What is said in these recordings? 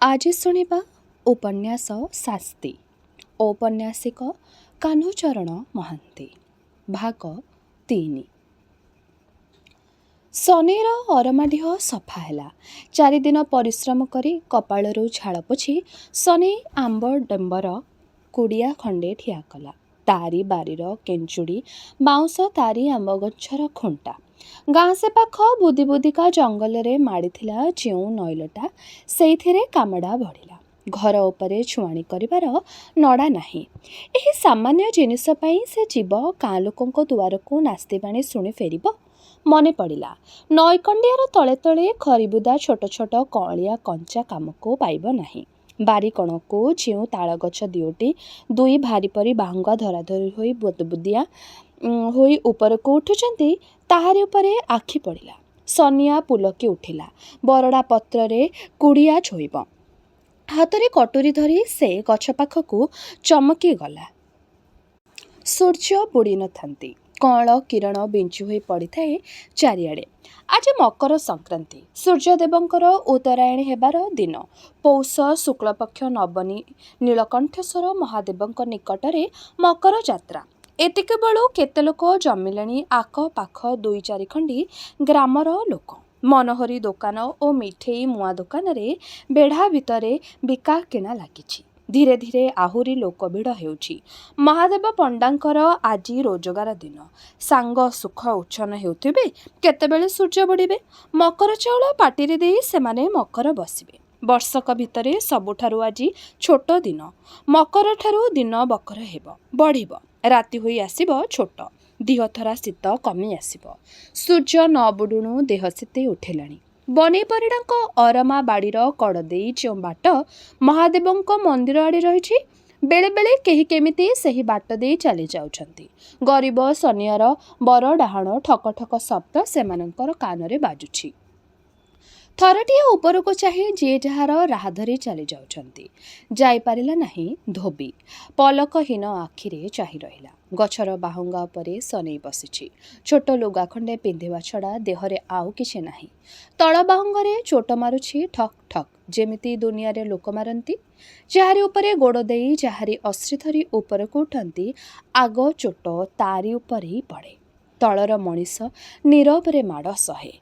ଆଜି ଶୁଣିବା ଉପନ୍ୟାସ ଶାସ୍ତି। ଔପନ୍ୟାସିକ କାହ୍ନୁଚରଣ ମହାନ୍ତି। ଭାଗ 3। ଶନିର ଅରମାଢିଅ ସଫା ହେଲା। 4 ଦିନ ପରିଶ୍ରମ କରି କପାଳରୁ ଝାଳ ପୋଛି ଶନି ଆମ୍ବ ଡେମ୍ବର କୁଡ଼ିଆ ଖଣ୍ଡେ ଠିଆ କଲା। ତାରି ବାରିର କେଞ୍ଚୁଡ଼ି ବାଉଁଶ, ତାରି ଆମ୍ବ ଗଛର ଖୁଣ୍ଟା। ଗାଁ ସେ ପାଖ ବୁଦି ବୁଦିକା ଜଙ୍ଗଲରେ ମାଡ଼ିଥିଲା ଯେଉଁ ନଇଲଟା, ସେଇଥିରେ କାମଡ଼ା ବଢ଼ିଲା। ଘର ଉପରେ ଛୁଆଣି କରିବାର ନଡ଼ା ନାହିଁ। ଏହି ସାମାନ୍ୟ ଜିନିଷ ପାଇଁ ସେ ଯିବ ଗାଁ ଲୋକଙ୍କ ଦୁଆରକୁ ନାସ୍ତିବାଣୀ ଶୁଣି ଫେରିବ? ମନେ ପଡ଼ିଲା, ନଈକଣ୍ଡିଆର ତଳେ ତଳେ ଖରିବୁଦା ଛୋଟ ଛୋଟ କଅଁଳିଆ କଞ୍ଚା କାମକୁ ପାଇବ ନାହିଁ। ବାରିକଣକୁ ଯେଉଁ ତାଳଗଛ ଦିଓଟି ଦୁଇ ଭାରି ପରି ବାହୁଙ୍ଗା ଧରାଧରି ହୋଇ ବୁଦବୁଦିଆ ହୋଇ ଉପରକୁ ଉଠୁଛନ୍ତି, ତାହାରି ଉପରେ ଆଖି ପଡ଼ିଲା। ସନିଆ ପୁଲକି ଉଠିଲା। ବରଡ଼ା ପତ୍ରରେ କୁଡ଼ିଆ ଛୋଇବ। ହାତରେ କଟୁରୀ ଧରି ସେ ଗଛ ପାଖକୁ ଚମକି ଗଲା। ସୂର୍ଯ୍ୟ ବୁଡ଼ି ନଥାନ୍ତି। କଅଁଳ କିରଣ ବିଞ୍ଚି ହୋଇ ପଡ଼ିଥାଏ ଚାରିଆଡ଼େ। ଆଜି ମକର ସଂକ୍ରାନ୍ତି। ସୂର୍ଯ୍ୟଦେବଙ୍କର ଉତ୍ତରାୟଣ ହେବାର ଦିନ। ପୌଷ ଶୁକ୍ଳପକ୍ଷ ନବମୀ। ନୀଳକଣ୍ଠେଶ୍ୱର ମହାଦେବଙ୍କ ନିକଟରେ ମକର ଯାତ୍ରା। ଏତିକିବେଳୁ କେତେ ଲୋକ ଜମିଲେଣି ଆଖ ପାଖ 2-4 ଖଣ୍ଡି ଗ୍ରାମର ଲୋକ। ମନୋହରୀ ଦୋକାନ ଓ ମିଠେଇ ମୁଆଁ ଦୋକାନରେ ବେଢ଼ା ଭିତରେ ବିକା କିଣା ଲାଗିଛି। ଧୀରେ ଧୀରେ ଆହୁରି ଲୋକ ଭିଡ଼ ହେଉଛି। ମହାଦେବ ପଣ୍ଡାଙ୍କର ଆଜି ରୋଜଗାର ଦିନ। ସାଙ୍ଗ ସୁଖ ଉଚ୍ଛନ୍ନ ହେଉଥିବେ, କେତେବେଳେ ସୂର୍ଯ୍ୟ ବୁଡ଼ିବେ। ମକର ଚାଉଳ ପାଟିରେ ଦେଇ ସେମାନେ ମକର ବସିବେ। ବର୍ଷକ ଭିତରେ ସବୁଠାରୁ ଆଜି ଛୋଟ ଦିନ। ମକରଠାରୁ ଦିନ ବକର ହେବ, ବଢ଼ିବ। ରାତି ହୋଇ ଆସିବ ଛୋଟ। ଦିହଥରା ଶୀତ କମି ଆସିବ। ସୂର୍ଯ୍ୟ ନ ବୁଡୁଣୁ ଦେହ ଶୀତେଇ ଉଠିଲାଣି। ବନେଇ ପରିଡ଼ାଙ୍କ ଅରମା ବାଡ଼ିର କଡ଼ ଦେଇ ଯେଉଁ ବାଟ ମହାଦେବଙ୍କ ମନ୍ଦିର ଆଡ଼େ ରହିଛି, ବେଳେ ବେଳେ କେହି କେମିତି ସେହି ବାଟ ଦେଇ ଚାଲି ଯାଉଛନ୍ତି। ଗରିବ ସନିଆର ବର ଡାହାଣ ଠକ ଠକ ଶବ୍ଦ ସେମାନଙ୍କର କାନରେ ବାଜୁଛି। ଥରଟିଏ ଉପରକୁ ଚାହିଁ ଯିଏ ଯାହାର ରାହା ଧରି ଚାଲି ଯାଉଛନ୍ତି। ଯାଇପାରିଲା ନାହିଁ ଧୋବି। ପଲକହୀନ ଆଖିରେ ଚାହିଁ ରହିଲା। ଗଛର ବାହୁଙ୍ଗା ଉପରେ ସନେଇ ବସିଛି। ଛୋଟ ଲୁଗା ଖଣ୍ଡେ ପିନ୍ଧିବା ଛଡ଼ା ଦେହରେ ଆଉ କିଛି ନାହିଁ। ତଳ ବାହୁଙ୍ଗାରେ ଚୋଟ ମାରୁଛି ଠକ୍ ଠକ୍, ଯେମିତି ଦୁନିଆରେ ଲୋକ ମାରନ୍ତି। ଯାହାରି ଉପରେ ଗୋଡ଼ ଦେଇ ଯାହାରି ଅସ୍ତ୍ରୀ ଧରି ଉପରକୁ ଉଠନ୍ତି, ଆଗ ଚୋଟ ତାରି ଉପରେ ହିଁ ପଡ଼େ। ତଳର ମଣିଷ ନୀରବରେ ମାଡ଼ ସହେ।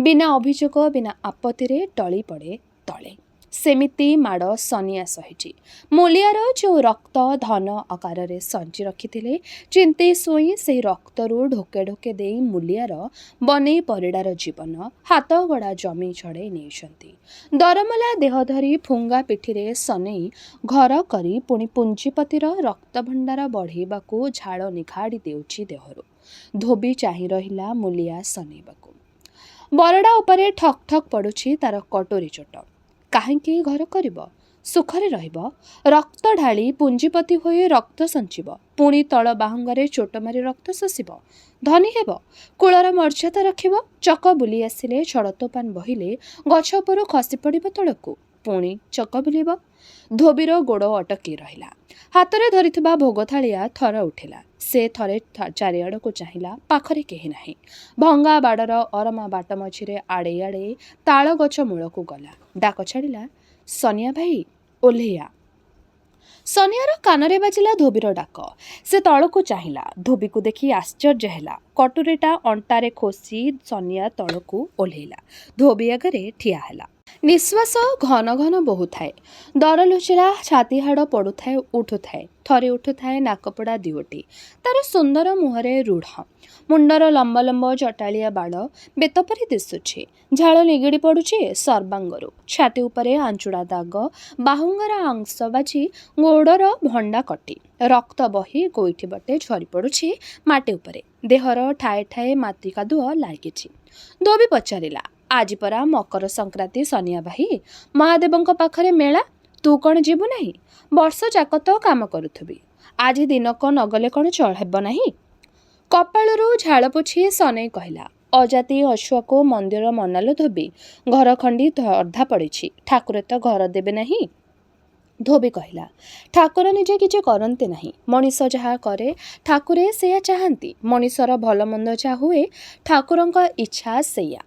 ବିନା ଅଭିଯୋଗ ବିନା ଆପତ୍ତିରେ ଟଳି ପଡ଼େ ତଳେ। ସେମିତି ମାଡ଼ ସନିଆ ସହିଛି। ମୂଲିଆର ଯେଉଁ ରକ୍ତ ଧନ ଆକାରରେ ସଞ୍ଚି ରଖିଥିଲେ, ଚିନ୍ତି ଶୋଇ ସେହି ରକ୍ତରୁ ଢୋକେ ଢୋକେ ଦେଇ ମୂଲିଆର ବନେଇ ପରିଡ଼ାର ଜୀବନ, ହାତଗଢ଼ା ଜମି ଝଡ଼େଇ ନେଇଛନ୍ତି। ଦରମଲା ଦେହ ଧରି ଫୁଙ୍ଗା ପିଠିରେ ସନେଇ ଘର କରି ପୁଣି ପୁଞ୍ଜିପତିର ରକ୍ତଭଣ୍ଡାର ବଢ଼େଇବାକୁ ଝାଳ ନିଘାଡ଼ି ଦେଉଛି ଦେହରୁ। ଧୋବି ଚାହିଁ ରହିଲା ମୂଲିଆ ସନେଇବାକୁ। ବରଡ଼ା ଉପରେ ଠକ୍ ଠକ୍ ପଡ଼ୁଛି ତାର କଟୁରୀ ଚୋଟ। କାହିଁକି ଘର କରିବ? ସୁଖରେ ରହିବ। ରକ୍ତ ଢାଳି ପୁଞ୍ଜିପତି ହୋଇ ରକ୍ତ ସଞ୍ଚିବ। ପୁଣି ତଳ ବାହୁଙ୍ଗାରେ ଚୋଟ ମାରି ରକ୍ତ ଶୋଷିବ। ଧନୀ ହେବ। କୂଳର ମର୍ଯ୍ୟାଦା ରଖିବ। ଚକ ବୁଲି ଆସିଲେ, ଝଡ଼ ତୋଫାନ ବହିଲେ ଗଛ ଉପରୁ ଖସି ପଡ଼ିବ ତଳକୁ। ପୁଣି ଚକ ବୁଲିବ। ଧୋବିର ଗୋଡ଼ ଅଟକି ରହିଲା। ହାତରେ ଧରିଥିବା ଭୋଗ ଥାଳିଆ ଥର ଉଠିଲା। ସେ ଥରେ ଚାରିଆଡ଼କୁ ଚାହିଁଲା, ପାଖରେ କେହି ନାହିଁ। ଭଙ୍ଗା ବାଡ଼ର ଅରମା ବାଟ ମଝିରେ ଆଡ଼େଇ ଆଡ଼େଇ ତାଳ ଗଛ ମୂଳକୁ ଗଲା। ଡାକ ଛାଡ଼ିଲା, ସନିଆ ଭାଇ, ଓହ୍ଲେଇଆ। ସନିଆର କାନରେ ବାଜିଲା ଧୋବିର ଡାକ। ସେ ତଳକୁ ଚାହିଁଲା। ଧୋବିକୁ ଦେଖି ଆଶ୍ଚର୍ଯ୍ୟ ହେଲା। କଟୁରୀଟା ଅଣ୍ଟାରେ ଖୋସି ସନିଆ ତଳକୁ ଓହ୍ଲେଇଲା। ଧୋବି ଆଗରେ ଠିଆ ହେଲା। ନିଶ୍ୱାସ ଘନ ଘନ ବହୁଥାଏ। ଦର ଲୁଚିଲା ଛାତି ହାଡ଼ ପଡ଼ୁଥାଏ ଉଠୁଥାଏ। ଥରେ ଉଠୁଥାଏ ନାକପୋଡ଼ା ଦିଓଟି। ତାର ସୁନ୍ଦର ମୁହଁରେ ରୁଢ଼। ମୁଣ୍ଡର ଲମ୍ବ ଲମ୍ବ ଚଟାଳିଆ ବାଳ ବେତ ପରି ଦିଶୁଛି। ଝାଳ ନିଗିଡ଼ି ପଡ଼ୁଛି ସର୍ବାଙ୍ଗରୁ। ଛାତି ଉପରେ ଆଞ୍ଚୁଡ଼ା ଦାଗ। ବାହୁଙ୍ଗାର ଅଂଶ ବାଜି ଗୋଡ଼ର ଭଣ୍ଡା କଟି। ରକ୍ତ ବହି ଗୋଇଠି ବଟେ ଝରି ପଡ଼ୁଛି ମାଟି ଉପରେ। ଦେହର ଠାଏ ଠାଏ ମାଟି କାଦୁଅ ଲାଗିଛି। ଧୋବି ପଚାରିଲା, ଆଜି ପରା ମକର ସଂକ୍ରାନ୍ତି ସନିଆ ଭାଇ, ମହାଦେବଙ୍କ ପାଖରେ ମେଳା, ତୁ କ'ଣ ଯିବୁ ନାହିଁ? ବର୍ଷ ଯାକ ତ କାମ କରୁଥିବି, ଆଜି ଦିନକ ନଗଲେ କ'ଣ ହେବ ନାହିଁ? କପାଳରୁ ଝାଳ ପୋଛି ସନେଇ କହିଲା, ଅଜାତି ଅଛୁଆକୁ ମନ୍ଦିର ମନାଲୋ ଧୋବି, ଘର ଖଣ୍ଡି ଅର୍ଦ୍ଧା ପଡ଼ିଛି, ଠାକୁର ତ ଘର ଦେବେ ନାହିଁ। ଧୋବି କହିଲା, ଠାକୁର ନିଜେ କିଛି କରନ୍ତି ନାହିଁ। ମଣିଷ ଯାହା କରେ ଠାକୁରେ ସେଇଆ ଚାହାନ୍ତି। ମଣିଷର ଭଲ ମନ୍ଦ ଯାହା ହୁଏ ଠାକୁରଙ୍କ ଇଚ୍ଛା ସେଇଆ।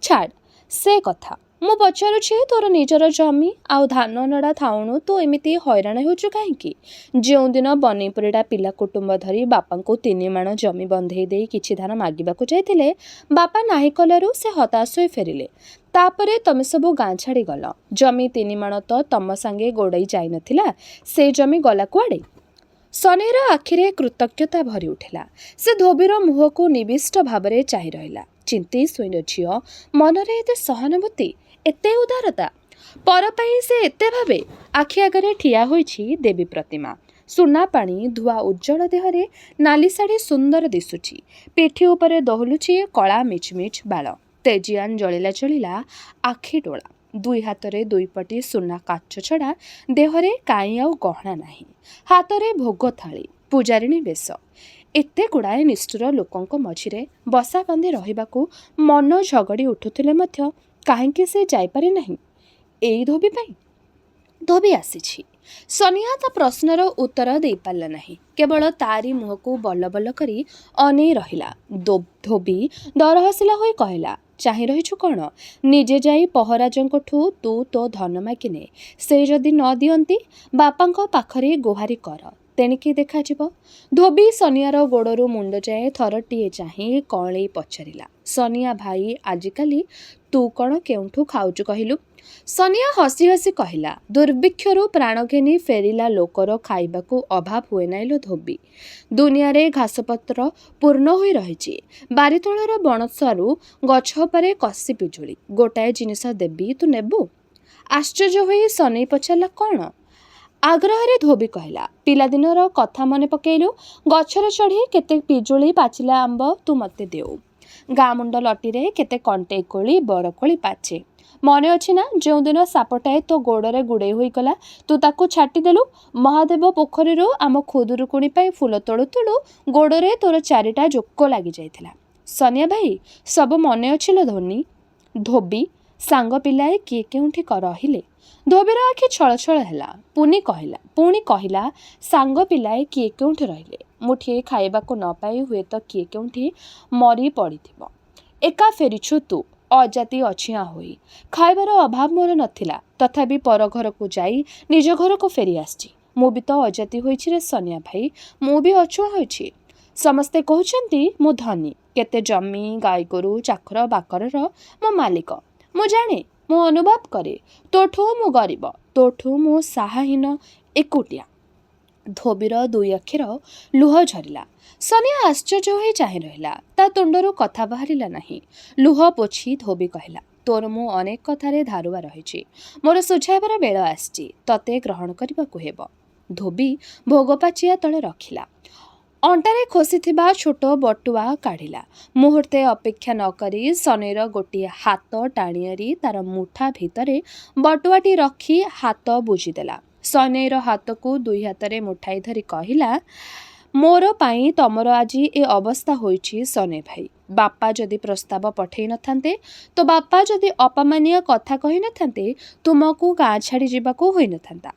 ଛାଡ଼ ସେ କଥା। ମୁଁ ପଚାରୁଛି ତୋର ନିଜର ଜମି ଆଉ ଧାନ ନଡ଼ା ଥାଉଣୁ ତୁ ଏମିତି ହଇରାଣ ହେଉଛୁ କାହିଁକି? ଯେଉଁଦିନ ବନେଇପୁରିଟା ପିଲା କୁଟୁମ୍ବ ଧରି ବାପାଙ୍କୁ 3 ମାଣ ଜମି ବନ୍ଧେଇ ଦେଇ କିଛି ଧାନ ମାଗିବାକୁ ଯାଇଥିଲେ, ବାପା ନାହିଁ କଲାରୁ ସେ ହତାଶ ହୋଇ ଫେରିଲେ। ତାପରେ ତମେ ସବୁ ଗାଁ ଛାଡ଼ିଗଲ। ଜମି 3 ମାଣ ତ ତମ ସାଙ୍ଗେ ଗୋଡ଼େଇ ଯାଇନଥିଲା, ସେ ଜମି ଗଲା କୁଆଡ଼େ? ସନିର ଆଖିରେ କୃତଜ୍ଞତା ଭରି ଉଠିଲା। ସେ ଧୋବିର ମୁହଁକୁ ନିବିଷ୍ଟ ଭାବରେ ଚାହିଁ ରହିଲା। ଚିନ୍ତି ଶୂନ୍ୟ ଝିଅ, ମନରେ ଏତେ ସହାନୁଭୂତି, ଏତେ ଉଦାରତା। ପର ପାଇଁ ସେ ଏତେ ଭାବେ। ଆଖି ଆଗରେ ଠିଆ ହୋଇଛି ଦେବୀ ପ୍ରତିମା। ସୁନା ପାଣି ଧୁଆ ଉଜ୍ଜଳ ଦେହରେ ନାଲି ଶାଢ଼ୀ ସୁନ୍ଦର ଦିଶୁଛି। ପିଠି ଉପରେ ଦୋହଲୁଛି କଳା ମିଚମିଚ ବାଳ। ତେଜିଆନ ଜଳିଲା ଜଳିଲା ଆଖି ଡୋଳା। 2 ହାତରେ 2ପଟି ସୁନା କାଚ ଛଡ଼ା ଦେହରେ କାଇଁ ଆଉ ଗହଣା ନାହିଁ। ହାତରେ ଭୋଗ ଥାଳି, ପୂଜାରିଣୀ ବେଶ। ଏତେ ଗୁଡ଼ାଏ ନିଷ୍ଠୁର ଲୋକଙ୍କ ମଝିରେ ବସା ବାନ୍ଧି ରହିବାକୁ ମନ ଝଗଡ଼ି ଉଠୁଥିଲେ ମଧ୍ୟ କାହିଁକି ସେ ଯାଇପାରେ ନାହିଁ? ଏଇ ଧୋବି ପାଇଁ? ଧୋବି ଆସିଛି। ସନିଆ ତା ପ୍ରଶ୍ନର ଉତ୍ତର ଦେଇପାରିଲା ନାହିଁ। କେବଳ ତାରି ମୁହଁକୁ ବଲ ବଲ କରି ଅନେଇ ରହିଲା। ଧୋବି ଦରହସିଲା ହୋଇ କହିଲା, ଚାହିଁ ରହିଛୁ କ'ଣ? ନିଜେ ଯାଇ ପହରାଜଙ୍କଠୁ ତୁ ତୋ ଧନ ମାଗିନେ। ସେ ଯଦି ନ ଦିଅନ୍ତି, ବାପାଙ୍କ ପାଖରେ ଗୁହାରି କର, ତେଣିକି ଦେଖାଯିବ। ଧୋବି ସନିଆର ଗୋଡ଼ରୁ ମୁଣ୍ଡ ଯାଏ ଥରଟିଏ ଚାହିଁ କଅଁଳେଇ ପଚାରିଲା, ସନିଆ ଭାଇ, ଆଜିକାଲି ତୁ କ'ଣ କେଉଁଠୁ ଖାଉଛୁ କହିଲୁ? ସନିଆ ହସି ହସି କହିଲା, ଦୁର୍ଭିକ୍ଷରୁ ପ୍ରାଣ ଘେନି ଫେରିଲା ଲୋକର ଖାଇବାକୁ ଅଭାବ ହୁଏ ନାହିଁ ଲୋ ଧୋବି। ଦୁନିଆରେ ଘାସପତ୍ର ପୂର୍ଣ୍ଣ ହୋଇ ରହିଛି। ବାରିତଳର ବଣସାରୁ ଗଛ ଉପରେ କଷି ପିଜୁଳି। ଗୋଟାଏ ଜିନିଷ ଦେବି, ତୁ ନେବୁ? ଆଶ୍ଚର୍ଯ୍ୟ ହୋଇ ସନେଇ ପଚାରିଲା, କ'ଣ? ଆଗ୍ରହରେ ଧୋବି କହିଲା, ପିଲାଦିନର କଥା ମନେ ପକେଇଲୁ? ଗଛରେ ଚଢ଼ି କେତେ ପିଜୁଳି ପାଚିଲା ଆମ୍ବ ତୁ ମୋତେ ଦେଉ। ଗାଁ ମୁଣ୍ଡ ଲଟିରେ କେତେ କଣ୍ଟେଇ କୋଳି ବରକୋଳି ପାଚେ। ମନେ ଅଛି ନା, ଯେଉଁଦିନ ସାପଟାଏ ତୋ ଗୋଡ଼ରେ ଗୁଡ଼େଇ ହୋଇଗଲା, ତୁ ତାକୁ ଛାଟିଦେଲୁ। ମହାଦେବ ପୋଖରୀରୁ ଆମ ଖୁଦୁରୁକୁଣୀ ପାଇଁ ଫୁଲ ତୋଳୁ ତୋଳୁ ଗୋଡ଼ରେ ତୋର 4ଟା ଜୋକ ଲାଗିଯାଇଥିଲା। ସନିଆ ଭାଇ, ସବୁ ମନେ ଅଛି ଲୋ ଧୋବି। ସାଙ୍ଗ ପିଲାଏ କିଏ କେଉଁଠି ରହିଲେ? ଧୋବିର ଆଖି ଛଳଛଳ ହେଲା। ପୁଣି କହିଲା, ସାଙ୍ଗ ପିଲାଏ କିଏ କେଉଁଠି ରହିଲେ? ମୁଠିଏ ଖାଇବାକୁ ନ ପାଇ ହୁଏତ କିଏ କେଉଁଠି ମରି ପଡ଼ିଥିବ। ଏକା ଫେରିଛୁ ତୁ, ଅଜାତି ଅଛିଆଁ ହୋଇ। ଖାଇବାର ଅଭାବ ମୋର ନଥିଲା, ତଥାପି ପର ଘରକୁ ଯାଇ ନିଜ ଘରକୁ ଫେରି ଆସିଛି। ମୁଁ ବି ତ ଅଜାତି ହୋଇଛି ରେ ସନିଆ ଭାଇ, ମୁଁ ବି ଅଛୁଆଁ ହୋଇଛି। ସମସ୍ତେ କହୁଛନ୍ତି ମୁଁ ଧନୀ, କେତେ ଜମି, ଗାଈଗୋରୁ, ଚାକର ବାକରର ମୁଁ ମାଲିକ। ମୁଁ ଜାଣେ, ମୁଁ ଅନୁଭବ କରେ, ତୋଠୁ ମୁଁ ଗରିବ, ତୋଠୁ ମୁଁ ସାହାହୀନ, ଏକୁଟିଆ। ଧୋବିର 2 ଆଖିର ଲୁହ ଝରିଲା। ସନିଆ ଆଶ୍ଚର୍ଯ୍ୟ ହୋଇ ଚାହିଁ ରହିଲା। ତା ତୁଣ୍ଡରୁ କଥା ବାହାରିଲା ନାହିଁ। ଲୁହ ପୋଛି ଧୋବି କହିଲା, ତୋର ମୁଁ ଅନେକ କଥାରେ ଧାରୁଆ ରହିଛି। ମୋର ସୁଝାଇବାର ବେଳ ଆସିଛି, ତତେ ଗ୍ରହଣ କରିବାକୁ ହେବ। ଧୋବି ଭୋଗ ପାଚିଆ ତଳେ ରଖିଲା। ଅଣ୍ଟାରେ ଖୋସିଥିବା ଛୋଟ ବଟୁଆ କାଢ଼ିଲା। ମୁହୂର୍ତ୍ତେ ଅପେକ୍ଷା ନ କରି ସନିର ଗୋଟିଏ ହାତ ଟାଣିଆରି ତାର ମୁଠା ଭିତରେ ବଟୁଆଟି ରଖି ହାତ ବୁଜିଦେଲା। ସନେଇର ହାତକୁ 2 ହାତରେ ମୁଠାଇ ଧରି କହିଲା, ମୋର ପାଇଁ ତମର ଆଜି ଏ ଅବସ୍ଥା ହୋଇଛି ସନେ ଭାଇ। ବାପା ଯଦି ପ୍ରସ୍ତାବ ପଠେଇ ନଥାନ୍ତେ, ତୋ ବାପା ଯଦି ଅପମାନିଆ କଥା କହିନଥାନ୍ତେ, ତୁମକୁ ଗାଁ ଛାଡ଼ି ଯିବାକୁ ହୋଇନଥାନ୍ତା।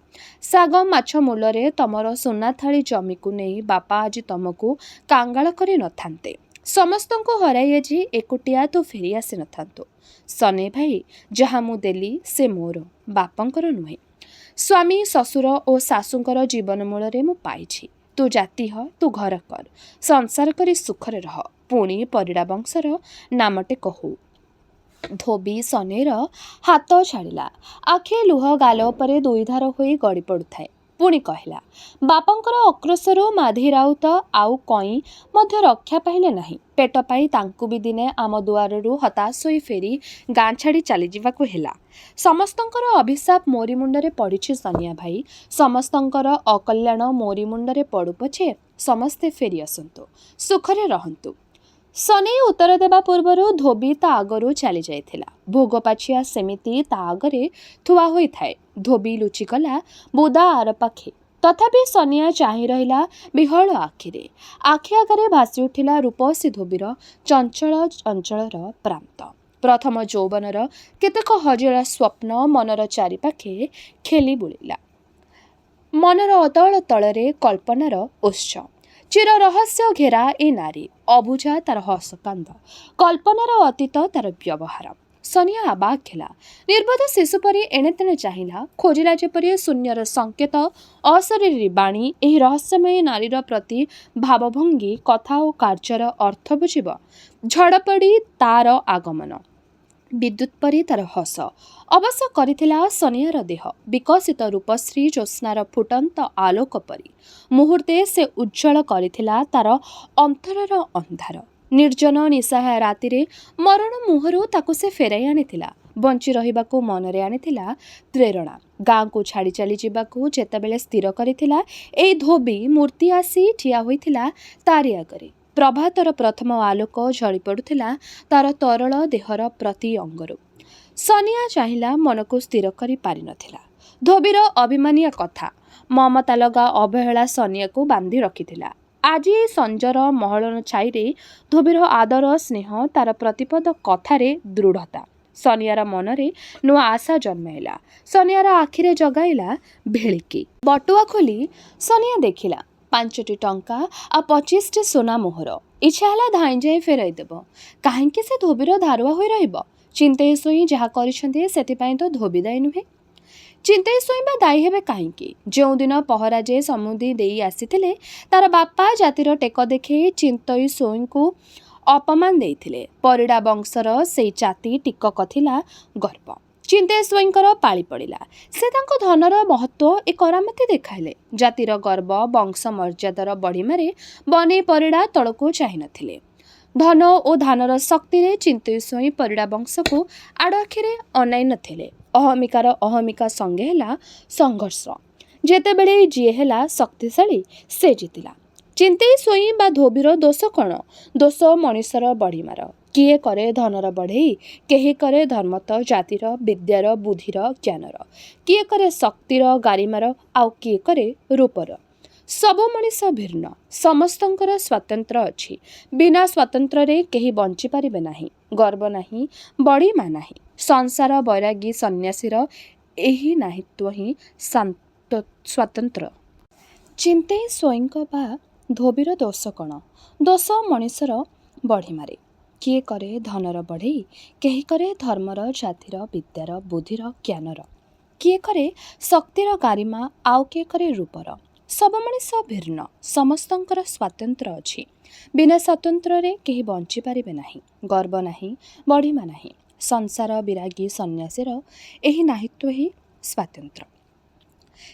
ଶାଗ ମାଛ ମୂଲରେ ତମର ସୁନା ଥାଳି ଜମିକୁ ନେଇ ବାପା ଆଜି ତମକୁ କାଙ୍ଗାଳ କରି ନଥାନ୍ତେ। ସମସ୍ତଙ୍କୁ ହରାଇ ଆଜି ଏକୁଟିଆ ତୁ ଫେରି ଆସି ନଥାନ୍ତୁ। ସନେ ଭାଇ, ଯାହା ମୁଁ ଦେଲି ସେ ମୋର, ବାପାଙ୍କର ନୁହେଁ। ସ୍ୱାମୀ, ଶ୍ୱଶୁର ଓ ଶାଶୁଙ୍କର ଜୀବନ ମୂଳରେ ମୁଁ ପାଇଛି। ତୁ ଜାତି ହ, ତୁ ଘର କର, ସଂସାର କରି ସୁଖରେ ରହ, ପୁଣି ପରିଡ଼ା ବଂଶର ନାମଟେ କହୁ। ଧୋବି ସନେଇର ହାତ ଛାଡ଼ିଲା। ଆଖି ଲୁହ ଗାଲ ଉପରେ 2 ଧାର ହୋଇ ଗଡ଼ି ପଡ଼ୁଥାଏ। ପୁଣି କହିଲା, ବାପାଙ୍କର ଅକ୍ରୋଶରୁ ମାଧି ରାଉତ ଆଉ କଇଁ ମଧ୍ୟ ରକ୍ଷା ପାଇଲେ ନାହିଁ। ପେଟ ପାଇଁ ତାଙ୍କୁ ବି ଦିନେ ଆମ ଦୁଆରରୁ ହତାଶ ହୋଇ ଫେରି ଗାଁ ଛାଡ଼ି ଚାଲିଯିବାକୁ ହେଲା। ସମସ୍ତଙ୍କର ଅଭିଶାପ ମୋରି ମୁଣ୍ଡରେ ପଡ଼ିଛି ସନିଆ ଭାଇ। ସମସ୍ତଙ୍କର ଅକଲ୍ୟାଣ ମୋରି ମୁଣ୍ଡରେ ପଡ଼ୁ ପଛେ ସମସ୍ତେ ଫେରି ଆସନ୍ତୁ, ସୁଖରେ ରହନ୍ତୁ। ସନେଇ ଉତ୍ତର ଦେବା ପୂର୍ବରୁ ଧୋବି ତା ଆଗରୁ ଚାଲି ଯାଇଥିଲା। ଭୋଗ ପାଛିଆ ସେମିତି ତା ଆଗରେ ଥୁଆ ହୋଇଥାଏ। ଧୋବି ଲୁଚିଗଲା ବୁଦା ଆରପାଖେ। ତଥାପି ସନିଆ ଚାହିଁ ରହିଲା ବିହଳ ଆଖିରେ। ଆଖି ଆଗରେ ଭାସି ଉଠିଲା ରୂପସୀ ଧୋବିର ଚଞ୍ଚଳ ଅଞ୍ଚଳର ପ୍ରାନ୍ତ। ପ୍ରଥମ ଯୌବନର କେତେକ ହଜିଲା ସ୍ୱପ୍ନ ମନର ଚାରିପାଖେ ଖେଳି ବୁଲିଲା। ମନର ଅତଳ ତଳରେ କଳ୍ପନାର ଉତ୍ସ। ଚିର ରହସ୍ୟ ଘେରା ଏ ନାରୀ। ଅବୁଝା ତାର ହସକାନ୍ଦ, କଳ୍ପନାର ଅତୀତ ତାର ବ୍ୟବହାର। ସନିଆ ଆବାକ୍ ହେଲା। ନିର୍ବୋଧ ଶିଶୁ ପରି ଏଣେତେଣେ ଚାହିଁଲା, ଖୋଜିଲା ଯେପରି ଶୂନ୍ୟର ସଙ୍କେତ, ଅଶରୀରୀ ବାଣୀ। ଏହି ରହସ୍ୟମୟୀ ନାରୀର ପ୍ରତି ଭାବଭଙ୍ଗୀ, କଥା ଓ କାର୍ଯ୍ୟର ଅର୍ଥ ବୁଝିବ। ଝଡ଼ପଡ଼ି ତାର ଆଗମନ, ବିଦ୍ୟୁତ୍ ପରି ତାର ହସ ଅବଶ୍ୟ କରିଥିଲା ସନିଆର ଦେହ। ବିକଶିତ ରୂପଶ୍ରୀ ଜ୍ୟୋତ୍ସ୍ନାର ଫୁଟନ୍ତ ଆଲୋକ ପରି ମୁହୂର୍ତ୍ତେ ସେ ଉଜ୍ଜ୍ୱଳ କରିଥିଲା ତାର ଅନ୍ତରର ଅନ୍ଧାର। ନିର୍ଜନ ନିଶାହା ରାତିରେ ମରଣ ମୁହଁରୁ ତାକୁ ସେ ଫେରାଇ ଆଣିଥିଲା। ବଞ୍ଚି ରହିବାକୁ ମନରେ ଆଣିଥିଲା ପ୍ରେରଣା। ଗାଁକୁ ଛାଡ଼ି ଚାଲି ଯିବାକୁ ଯେତେବେଳେ ସ୍ଥିର କରିଥିଲା, ଏଇ ଧୋବି ମୂର୍ତ୍ତି ଆସି ଠିଆ ହୋଇଥିଲା ତାରି ଆଗରେ। ପ୍ରଭାତର ପ୍ରଥମ ଆଲୋକ ଝଳି ପଡ଼ୁଥିଲା ତାର ତରଳ ଦେହର ପ୍ରତି ଅଙ୍ଗରୁ। ସନିଆ ଚାହିଁଲା, ମନକୁ ସ୍ଥିର କରି ପାରିନଥିଲା। ଧୋବିର ଅଭିମାନିଆ କଥା, ମମତା ଲଗା ଅବହେଳା ସନିଆକୁ ବାନ୍ଧି ରଖିଥିଲା। ଆଜି ଏଇ ସଞ୍ଜର ମହଳନ ଛାଇରେ ଧୋବିର ଆଦର ସ୍ନେହ, ତାର ପ୍ରତିପଦ କଥାରେ ଦୃଢ଼ତା। ସନିଆର ମନରେ ନୂଆ ଆଶା ଜନ୍ମାଇଲା। ସନିଆର ଆଖିରେ ଜଗାଇଲା ଭେଳିକି। ବଟୁଆ ଖୋଲି ସନିଆ ଦେଖିଲା 5ଟି ଟଙ୍କା ଆଉ 25ଟି ସୁନା ମୋହର। ଇଚ୍ଛା ହେଲା ଧାଇଁ ଯାଇ ଫେରାଇ ଦେବ। କାହିଁକି ସେ ଧୋବିର ଧାରୁଆ ହୋଇ ରହିବ? ଚିନ୍ତେଇ ଶୋଇ ଯାହା କରିଛନ୍ତି ସେଥିପାଇଁ ତ ଧୋବି ଦାୟୀ ନୁହେଁ। ଚିନ୍ତେଇ ଶୋଇ ବା ଦାୟୀ ହେବେ କାହିଁକି? ଯେଉଁଦିନ ପହରା ଯେ ସମୁଦି ଦେଇ ଆସିଥିଲେ, ତାର ବାପା ଜାତିର ଟେକ ଦେଖେଇ ଚିନ୍ତଇ ଶୋଇଙ୍କୁ ଅପମାନ ଦେଇଥିଲେ। ପରିଡ଼ା ବଂଶର ସେଇ ଜାତି ଟିକକ ଥିଲା ଗର୍ବ। ଚିନ୍ତେଇ ଶୋଇଙ୍କର ପାଳି ପଡ଼ିଲା। ସେ ତାଙ୍କ ଧନର ମହତ୍ତ୍ୱ ଏ କରାମତି ଦେଖାଇଲେ। ଜାତିର ଗର୍ବ, ବଂଶ ମର୍ଯ୍ୟାଦାର ବଢ଼ିମାରେ ବନେଇ ପରିଡ଼ା ତଳକୁ ଚାହିଁ ନଥିଲେ। ଧନ ଓ ଧାନର ଶକ୍ତିରେ ଚିନ୍ତେଇ ଶୋଇ ପରିଡ଼ା ବଂଶକୁ ଆଡ଼ ଆଖିରେ ଅନାଇ ନଥିଲେ। ଅହମିକାର ଅହମିକା ସଙ୍ଗେ ହେଲା ସଂଘର୍ଷ। ଯେତେବେଳେ ଯିଏ ହେଲା ଶକ୍ତିଶାଳୀ, ସେ ଜିତିଲା। ଚିନ୍ତେଇ ଶୋଇ ବା ଧୋବିର ଦୋଷ କ'ଣ? ଦୋଷ ମଣିଷର ବଢ଼ିମାର। କିଏ କରେ ଧନର ବଢ଼େଇ, କେହି କରେ ଧର୍ମତ, ଜାତିର, ବିଦ୍ୟାର, ବୁଦ୍ଧିର, ଜ୍ଞାନର। କିଏ କରେ ଶକ୍ତିର ଗାରିମାର, ଆଉ କିଏ କରେ ରୂପର। ସବୁ ମଣିଷ ଭିନ୍ନ, ସମସ୍ତଙ୍କର ସ୍ୱାତନ୍ତ୍ର୍ୟ ଅଛି। ବିନା ସ୍ୱାତନ୍ତ୍ର୍ୟରେ କେହି ବଞ୍ଚିପାରିବେ ନାହିଁ। ଗର୍ବ ନାହିଁ, ବଡ଼ିମା ନାହିଁ। ସଂସାର ବୈରାଗୀ ସନ୍ନ୍ୟାସୀର ଏହି ନାହିତ୍ୱ ହିଁ ସ୍ୱାତନ୍ତ୍ର୍ୟ। ଚିନ୍ତେଇ ଶୋଇଙ୍କ ବା ଧୋବିର ଦୋଷ କ'ଣ? ଦୋଷ ମଣିଷର ବଢ଼ିମାରେ। କିଏ କରେ ଧନର ବଢ଼େଇ, କେହି କରେ ଧର୍ମର, ଜାତିର, ବିଦ୍ୟାର, ବୁଦ୍ଧିର, ଜ୍ଞାନର। କିଏ କରେ ଶକ୍ତିର ଗାରିମା, ଆଉ କିଏ କରେ ରୂପର। ସବୁ ମଣିଷ ଭିନ୍ନ, ସମସ୍ତଙ୍କର ସ୍ୱାତନ୍ତ୍ର୍ୟ ଅଛି। ବିନା ସ୍ୱାତନ୍ତ୍ର୍ୟରେ କେହି ବଞ୍ଚିପାରିବେ ନାହିଁ। ଗର୍ବ ନାହିଁ, ବଢ଼ିମା ନାହିଁ। ସଂସାର ବିରାଗୀ ସନ୍ନ୍ୟାସୀର ଏହି ନାହିତ୍ୱ ହିଁ ସ୍ୱାତନ୍ତ୍ର୍ୟ।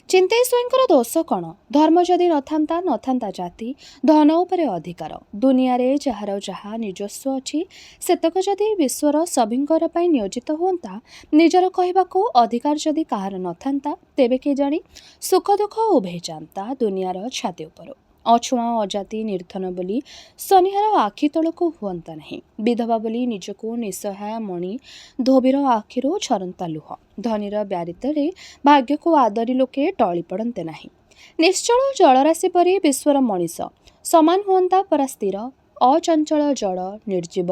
ଚିନ୍ତେଇ ଶୋଇଙ୍କର ଦୋଷ କ'ଣ? ଧର୍ମ ଯଦି ନଥାନ୍ତା, ନଥାନ୍ତା ଜାତି, ଧନ ଉପରେ ଅଧିକାର। ଦୁନିଆରେ ଯାହାର ଯାହା ନିଜସ୍ୱ ଅଛି, ସେତକ ଯଦି ବିଶ୍ୱର ସଭିଙ୍କର ପାଇଁ ନିୟୋଜିତ ହୁଅନ୍ତା, ନିଜର କହିବାକୁ ଅଧିକାର ଯଦି କାହାର ନଥାନ୍ତା, ତେବେ କେଜାଣି ସୁଖ ଦୁଃଖ ଉଭେଇ ଯାଆନ୍ତା ଦୁନିଆର ଛାତି ଉପରୁ। ଅଛୁଆଁ ଅଜାତି ନିର୍ଧନ ବୋଲି ସନିହାର ଆଖି ତଳକୁ ହୁଅନ୍ତା ନାହିଁ। ବିଧବା ବୋଲି ନିଜକୁ ନିଃସହାୟ ମଣି ଧୋବିର ଆଖିରୁ ଝରନ୍ତା ଲୁହ। ଧନୀର ବ୍ୟାରିତରେ ଭାଗ୍ୟକୁ ଆଦରି ଲୋକେ ଟଳି ପଡ଼ନ୍ତେ ନାହିଁ। ନିଶ୍ଚଳ ଜଳରାଶି ପରି ବିଶ୍ୱର ମଣିଷ ସମାନ ହୁଅନ୍ତା ପରା ସ୍ଥିର, ଅଚଞ୍ଚଳ ଜଳ, ନିର୍ଜୀବ,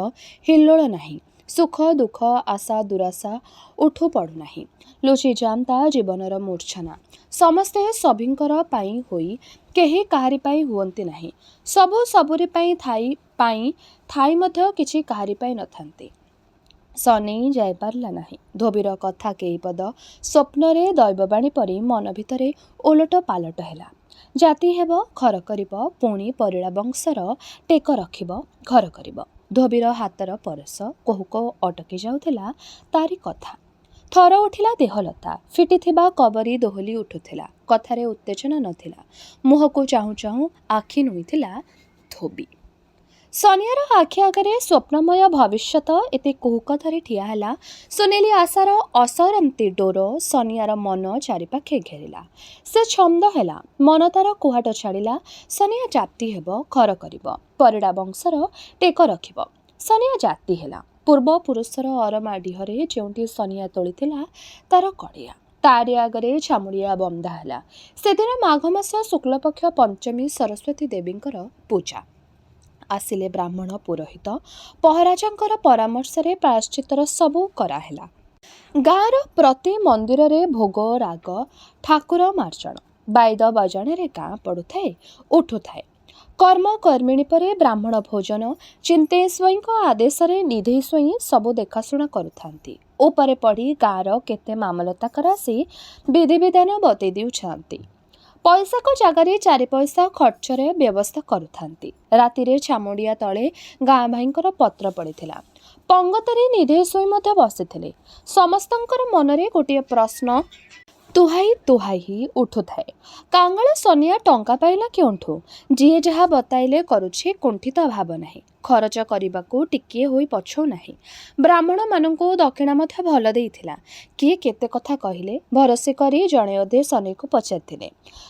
ହିଲ୍ଲୋଳ ନାହିଁ। ସୁଖ ଦୁଃଖ, ଆଶା ଦୁରାଶା ଉଠୁ ପଡ଼ୁନାହିଁ। ଲୁଚି ଯାଆନ୍ତା ଜୀବନର ମୂର୍ଚ୍ଛନା। ସମସ୍ତେ ସଭିଙ୍କର ପାଇଁ ହୋଇ କେହି କାହାରି ପାଇଁ ହୁଅନ୍ତି ନାହିଁ। ସବୁ ସବୁରି ପାଇଁ ଥାଇ ମଧ୍ୟ କିଛି କାହାରି ପାଇଁ ନଥାନ୍ତି। ସନେଇ ଯାଇପାରିଲା ନାହିଁ। ଧୋବିର କଥା କେଇପଦ ସ୍ୱପ୍ନରେ ଦୈବବାଣୀ ପରି ମନ ଭିତରେ ଓଲଟ ପାଲଟ ହେଲା। ଜାତି ହେବ, ଘର କରିବ, ପୁଣି ପରିଡ଼ା ବଂଶର ଟେକ ରଖିବ, ଘର କରିବ। ଧୋବିର ହାତର ପରଶ କୋହୁ କୋହୁ ଅଟକି ଯାଉଥିଲା ତାରି କଥା। ଥର ଉଠିଲା ଦେହଲତା। ଫିଟିଥିବା କବରୀ ଦୋହଲି ଉଠୁଥିଲା। କଥାରେ ଉତ୍ତେଜନା ନଥିଲା। ମୁହଁକୁ ଚାହୁଁ ଚାହୁଁ ଆଖି ନୋଇଥିଲା ଧୋବି। ସନିଆର ଆଖି ଆଗରେ ସ୍ୱପ୍ନମୟ ଭବିଷ୍ୟତ ଏତେ କୁହୁକ ଧରି ଠିଆ ହେଲା। ସୁନେଲି ଆଶାର ଅସରନ୍ତି ଡୋର ସନିଆର ମନ ଚାରିପାଖେ ଘେରିଲା। ସେ ଛନ୍ଦ ହେଲା। ମନ ତାର କୁହାଟ ଛାଡ଼ିଲା। ସନିଆ ଜାତି ହେବ, ଘର କରିବ, ପରିଡ଼ା ବଂଶର ଟେକ ରଖିବ। ସନିଆ ଜାତି ହେଲା। ପୂର୍ବ ପୁରୁଷର ଅରମା ଡିହରେ ଯେଉଁଠି ସନିଆ ତୋଳିଥିଲା ତାର କଡ଼ିଆ, ତାରି ଆଗରେ ଛାମୁଡ଼ିଆ ବନ୍ଧା ହେଲା। ସେଦିନ ମାଘ ମାସ ଶୁକ୍ଲପକ୍ଷ ପଞ୍ଚମୀ, ସରସ୍ୱତୀ ଦେବୀଙ୍କର ପୂଜା। ଆସିଲେ ବ୍ରାହ୍ମଣ ପୁରୋହିତ। ପହରାଜଙ୍କର ପରାମର୍ଶରେ ପ୍ରାୟଶ୍ଚିତ୍ତର ସବୁ କରାହେଲା। ଗାଁର ପ୍ରତି ମନ୍ଦିରରେ ଭୋଗ ରାଗ, ଠାକୁର ମାର୍ଜଣ, ବାଇଦ ବଜାଣରେ ଗାଁ ପଡ଼ୁଥାଏ, ଉଠୁଥାଏ। କର୍ମ କର୍ମିଣୀ ପରେ ବ୍ରାହ୍ମଣ ଭୋଜନ ଚିନ୍ତେ ସ୍ୱଇଁଙ୍କ ଆଦେଶରେ ନିଧେଇ ସ୍ୱଇଁ ସବୁ ଦେଖାଶୁଣା କରୁଥାନ୍ତି। ଉପରେ ପଡ଼ି ଗାଁର କେତେ ମାମଲତାକାର ଆସି ବିଧିବିଧାନ ବତେଇ ଦେଉଥାନ୍ତି। ପଇସାକ ଜାଗାରେ 4 ପଇସା ଖର୍ଚ୍ଚରେ ବ୍ୟବସ୍ଥା କରୁଥାନ୍ତି। ରାତିରେ ଛାମୁଣ୍ଡିଆ ତଳେ ଗାଁ ଭାଇଙ୍କର ପତ୍ର ପଡ଼ିଥିଲା। ପଙ୍ଗତରେ ନିଧେଇ ସ୍ୱଇଁ ମଧ୍ୟ ବସିଥିଲେ। ସମସ୍ତଙ୍କର ମନରେ ଗୋଟିଏ ପ୍ରଶ୍ନ ତୁହାଇ ଉଠୁଥାଏ। କାଙ୍ଗଳ ସନିଆ ଟଙ୍କା ପାଇଲା କେଉଁଠୁ? ଯିଏ ଯାହା ବତାଇଲେ କରୁଛି, କୁଣ୍ଠିତ ଭାବ ନାହିଁ। ଖରଚ କରିବାକୁ ଟିକିଏ ହୋଇ ପଛଉ ନାହିଁ। ବ୍ରାହ୍ମଣମାନଙ୍କୁ ଦକ୍ଷିଣା ମଧ୍ୟ ଭଲ ଦେଇଥିଲା। କିଏ କେତେ କଥା କହିଲେ। ଭରସା କରି ଜଣେ ଅଧେ ସନିକୁ ପଚାରିଥିଲେ।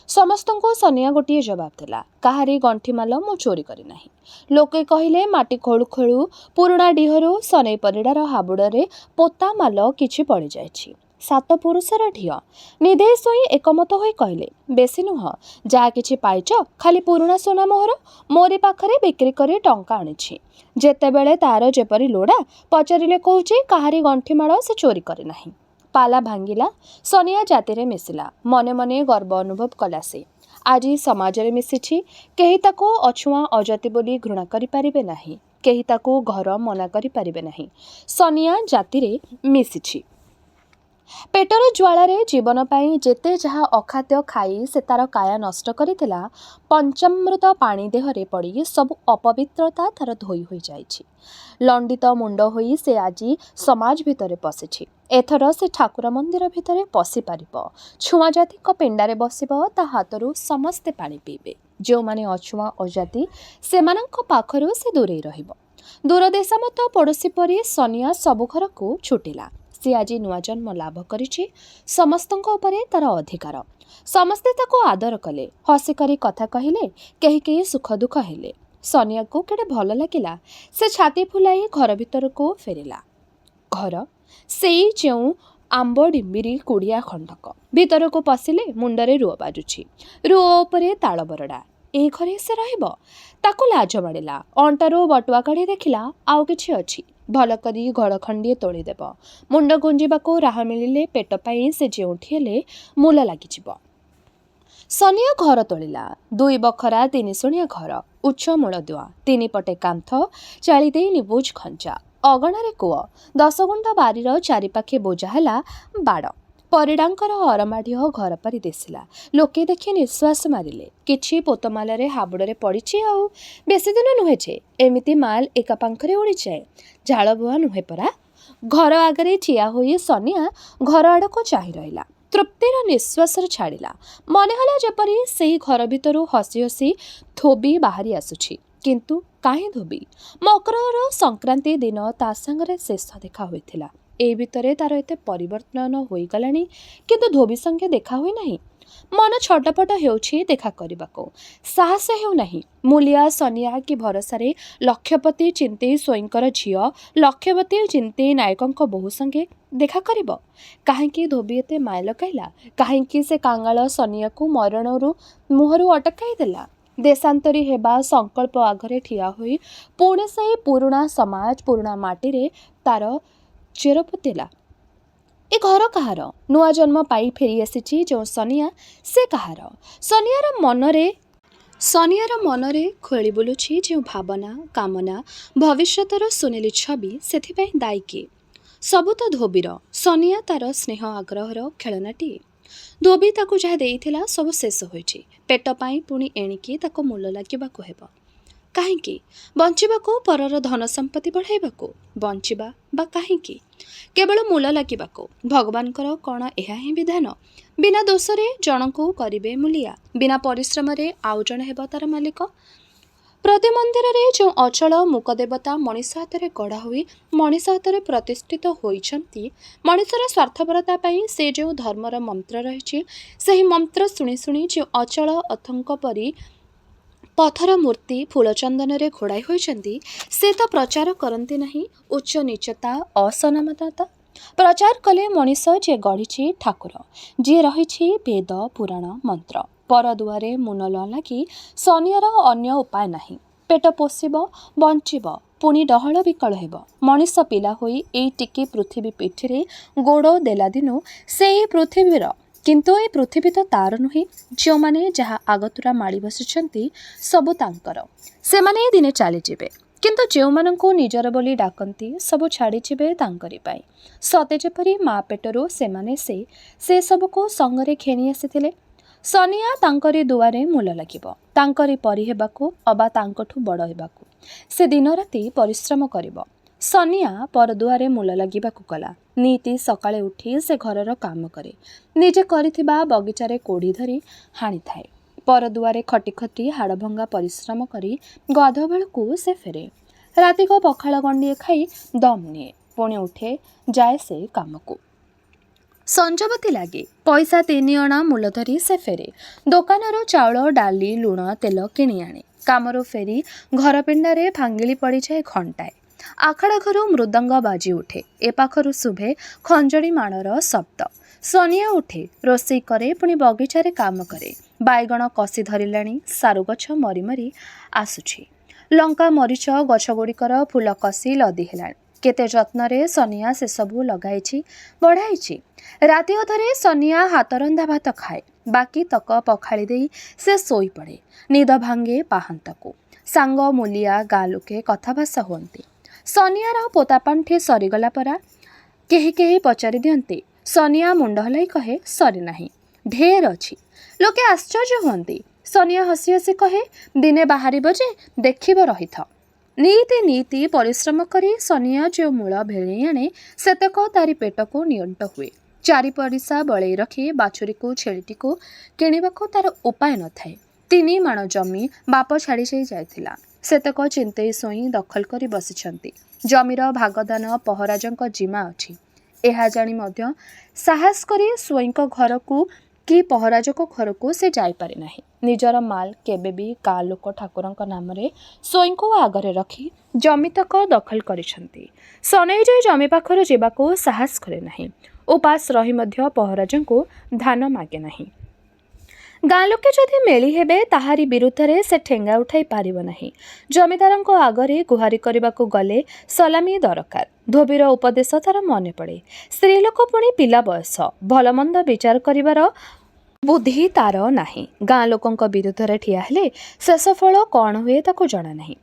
ସମସ୍ତଙ୍କୁ ସନିଆ ଗୋଟିଏ ଜବାବ ଦେଲା, କାହାରି ଗଣ୍ଠିମାଲ ମୁଁ ଚୋରି କରିନାହିଁ। ଲୋକେ କହିଲେ ମାଟି ଖୋଳୁ ଖୋଳୁ ପୁରୁଣା ଡିହରୁ ସନେଇ ପରିଡ଼ାର ହାବୁଡ଼ରେ ପୋତା ମାଲ କିଛି ପଡ଼ିଯାଇଛି। 7 ପୁରୁଷର ଢିଅ। ନିଧେଇ ସ୍ୱଇଁ ଏକମତ ହୋଇ କହିଲେ, ବେଶୀ ନୁହଁ, ଯାହା କିଛି ପାଇଛ ଖାଲି ପୁରୁଣା ସୁନା ମୋହର। ମୋରି ପାଖରେ ବିକ୍ରି କରି ଟଙ୍କା ଆଣିଛି। ଯେତେବେଳେ ତାର ଯେପରି ଲୋଡ଼ା, ପଚାରିଲେ କହୁଛି କାହାରି ଗଣ୍ଠିମାଳ ସେ ଚୋରି କରି ନାହିଁ। ପାଲା ଭାଙ୍ଗିଲା। ସନିଆ ଜାତିରେ ମିଶିଲା। ମନେ ମନେ ଗର୍ବ ଅନୁଭବ କଲା ସେ। ଆଜି ସମାଜରେ ମିଶିଛି। କେହି ତାକୁ ଅଛୁଆଁ ଅଜାତି ବୋଲି ଘୃଣା କରିପାରିବେ ନାହିଁ। କେହି ତାକୁ ଘର ମନା କରିପାରିବେ ନାହିଁ। ସନିଆ ଜାତିରେ ମିଶିଛି। ପେଟର ଜ୍ୱାଳାରେ ଜୀବନ ପାଇଁ ଯେତେ ଯାହା ଅଖାଦ୍ୟ ଖାଇ ସେ ତାର କାୟା ନଷ୍ଟ କରିଥିଲା, ପଞ୍ଚାମୃତ ପାଣି ଦେହରେ ପଡ଼ି ସବୁ ଅପବିତ୍ରତା ତାର ଧୋଇ ହୋଇଯାଇଛି। ଲଣ୍ଡିତ ମୁଣ୍ଡ ହୋଇ ସେ ଆଜି ସମାଜ ଭିତରେ ପଶିଛି। ଏଥର ସେ ଠାକୁର ମନ୍ଦିର ଭିତରେ ପଶିପାରିବ। ଛୁଆଁ ଜାତିଙ୍କ ପିଣ୍ଡାରେ ବସିବ। ତା ହାତରୁ ସମସ୍ତେ ପାଣି ପିଇବେ। ଯେଉଁମାନେ ଅଛୁଆଁ ଅଜାତି, ସେମାନଙ୍କ ପାଖରୁ ସେ ଦୂରେଇ ରହିବ। ଦୂରଦେଶାମତ ପଡ଼ୋଶୀ ପରି ସନିଆ ସବୁ ଘରକୁ ଛୁଟିଲା। ସେ ଆଜି ନୂଆ ଜନ୍ମ ଲାଭ କରିଛି। ସମସ୍ତଙ୍କ ଉପରେ ତାର ଅଧିକାର। ସମସ୍ତେ ତାକୁ ଆଦର କଲେ। ହସି କରି କଥା କହିଲେ। କେହି କେହି ସୁଖ ଦୁଃଖ ହେଲେ। ସନିଆକୁ କେଡ଼େ ଭଲ ଲାଗିଲା। ସେ ଛାତି ଫୁଲାଇ ଘର ଭିତରକୁ ଫେରିଲା। ଘର ସେଇ ଯେଉଁ ଆମ୍ବ ଡିମ୍ବିରି କୁଡ଼ିଆ ଖଣ୍ଡକ। ଭିତରକୁ ପଶିଲେ ମୁଣ୍ଡରେ ରୁଅ ବାଜୁଛି। ରୁଅ ଉପରେ ତାଳ ବରଡ଼ା। ଏଇ ଘରେ ସେ ରହିବ? ତାକୁ ଲାଜ ମାଡ଼ିଲା। ଅଣ୍ଟାରୁ ବଟୁଆ କାଢ଼ି ଦେଖିଲା, ଆଉ କିଛି ଅଛି। ଭଲ କରି ଘଡ଼ ଖଣ୍ଡିଏ ତୋଳିଦେବ। ମୁଣ୍ଡ ଗୁଞ୍ଜିବାକୁ ରାହା ମିଳିଲେ ପେଟ ପାଇଁ ସେ ଯେଉଁଠି ହେଲେ ମୂଲ ଲାଗିଯିବ। ସନିଆ ଘର ତୋଳିଲା। 2 ବଖରା 3 ଶୁଣିଆ ଘର। ଉଚ୍ଚ ମୂଳଦୁଆ। 3 ପଟେ କାନ୍ଥ। ଚାଳି ଦେଇ ନିବୁଜ ଖଞ୍ଜା। ଅଗଣାରେ କୂଅ। 10 ଗୁଣ୍ଠ ବାରିର ଚାରିପାଖେ ବୋଜା ହେଲା ବାଡ଼। ପରିଡ଼ାଙ୍କର ଅରମାଢିଅ ଘର ପରି ଦିଶିଲା। ଲୋକେ ଦେଖି ନିଶ୍ୱାସ ମାରିଲେ। କିଛି ପୋତମାଲରେ ହାବୁଡ଼ରେ ପଡ଼ିଛି ଆଉ। ବେଶୀ ଦିନ ନୁହେଁ ଯେ ଏମିତି ମାଲ ଏକା ପାଖରେ ଉଡ଼ିଯାଏ। ଝାଳବୁହା ନୁହେଁ ପରା। ଘର ଆଗରେ ଠିଆ ହୋଇ ସନିଆ ଘର ଆଡ଼କୁ ଚାହିଁ ରହିଲା। ତୃପ୍ତିର ନିଶ୍ୱାସ ଛାଡ଼ିଲା। ମନେ ହେଲା ଯେପରି ସେହି ଘର ଭିତରୁ ହସି ହସି ଧୋବି ବାହାରି ଆସୁଛି। କିନ୍ତୁ କାହିଁ ଧୋବି? ମକର ସଂକ୍ରାନ୍ତି ଦିନ ତା ସାଙ୍ଗରେ ଶେଷ ଦେଖା ହୋଇଥିଲା। ଏ ଭିତରେ ତାର ଏତେ ପରିବର୍ତ୍ତନ ହୋଇଗଲାଣି, କିନ୍ତୁ ଧୋବି ସଙ୍ଗେ ଦେଖା ହୋଇନାହିଁ। ମନ ଛଟପଟ ହେଉଛି ଦେଖା କରିବାକୁ। ସାହସ ହେଉନାହିଁ। ମୂଲିଆ ସନିଆ କି ଭରସାରେ ଲକ୍ଷପତି ଚିନ୍ତେଇ ସ୍ୱଇଁଙ୍କର ଝିଅ, ଲକ୍ଷପତି ଚିନ୍ତେଇ ନାୟକଙ୍କ ବୋହୂ ସଙ୍ଗେ ଦେଖା କରିବ? କାହିଁକି ଧୋବି ଏତେ ମାୟା ଲଗାଇଲା? କାହିଁକି ସେ କାଙ୍ଗାଳ ସନିଆକୁ ମରଣରୁ ମୁହଁରୁ ଅଟକାଇ ଦେଲା? ଦେଶାନ୍ତରୀ ହେବା ସଂକଳ୍ପ ଆଗରେ ଠିଆ ହୋଇ ପୁଣି ସେହି ପୁରୁଣା ସମାଜ, ପୁରୁଣା ମାଟିରେ ତାର ଚେର ପୋତିଲା। ଏ ଘର କାହାର? ନୂଆ ଜନ୍ମ ପାଇ ଫେରି ଆସିଛି ଯେଉଁ ସନିଆ, ସେ କାହାର? ସନିଆର ମନରେ ଖେଳି ବୁଲୁଛି ଯେଉଁ ଭାବନା, କାମନା, ଭବିଷ୍ୟତର ସୁନେଲି ଛବି, ସେଥିପାଇଁ ଦାୟୀ କିଏ? ସବୁ ତ ଧୋବିର। ସନିଆ ତାର ସ୍ନେହ ଆଗ୍ରହର ଖେଳନାଟିଏ। ଧୋବି ତାକୁ ଯାହା ଦେଇଥିଲା ସବୁ ଶେଷ ହୋଇଛି। ପେଟ ପାଇଁ ପୁଣି ଏଣିକି ତାକୁ ମୂଲ ଲାଗିବାକୁ ହେବ। କାହିଁକି? ବଞ୍ଚିବାକୁ, ପରର ଧନ ସମ୍ପତ୍ତି ବଢ଼ାଇବାକୁ? ବଞ୍ଚିବା ବା କାହିଁକି? କେବଳ ମୂଲ ଲାଗିବାକୁ। ଭଗବାନଙ୍କର କ'ଣ ଏହା ହିଁ ବିଧାନ? ବିନା ଦୋଷରେ ଜଣକୁ କରିବେ ମୂଲିଆ। ବିନା ପରିଶ୍ରମରେ ଆଉ ଜଣେ ହେବ ତାର ମାଲିକ। ପ୍ରତି ମନ୍ଦିରରେ ଯେଉଁ ଅଚଳ ମୂକ ଦେବତା ମଣିଷ ହାତରେ ଗଢ଼ା ହୋଇ ମଣିଷ ହାତରେ ପ୍ରତିଷ୍ଠିତ ହୋଇଛନ୍ତି, ମଣିଷର ସ୍ୱାର୍ଥପରତା ପାଇଁ ସେ ଯେଉଁ ଧର୍ମର ମନ୍ତ୍ର ରହିଛି, ସେହି ମନ୍ତ୍ର ଶୁଣି ଶୁଣି ଯେଉଁ ଅଚଳ ଅଥଙ୍କ ପରି ପଥର ମୂର୍ତ୍ତି ଫୁଲଚନ୍ଦନରେ ଘୋଡ଼ାଇ ହୋଇଛନ୍ତି, ସେ ତ ପ୍ରଚାର କରନ୍ତି ନାହିଁ ଉଚ୍ଚ ନୀଚତା, ଅସମାନତା। ପ୍ରଚାର କଲେ ମଣିଷ ଯିଏ ଗଢ଼ିଛି ଠାକୁର, ଯିଏ ରହିଛି ବେଦ ପୁରାଣ ମନ୍ତ୍ର। ପର ଦୁଆରେ ମୁନ ନ ଲାଗି ସନିଆର ଅନ୍ୟ ଉପାୟ ନାହିଁ। ପେଟ ପୋଷିବ, ବଞ୍ଚିବ, ପୁଣି ଡହଳ ବିକଳ ହେବ। ମଣିଷ ପିଲା ହୋଇ ଏଇ ଟିକି ପୃଥିବୀ ପିଠିରେ ଗୋଡ଼ ଦେଲା ଦିନୁ ସେହି ପୃଥିବୀର କିନ୍ତୁ ଏ ପୃଥିବୀ ତ ତାର ନୁହେଁ। ଯେଉଁମାନେ ଯାହା ଆଗତୁରା ମାଡ଼ି ବସିଛନ୍ତି ସବୁ ତାଙ୍କର। ସେମାନେ ଦିନେ ଚାଲିଯିବେ, କିନ୍ତୁ ଯେଉଁମାନଙ୍କୁ ନିଜର ବୋଲି ଡାକନ୍ତି ସବୁ ଛାଡ଼ିଯିବେ ତାଙ୍କରି ପାଇଁ। ସତେ ଯେପରି ମା ପେଟରୁ ସେମାନେ ସେ ସବୁକୁ ସଙ୍ଗରେ ଘେନି ଆସିଥିଲେ। ସନିଆ ତାଙ୍କରି ଦୁଆରେ ମୂଲ ଲାଗିବ, ତାଙ୍କରି ପରି ହେବାକୁ ଅବା ତାଙ୍କଠୁ ବଡ଼ ହେବାକୁ। ସେ ଦିନରାତି ପରିଶ୍ରମ କରିବ। ସନିଆ ପରଦୁଆରେ ମୂଲ ଲାଗିବାକୁ ଗଲା। ନିତି ସକାଳେ ଉଠି ସେ ଘରର କାମ କରେ। ନିଜେ କରିଥିବା ବଗିଚାରେ କୋଡ଼ି ଧରି ହାଣିଥାଏ। ପରଦୁଆରେ ଖଟି ଖଟି ହାଡ଼ଭଙ୍ଗା ପରିଶ୍ରମ କରି ଗାଧୁଆ ବେଳକୁ ସେ ଫେରେ। ରାତିକ ପଖାଳ ଗଣ୍ଡିଏ ଖାଇ ଦମ୍ ନିଏ, ପୁଣି ଉଠେ, ଯାଏ ସେ କାମକୁ। ସଞ୍ଜବତୀ ଲାଗେ। ପଇସା 3 ଅଣା ମୂଲ ଧରି ସେ ଫେରେ। ଦୋକାନରୁ ଚାଉଳ, ଡାଲି, ଲୁଣ, ତେଲ କିଣି ଆଣେ। କାମରୁ ଫେରି ଘର ପିଣ୍ଡାରେ ଭାଙ୍ଗିଳି ପଡ଼ିଯାଏ ଘଣ୍ଟାଏ। ଆଖଡ଼ା ଘରୁ ମୃଦଙ୍ଗ ବାଜି ଉଠେ। ଏ ପାଖରୁ ଶୁଭେ ଖଞ୍ଜଣି ମାଣର ଶବ୍ଦ। ସନିଆ ଉଠେ, ରୋଷେଇ କରେ, ପୁଣି ବଗିଚାରେ କାମ କରେ। ବାଇଗଣ କଷି ଧରିଲାଣି, ସାରୁ ଗଛ ମରି ମରି ଆସୁଛି। ଲଙ୍କା ମରିଚ ଗଛଗୁଡ଼ିକର ଫୁଲ କଷି ଲଦି ହେଲାଣି। କେତେ ଯତ୍ନରେ ସନିଆ ସେସବୁ ଲଗାଇଛି, ବଢ଼ାଇଛି। ରାତି ଅଧରେ ସନିଆ ହାତରନ୍ଧା ଭାତ ଖାଏ। ବାକି ତକ ପଖାଳି ଦେଇ ସେ ଶୋଇପଡ଼େ। ନିଦ ଭାଙ୍ଗେ ପାହାନ୍ତକୁ। ସାଙ୍ଗ ମୂଲିଆ ଗାଁ ଲୋକେ କଥାଭାଷା ହୁଅନ୍ତି। ସନିଆର ପୋତାପାଣ୍ଠି ସରିଗଲା ପରା। କେହି କେହି ପଚାରି ଦିଅନ୍ତି। ସନିଆ ମୁଣ୍ଡ ହଲାଇ କହେ, ସରିନାହିଁ, ଢେର ଅଛି। ଲୋକେ ଆଶ୍ଚର୍ଯ୍ୟ ହୁଅନ୍ତି। ସନିଆ ହସି ହସି କହେ, ଦିନେ ବାହାରିବ ଯେ ଦେଖିବ ରହିଥ। ନିତି ପରିଶ୍ରମ କରି ସନିଆ ଯେଉଁ ମୂଳ ଭେଳେଇ ଆଣେ ସେତକ ତାରି ପେଟକୁ ନିଅଣ୍ଟ ହୁଏ। 4 ପଇସା ବଳେଇ ରଖି ବାଛୁରୀକୁ ଛେଳିଟିକୁ କିଣିବାକୁ ତାର ଉପାୟ ନଥାଏ। 3 ମାଣ ଜମି ବାପ ଛାଡ଼ି ଯାଇଥିଲା। ସେତକ ଚିନ୍ତେଇ ଶୋଇ ଦଖଲ କରି ବସିଛନ୍ତି। ଜମିର ଭାଗଦାନ ପହରାଜଙ୍କ ଜିମା ଅଛି। ଏହା ଜାଣି ମଧ୍ୟ ସାହସ କରି ସ୍ୱଇଁଙ୍କ ଘରକୁ କି ପହରାଜଙ୍କ ଘରକୁ ସେ ଯାଇପାରେ ନାହିଁ। ନିଜର ମାଲ କେବେ ବି ଗାଁ ଲୋକ ଠାକୁରଙ୍କ ନାମରେ ସ୍ୱଇଁଙ୍କୁ ଆଗରେ ରଖି ଜମିତକ ଦଖଲ କରିଛନ୍ତି। ସନେଇ ଜମି ପାଖରୁ ଯିବାକୁ ସାହସ କରେ ନାହିଁ। ଉପାସ ରହି ମଧ୍ୟ ପହରାଜଙ୍କୁ ଧାନ ମାଗେ ନାହିଁ। ଗାଁ ଲୋକେ ଯଦି ମେଳି ହେବେ ତାହାରି ବିରୁଦ୍ଧରେ ସେ ଠେଙ୍ଗା ଉଠାଇ ପାରିବ ନାହିଁ। ଜମିଦାରଙ୍କ ଆଗରେ ଗୁହାରି କରିବାକୁ ଗଲେ ସଲାମି ଦରକାର। ଧୋବିର ଉପଦେଶ ତାର ମନେ ପଡ଼େ। ସ୍ତ୍ରୀ ଲୋକ ପୁଣି ପିଲା ବୟସ, ଭଲମନ୍ଦ ବିଚାର କରିବାର ବୁଦ୍ଧି ତାର ନାହିଁ। ଗାଁ ଲୋକଙ୍କ ବିରୁଦ୍ଧରେ ଠିଆ ହେଲେ ଶେଷ ଫଳ କ'ଣ ହୁଏ ତାକୁ ଜଣା ନାହିଁ।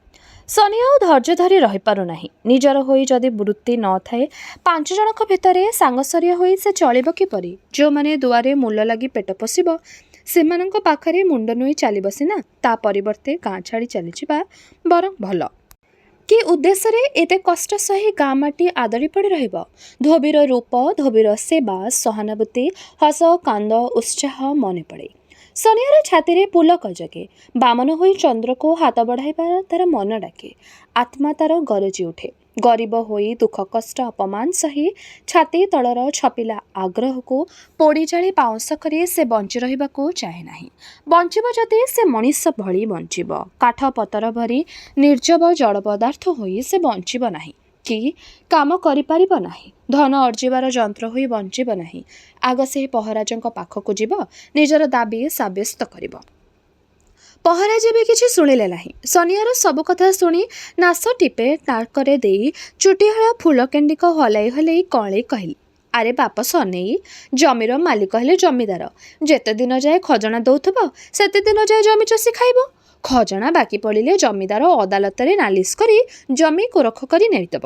ସନିଆ ଆଉ ଧୈର୍ଯ୍ୟ ଧରି ରହିପାରୁନାହିଁ। ନିଜର ହୋଇ ଯଦି ବୃତ୍ତି ନଥାଏ, 5 ଜଣଙ୍କ ଭିତରେ ସାଙ୍ଗସରିଆ ହୋଇ ସେ ଚଳିବ କିପରି? ଯେଉଁମାନେ ଦୁଆରେ ମୂଲ ଲାଗି ପେଟ ପୋଷିବ ସେମାନଙ୍କ ପାଖରେ ମୁଣ୍ଡ ନୁଇଁ ଚାଲିବ ସିନା, ତା ପରିବର୍ତ୍ତେ ଗାଁ ଛାଡ଼ି ଚାଲିଯିବା ବରଂ ଭଲ। କି ଉଦ୍ଦେଶ୍ୟରେ ଏତେ କଷ୍ଟ ସହି ଗାଁ ମାଟି ଆଦରି ପଡ଼ି ରହିବ? ଧୋବିର ରୂପ, ଧୋବିର ସେବା, ସହାନୁଭୂତି, ହସ, କାନ୍ଦ, ଉତ୍ସାହ ମନେ ପଡ଼େ। ସନିଆର ଛାତିରେ ପୁଲକ ଜଗେ। ବାମନ ହୋଇ ଚନ୍ଦ୍ରକୁ ହାତ ବଢ଼ାଇବାର ତାର ମନ ଡାକେ। ଆତ୍ମା ତାର ଗରଜି ଉଠେ। ଗରିବ ହୋଇ ଦୁଃଖ କଷ୍ଟ ଅପମାନ ସହି ଛାତି ତଳର ଛପିଲା ଆଗ୍ରହକୁ ପୋଡ଼ି ଜାଳି ପାଉଁଶ କରି ସେ ବଞ୍ଚି ରହିବାକୁ ଚାହେଁ ନାହିଁ। ବଞ୍ଚିବ ଯଦି ସେ ମଣିଷ ଭଳି ବଞ୍ଚିବ। କାଠ ପତର ଭରି ନିର୍ଜୀବ ଜଡ଼ ପଦାର୍ଥ ହୋଇ ସେ ବଞ୍ଚିବ ନାହିଁ କି କାମ କରିପାରିବ ନାହିଁ। ଧନ ଅର୍ଜିବାର ଯନ୍ତ୍ର ହୋଇ ବଞ୍ଚିବ ନାହିଁ। ଆଗ ସେହି ପହରାଜଙ୍କ ପାଖକୁ ଯିବ, ନିଜର ଦାବି ସାବ୍ୟସ୍ତ କରିବ। ପହରାଜି ବି କିଛି ଶୁଣିଲେ ନାହିଁ। ସନିଆର ସବୁ କଥା ଶୁଣି ନାଶ ଟିପେ ନାକରେ ଦେଇ ଚୁଟିହଳା ଫୁଲ କେଣ୍ଡିକ ହଲାଇ ହଲାଇ କଅଁଳେଇ କହିଲେ, ଆରେ ବାପ ସନେଇ, ଜମିର ମାଲିକ ହେଲେ ଜମିଦାର। ଯେତେ ଦିନ ଯାଏ ଖଜଣା ଦଉଥିବ ସେତେ ଦିନ ଯାଏ ଜମି ଚଷି ଖାଇବ। ଖଜଣା ବାକି ପଡ଼ିଲେ ଜମିଦାର ଅଦାଲତରେ ନାଲିସ କରି ଜମି କୋରଖ କରି ନେଇଦେବ।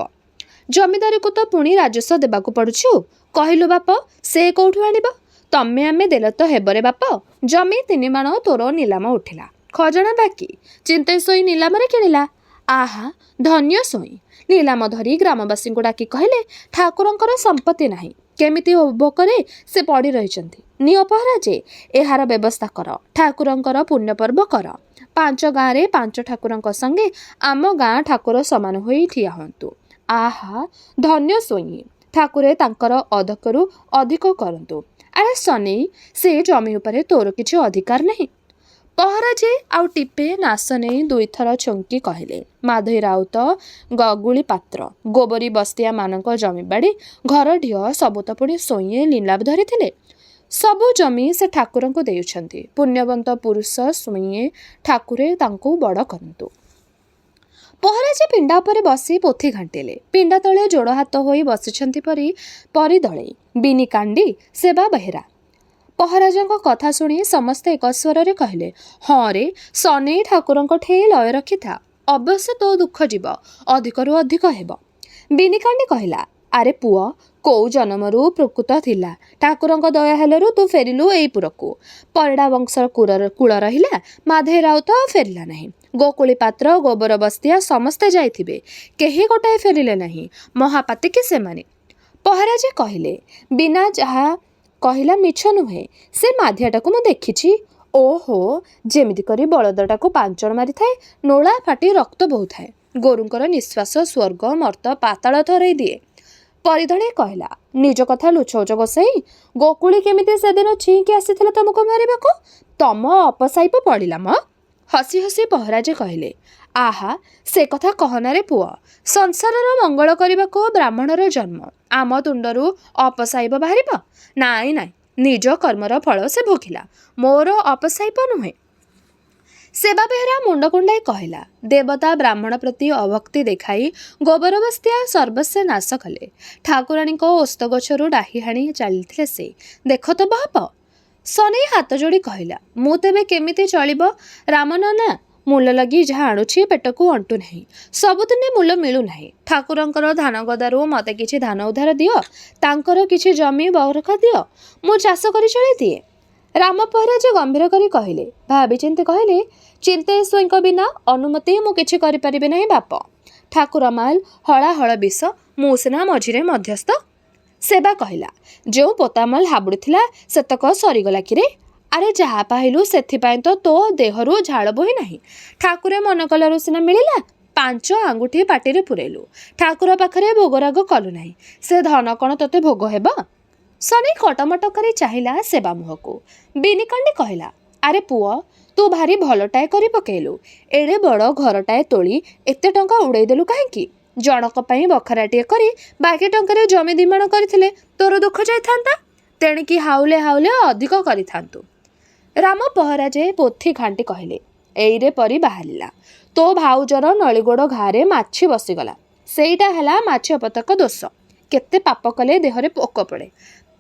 ଜମିଦାରକୁ ତ ପୁଣି ରାଜସ୍ୱ ଦେବାକୁ ପଡ଼ୁଛୁ। କହିଲୁ ବାପ, ସେ କୋଉଠୁ ଆଣିବ? ତମେ ଆମେ ଦେଲେ ତ ହେବରେ ବାପ। ଜମି 3 ମାଣ ତୋର ନିଲାମ ଉଠିଲା, ଖଜଣା ବାକି। ଚିନ୍ତେଇ ଶୋଇ ନିଲାମରେ କିଣିଲା। ଆହା, ଧନ୍ୟ ଶୋଇ। ନିଲାମ ଧରି ଗ୍ରାମବାସୀଙ୍କୁ ଡାକି କହିଲେ, ଠାକୁରଙ୍କର ସମ୍ପତ୍ତି ନାହିଁ, କେମିତି ଭୋକରେ ସେ ପଡ଼ି ରହିଛନ୍ତି। ନିଅ ପହରାଜେ, ଏହାର ବ୍ୟବସ୍ଥା କର। ଠାକୁରଙ୍କର ପୁଣ୍ୟପର୍ବ କର। 5 ଗାଁରେ 5 ଠାକୁରଙ୍କ ସଙ୍ଗେ ଆମ ଗାଁ ଠାକୁର ସମାନ ହୋଇ ଠିଆ ହୁଅନ୍ତୁ। ଆହା, ଧନ୍ୟ ସ୍ୱଇଁ। ଠାକୁରେ ତାଙ୍କର ଅଧକରୁ ଅଧିକ କରନ୍ତୁ। ଆରେ ସନେଇ, ସେ ଜମି ଉପରେ ତୋର କିଛି ଅଧିକାର ନାହିଁ? ପହରାଜେ ଆଉ ଟିପେ ନାଶ ନେଇ 2 ଥର ଛୁଙ୍କି କହିଲେ, ମାଧୋଇ ରାଉତ, ଗଗୁଳି ପାତ୍ର, ଗୋବରୀ ବସ୍ତିଆମାନଙ୍କ ଜମିବାଡ଼ି, ଘର ଢିଅ ସବୁ ତ ପୁଣି ସ୍ୱଇଁ ନିଲାମ ଧରିଥିଲେ। ସବୁ ଜମି ସେ ଠାକୁରଙ୍କୁ ଦେଉଛନ୍ତି। ପୁଣ୍ୟବନ୍ତ ପୁରୁଷ ସ୍ୱଇଁ, ଠାକୁରେ ତାଙ୍କୁ ବଡ଼ କରନ୍ତୁ। ପହରାଜେ ପିଣ୍ଡା ଉପରେ ବସି ପୋଥି ଘାଣ୍ଟିଲେ। ପିଣ୍ଡା ତଳେ ଯୋଡ଼ ହାତ ହୋଇ ବସିଛନ୍ତି ପରି ଦଳେଇ। ବିନି କାଣ୍ଡି, ସେବା ବେହେରା। ପହରାଜଙ୍କ କଥା ଶୁଣି ସମସ୍ତେ ଏକ ସ୍ୱରରେ କହିଲେ, ହଁ ରେ, ସନେଇ ଠାକୁରଙ୍କ ଠେଇ ଲୟ ରଖିଥା, ଅବଶ୍ୟ ତୋ ଦୁଃଖ ଯିବ, ଅଧିକରୁ ଅଧିକ ହେବ। ବିନିକାଣ୍ଡି କହିଲା, ଆରେ ପୁଅ, କୋଉ ଜନମରୁ ପ୍ରକୃତ ଥିଲା, ଠାକୁରଙ୍କ ଦୟା ହେଲାରୁ ତୁ ଫେରିଲୁ ଏଇପୁରକୁ। ପରିଡ଼ା ବଂଶର କୂଳ ରହିଲା, ମାଧେଇ ରାଉତ ଫେରିଲା ନାହିଁ। ଗୋକୁଳି ପାତ୍ର, ଗୋବର ବସ୍ତିଆ ସମସ୍ତେ ଯାଇଥିବେ, କେହି ଗୋଟାଏ ଫେରିଲେ ନାହିଁ। ମହାପାତି କି ସେମାନେ? ପହରାଜେ କହିଲେ, ବିନା ଯାହା କହିଲା ମିଛ ନୁହେଁ, ସେ ମାଧିଆଟାକୁ ମୁଁ ଦେଖିଛି। ଓହୋ, ଯେମିତି କରି ବଳଦଟାକୁ ପାଞ୍ଚଣ ମାରିଥାଏ, ନୋଳା ଫାଟି ରକ୍ତ ବୋହୁଥାଏ, ଗୋରୁଙ୍କର ନିଶ୍ୱାସ ସ୍ୱର୍ଗ ମର୍ତ୍ତ ପାତାଳ ଧରେଇ ଦିଏ। ପରିଧଣେ କହିଲା, ନିଜ କଥା ଲୁଚଉଛ ଗୋସାଇଁ? ଗୋକୁଳି କେମିତି ସେଦିନ ଛିଇଁକି ଆସିଥିଲା ତମକୁ ମାରିବାକୁ? ତମ ଅପସାଇପ ପଡ଼ିଲା ମ? ହସି ହସି ପହରାଜେ କହିଲେ, ଆହା, ସେ କଥା କହନାରେ ପୁଅ, ସଂସାରର ମଙ୍ଗଳ କରିବାକୁ ବ୍ରାହ୍ମଣର ଜନ୍ମ, ଆମ ତୁଣ୍ଡରୁ ଅପସାଇପ ବାହାରିବ? ନାଇଁ ନାଇଁ, ନିଜ କର୍ମର ଫଳ ସେ ଭୋଗିଲା, ମୋର ଅପସାଇପ ନୁହେଁ। ସେବା ବେହେରା ମୁଣ୍ଡ କୁଣ୍ଡାଇ କହିଲା, ଦେବତା ବ୍ରାହ୍ମଣ ପ୍ରତି ଅଭକ୍ତି ଦେଖାଇ ଗୋବର ବସ୍ତିଆ ସର୍ବସ୍ୱ ନାଶ କଲେ। ଠାକୁରାଣୀଙ୍କ ଓସ୍ତ ଗଛରୁ ଡାହି ହାଣି ଚାଲିଥିଲେ ସେ, ଦେଖ ତ ବାପ। ସନେଇ ହାତ ଯୋଡ଼ି କହିଲା, ମୁଁ ତେବେ କେମିତି ଚଳିବ ରାମନନା? ମୂଲ ଲାଗି ଯାହା ଆଣୁଛି ପେଟକୁ ଅଣ୍ଟୁ ନାହିଁ, ସବୁଦିନେ ମୂଲ ମିଳୁନାହିଁ। ଠାକୁରଙ୍କର ଧାନ ଗଦାରୁ ମୋତେ କିଛି ଧାନ ଉଧାର ଦିଅ, ତାଙ୍କର କିଛି ଜମି ବରଖା ଦିଅ, ମୁଁ ଚାଷ କରି ଚଳିଦିଏ। ରାମ ପହରାଜେ ଗମ୍ଭୀର କରି କହିଲେ, ଭାବିଚିନ୍ତି କହିଲେ, ଚିନ୍ତେଶ୍ୱରଙ୍କ ବିନା ଅନୁମତି ମୁଁ କିଛି କରିପାରିବି ନାହିଁ ବାପ। ଠାକୁର ମାଲ, ହଳାହଳ ବିଷ, ମୁଁ ସିନା ମଝିରେ ମଧ୍ୟସ୍ଥ। ସେବା କହିଲା, ଯେଉଁ ପୋତାମାଲ ହାବୁଡ଼ୁଥିଲା ସେତକ ସରିଗଲା କିରେ? ଆରେ ଯାହା ପାଇଲୁ ସେଥିପାଇଁ ତ ତୋ ଦେହରୁ ଝାଳ ବୋହି ନାହିଁ। ଠାକୁରେ ମନ କଲାରୁ ସିନା ମିଳିଲା, 5 ଆଙ୍ଗୁଠି ପାଟିରେ ପୁରେଇଲୁ, ଠାକୁର ପାଖରେ ଭୋଗରାଗ କଲୁ ନାହିଁ, ସେ ଧନ କ'ଣ ତୋତେ ଭୋଗ ହେବ? ସନେଇ କଟମଟ କରି ଚାହିଁଲା ସେବା ମୁହଁକୁ। ବିନିକାଣ୍ଡି କହିଲା, ଆରେ ପୁଅ, ତୁ ଭାରି ଭଲଟାଏ କରି ପକେଇଲୁ, ଏଡ଼େ ବଡ଼ ଘରଟାଏ ତୋଳି ଏତେ ଟଙ୍କା ଉଡ଼େଇଦେଲୁ କାହିଁକି? ଜଣକ ପାଇଁ ବଖରାଟିଏ କରି ବାକି ଟଙ୍କାରେ ଜମି ଦିମାଣ କରିଥିଲେ ତୋର ଦୁଃଖ ଯାଇଥାନ୍ତା, ତେଣିକି ହାଉଲେ ହାଉଲେ ଅଧିକ କରିଥାନ୍ତୁ। ରାମ ପହରାଜେ ପୋଥି ଘାଣ୍ଟି କହିଲେ, ଏଇରେ ପରି ବାହାରିଲା, ତୋ ଭାଉଜର ନଳିଗୋଡ଼ ଘାରେ ମାଛି ବସିଗଲା, ସେଇଟା ହେଲା ମାଛି ଅପତକ ଦୋଷ। କେତେ ପାପ କଲେ ଦେହରେ ପୋକ ପଡ଼େ,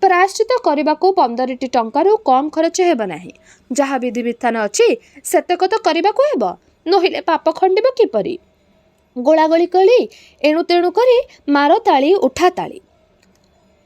ପ୍ରାୟଶ୍ଚିତ କରିବାକୁ 15ଟି ଟଙ୍କାରୁ କମ୍ ଖର୍ଚ୍ଚ ହେବ ନାହିଁ। ଯାହା ବିଧିବିଧାନ ଅଛି ସେତକ ତ କରିବାକୁ ହେବ, ନୋହିଲେ ପାପ ଖଣ୍ଡିବ କିପରି? ଗୋଳାଗୋଳି କରି ଏଣୁ ତେଣୁ କରି ମାର ତାଳି ଉଠା ତାଳି।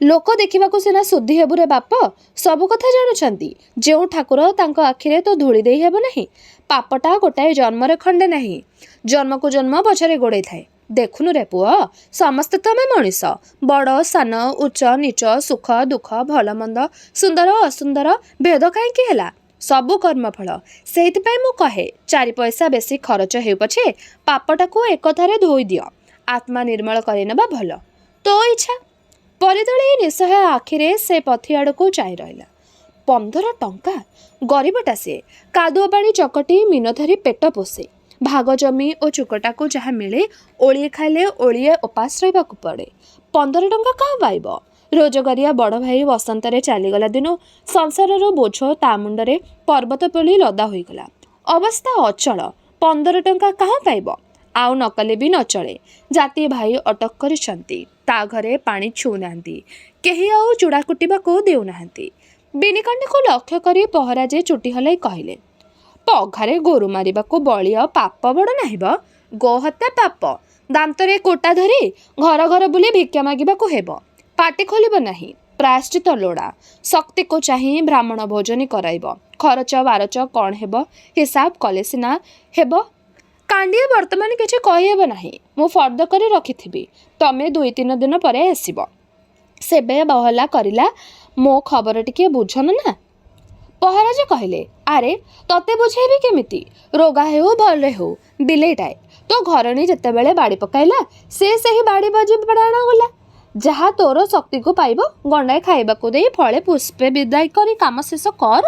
ଲୋକ ଦେଖିବାକୁ ସିନା ଶୁଦ୍ଧି ହେବୁରେ ବାପ, ସବୁ କଥା ଜାଣୁଛନ୍ତି। ଯେଉଁ ଠାକୁର ତାଙ୍କ ଆଖିରେ ତ ଧୂଳି ଦେଇ ହେବ ନାହିଁ। ପାପଟା ଗୋଟାଏ ଜନ୍ମରେ ଖଣ୍ଡେ ନାହିଁ, ଜନ୍ମକୁ ଜନ୍ମ ପଛରେ ଗୋଡ଼େଇଥାଏ। ଦେଖୁନୁ ରେ ପୁଅ, ସମସ୍ତେ ତ ଆମେ ମଣିଷ, ବଡ଼ ସାନ, ଉଚ୍ଚ ନିଚ, ସୁଖ ଦୁଃଖ, ଭଲ ମନ୍ଦ, ସୁନ୍ଦର ଅସୁନ୍ଦର ଭେଦ କାହିଁକି ହେଲା? ସବୁ କର୍ମଫଳ। ସେଇଥିପାଇଁ ମୁଁ କହେ, 4 ପଇସା ବେଶୀ ଖରଚ ହେଉ ପଛେ ପାପଟାକୁ ଏକଥାରେ ଧୋଇ ଦିଅ, ଆତ୍ମା ନିର୍ମଳ କରିନେବା ଭଲ। ତୋ ଇଚ୍ଛା। ପରିଦଳେ ନିଃସହାୟ ଆଖିରେ ସେ ପଥି ଆଡ଼କୁ ଚାହିଁ ରହିଲା। 15 ଟଙ୍କା? ଗରିବଟା ସିଏ, କାଦୁଅ ପାଣି ଚକଟି ମିନ ଧରି ପେଟ ପୋଷେ। ଭାଗ ଜମି ଓ ଚୁକଟାକୁ ଯାହା ମିଳେ ଓଳିଏ ଖାଇଲେ ଓଳିଏ ଉପାସ ରହିବାକୁ ପଡ଼େ। 15 ଟଙ୍କା କାହା ପାଇବ? ରୋଜଗାରିଆ ବଡ଼ ଭାଇ ବସନ୍ତରେ ଚାଲିଗଲା ଦିନୁ ସଂସାରର ବୋଝ ତା ମୁଣ୍ଡରେ ପର୍ବତ ପରି ଲଦା ହୋଇଗଲା। ଅବସ୍ଥା ଅଚଳ, 15 ଟଙ୍କା କାହା ପାଇବ? ଆଉ ନ କଲେ ବି ନ ଚଳେ। ଜାତି ଭାଇ ଅଟକ କରିଛନ୍ତି, ତା ଘରେ ପାଣି ଛୁଉଁନାହାନ୍ତି, କେହି ଆଉ ଚୁଡ଼ା କୁଟିବାକୁ ଦେଉନାହାନ୍ତି। ବିନିକାଣ୍ଡିକୁ ଲକ୍ଷ୍ୟ କରି ପହରାଜେ ଚୁଟି ହଲାଇ କହିଲେ, ପଘାରେ ଗୋରୁ ମାରିବାକୁ ବଳି ଆଉ ପାପ ବଡ଼ ନାହିଁବ? ଗୋହତ୍ୟା ପାପ, ଦାନ୍ତରେ କୋଟା ଧରି ଘର ଘର ବୁଲି ଭିକ୍ଷା ମାଗିବାକୁ ହେବ, ପାଟି ଖୋଲିବ ନାହିଁ, ପ୍ରାୟଶ୍ଚିତ ଲୋଡ଼ା, ଶକ୍ତିକୁ ଚାହିଁ ବ୍ରାହ୍ମଣ ଭୋଜନୀ କରାଇବ, ଖରଚ ବାରଚ କ'ଣ ହେବ ହିସାବ କଲେ ସିନା ହେବ। କାଣ୍ଡିଏ ବର୍ତ୍ତମାନ କିଛି କହିହେବ ନାହିଁ, ମୁଁ ଫର୍ଦ୍ଦ କରି ରଖିଥିବି, ତମେ 2-3 ଦିନ ପରେ ଆସିବ। ସେବେ ବହଲା କରିଲା, ମୋ ଖବର ଟିକିଏ ବୁଝନ ନା। ପହରାଜେ କହିଲେ, ଆରେ ତତେ ବୁଝେଇବି କେମିତି? ରୋଗା ହେଉ ଭଲ ହେଉ ବିଲେଇଟାଏ, ତୋ ଘରଣୀ ଯେତେବେଳେ ବାଡ଼ି ପକାଇଲା ସେ ସେହି ବାଡ଼ି ବାଜି ପ୍ରାଣ ଗଲା। ଯାହା ତୋର ଶକ୍ତିକୁ ପାଇବ ଗଣ୍ଡାଏ ଖାଇବାକୁ ଦେଇ ଫଳେ ପୁଷ୍ପେ ବିଦାୟ କରି କାମ ଶେଷ କର।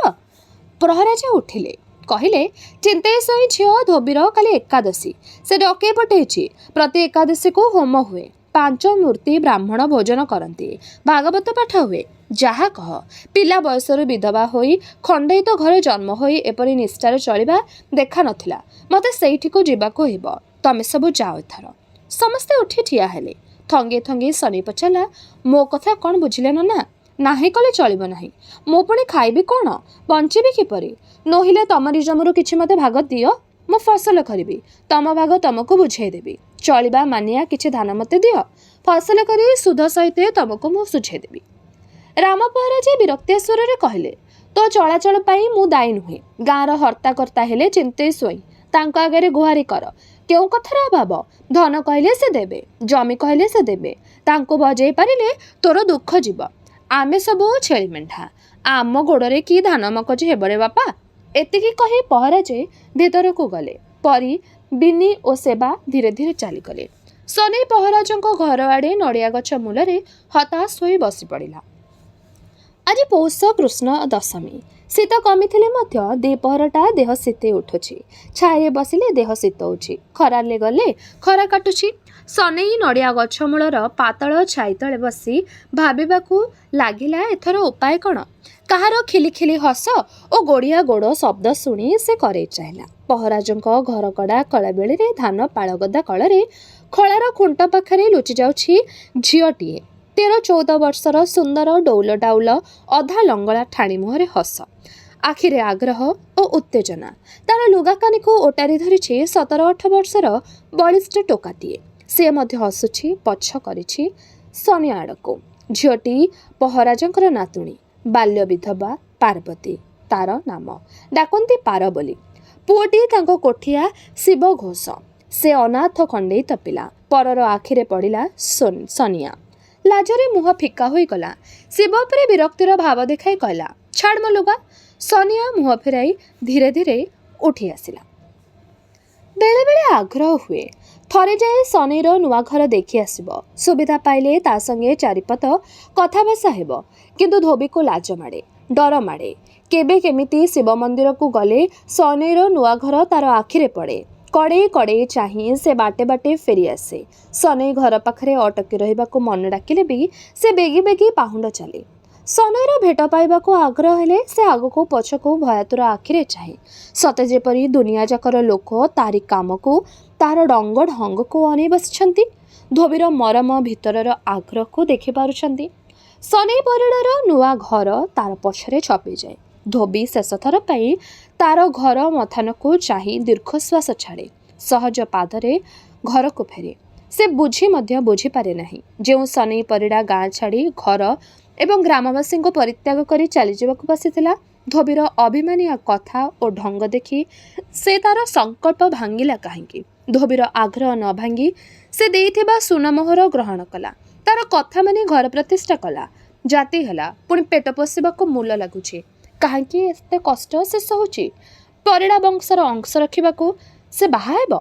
ପ୍ରହରାଜେ ଉଠିଲେ, କହିଲେ, ଚିନ୍ତେଶ୍ୱରୀ ଝିଅ ଧୋବିର କାଲି ଏକାଦଶୀ, ସେ ଡକେଇ ପଠେଇଛି। ପ୍ରତି ଏକାଦଶୀକୁ ହୋମ ହୁଏ, 5 ମୂର୍ତ୍ତି ବ୍ରାହ୍ମଣ ଭୋଜନ କରନ୍ତି, ଭାଗବତ ପାଠ ହୁଏ। ଯାହା କହ, ପିଲା ବୟସରୁ ବିଧବା ହୋଇ ଖଣ୍ଡେଇତ ଘରେ ଜନ୍ମ ହୋଇ ଏପରି ନିଷ୍ଠାରେ ଚଳିବା ଦେଖା ନଥିଲା। ମୋତେ ସେଇଠିକୁ ଯିବାକୁ ହେବ, ତମେ ସବୁ ଯାଅ ଏଥର। ସମସ୍ତେ ଉଠି ଠିଆ ହେଲେ। ଥଙ୍ଗେଇ ଥଙ୍ଗେଇ ସନେଇ ପଚାରିଲା, ମୋ କଥା କ'ଣ ବୁଝିଲେ ନନା? ନାହିଁ କଲେ ଚଳିବ ନାହିଁ। ମୁଁ ପୁଣି ଖାଇବି କ'ଣ, ବଞ୍ଚିବି କିପରି? ନୋହିଲେ ତମରି ଜମିରୁ କିଛି ମୋତେ ଭାଗ ଦିଅ, ମୁଁ ଫସଲ କରିବି, ତମ ଭାଗ ତମକୁ ବୁଝେଇଦେବି। ଚଳିବା ମାନିଆ କିଛି ଧାନ ମୋତେ ଦିଅ, ଫସଲ କରି ସୁଧ ସହିତ ତମକୁ ମୁଁ ସୁଝେଇଦେବି। ରାମ ପହରାଜେ ବିରକ୍ତିଆ ସ୍ୱରରେ କହିଲେ, ତୋ ଚଳାଚଳ ପାଇଁ ମୁଁ ଦାୟୀ ନୁହେଁ। ଗାଁର ହର୍ତ୍ତାକର୍ତ୍ତା ହେଲେ ଚିନ୍ତେ ସ୍ୱଇଁ, ତାଙ୍କ ଆଗରେ ଗୁହାରି କର। କେଉଁ କଥାର ଅଭାବ? ଧନ କହିଲେ ସେ ଦେବେ, ଜମି କହିଲେ ସେ ଦେବେ, ତାଙ୍କୁ ବଜେଇ ପାରିଲେ ତୋର ଦୁଃଖ ଯିବ। ଆମେ ସବୁ ଛେଳି ମେଣ୍ଢା, ଆମ ଗୋଡ଼ରେ କି ଧାନ ମକଚି ହେବରେ ବାପା। ଏତିକି କହି ପହରାଜେ ଭିତରକୁ ଗଲେ। ପରି, ବିନି ଓ ସେବା ଧୀରେ ଧୀରେ ଚାଲିଗଲେ। ସନେଇ ପହରାଜଙ୍କ ଘର ଆଡ଼େ ନଡ଼ିଆ ଗଛ ମୂଳରେ ହତାଶ ହୋଇ ବସି ପଡ଼ିଲା। ଆଜି ପୌଷ କୃଷ୍ଣ ଦଶମୀ। ଶୀତ କମିଥିଲେ ମଧ୍ୟ ଦ୍ୱିପହରଟା ଦେହ ଶୀତେଇ ଉଠୁଛି। ଛାଇରେ ବସିଲେ ଦେହ ଶୀତଉଛି, ଖରାରେ ଗଲେ ଖରା କାଟୁଛି। ସନେଇ ନଡ଼ିଆ ଗଛ ମୂଳର ପାତଳ ଛାଇ ତଳେ ବସି ଭାବିବାକୁ ଲାଗିଲା ଏଥର ଉପାୟ କ'ଣ। କାହାର ଖିଲିଖିଲି ହସ ଓ ଗୋଡ଼ିଆ ଗୋଡ଼ ଶବ୍ଦ ଶୁଣି ସେ କରେଇ ଚାହିଁଲା। ପହରାଜଙ୍କ ଘର କଡ଼ା କଳାବେଳେରେ ଧାନ ପାଳଗଦା କଳରେ ଖଳାର ଖୁଣ୍ଟ ପାଖରେ ଲୁଚି ଯାଉଛି ଝିଅଟିଏ। 13-14 ବର୍ଷର ସୁନ୍ଦର ଡଉଲ ଡାଉଲ ଅଧା ଲଙ୍ଗଳା ଠାଣି ମୁହଁରେ ହସ, ଆଖିରେ ଆଗ୍ରହ ଓ ଉତ୍ତେଜନା। ତାର ଲୁଗାକାନିକୁ ଓଟାରି ଧରିଛି 17-18 ବର୍ଷର ବଳିଷ୍ଠ ଟୋକାଟିଏ। ସେ ମଧ୍ୟ ହସୁଛି, ପଛ କରିଛି ସନି ଆଡ଼କୁ। ଝିଅଟି ପହରାଜଙ୍କର ନାତୁଣୀ, ବାଲ୍ୟ ବିଧବା ପାର୍ବତୀ ତାର ନାମ, ଡାକନ୍ତି ପାର ବୋଲି। ପୁଅଟି ତାଙ୍କ କୋଠିଆ ଶିବ ଘୋଷ। ସେ ଅନାଥ ଖଣ୍ଡେଇତ ପିଲା। ପରର ଆଖିରେ ପଡ଼ିଲା ସନିଆ। ଲାଜରେ ମୁହଁ ଫିକା ହୋଇଗଲା। ଶିବ ଉପରେ ବିରକ୍ତିର ଭାବ ଦେଖାଇ କହିଲା, ଛାଡ଼ ମୋ ଲୁଗା। ସନିଆ ମୁହଁ ଫେରାଇ ଧୀରେ ଧୀରେ ଉଠି ଆସିଲା। ବେଳେବେଳେ ଆଗ୍ରହ ହୁଏ, ଥରେ ଯାଇ ସନିର ନୂଆ ଘର ଦେଖି ଆସିବ। ସୁବିଧା ପାଇଲେ ତା ସଙ୍ଗେ ଚାରିପଦ କଥାଭାଷା ହେବ। କିନ୍ତୁ ଧୋବିକୁ ଲାଜ ମାଡ଼େ, ଡର ମାଡ଼େ। କେବେ କେମିତି ଶିବ ମନ୍ଦିରକୁ ଗଲେ ସନିର ନୂଆ ଘର ତାର ଆଖିରେ ପଡ଼େ। କଡ଼େଇ କଡ଼େଇ ଚାହିଁ ସେ ବାଟେ ବାଟେ ଫେରିଆସେ। ସନେଇ ଘର ପାଖରେ ଅଟକି ରହିବାକୁ ମନ ଡାକିଲେ ବି ସେ ବେଗି ବେଗି ପାହୁଣ୍ଡ ଚାଲେ। ସନେଇର ଭେଟ ପାଇବାକୁ ଆଗ୍ରହ ହେଲେ ସେ ଆଗକୁ ପଛକୁ ଭୟାତୁର ଆଖିରେ ଚାହେଁ, ସତେ ଯେପରି ଦୁନିଆ ଯାକର ଲୋକ ତାରି କାମକୁ, ତାହାର ଡଙ୍ଗ ଢଙ୍ଗକୁ ଅନେଇ ବସିଛନ୍ତି। ଧୋବିର ମରମ ଭିତରର ଆଗ୍ରହକୁ ଦେଖିପାରୁଛନ୍ତି। ସନେଇ ପରିଡ଼ର ନୂଆ ଘର ତାର ପଛରେ ଛପିଯାଏ। ଧୋବି ଶେଷଥର ପାଇଁ ତାର ଘର ମଥାନକୁ ଚାହିଁ ଦୀର୍ଘଶ୍ୱାସ ଛାଡ଼େ। ସହଜ ପାଦରେ ଘରକୁ ଫେରେ। ସେ ବୁଝି ମଧ୍ୟ ବୁଝିପାରେ ନାହିଁ, ଯେଉଁ ସନେଇ ପରିଡ଼ା ଗାଁ ଛାଡ଼ି ଘର ଏବଂ ଗ୍ରାମବାସୀଙ୍କୁ ପରିତ୍ୟାଗ କରି ଚାଲିଯିବାକୁ ବସିଥିଲା, ଧୋବିର ଅଭିମାନିଆ କଥା ଓ ଢଙ୍ଗ ଦେଖି ସେ ତାର ସଂକଳ୍ପ ଭାଙ୍ଗିଲା କାହିଁକି? ଧୋବିର ଆଗ୍ରହ ନ ଭାଙ୍ଗି ସେ ଦେଇଥିବା ସୁନାମୋହର ଗ୍ରହଣ କଲା। ତାର କଥା ମାନି ଘର ପ୍ରତିଷ୍ଠା କଲା। ଜାତି ହେଲା, ପୁଣି ପେଟ ପୋଷିବାକୁ ମୂଲ ଲାଗୁଛି। କାହିଁକି ଏତେ କଷ୍ଟ ସେ ସହୁଛି? ପରିଡ଼ା ବଂଶର ଅଂଶ ରଖିବାକୁ ସେ ବାହା ହେବ?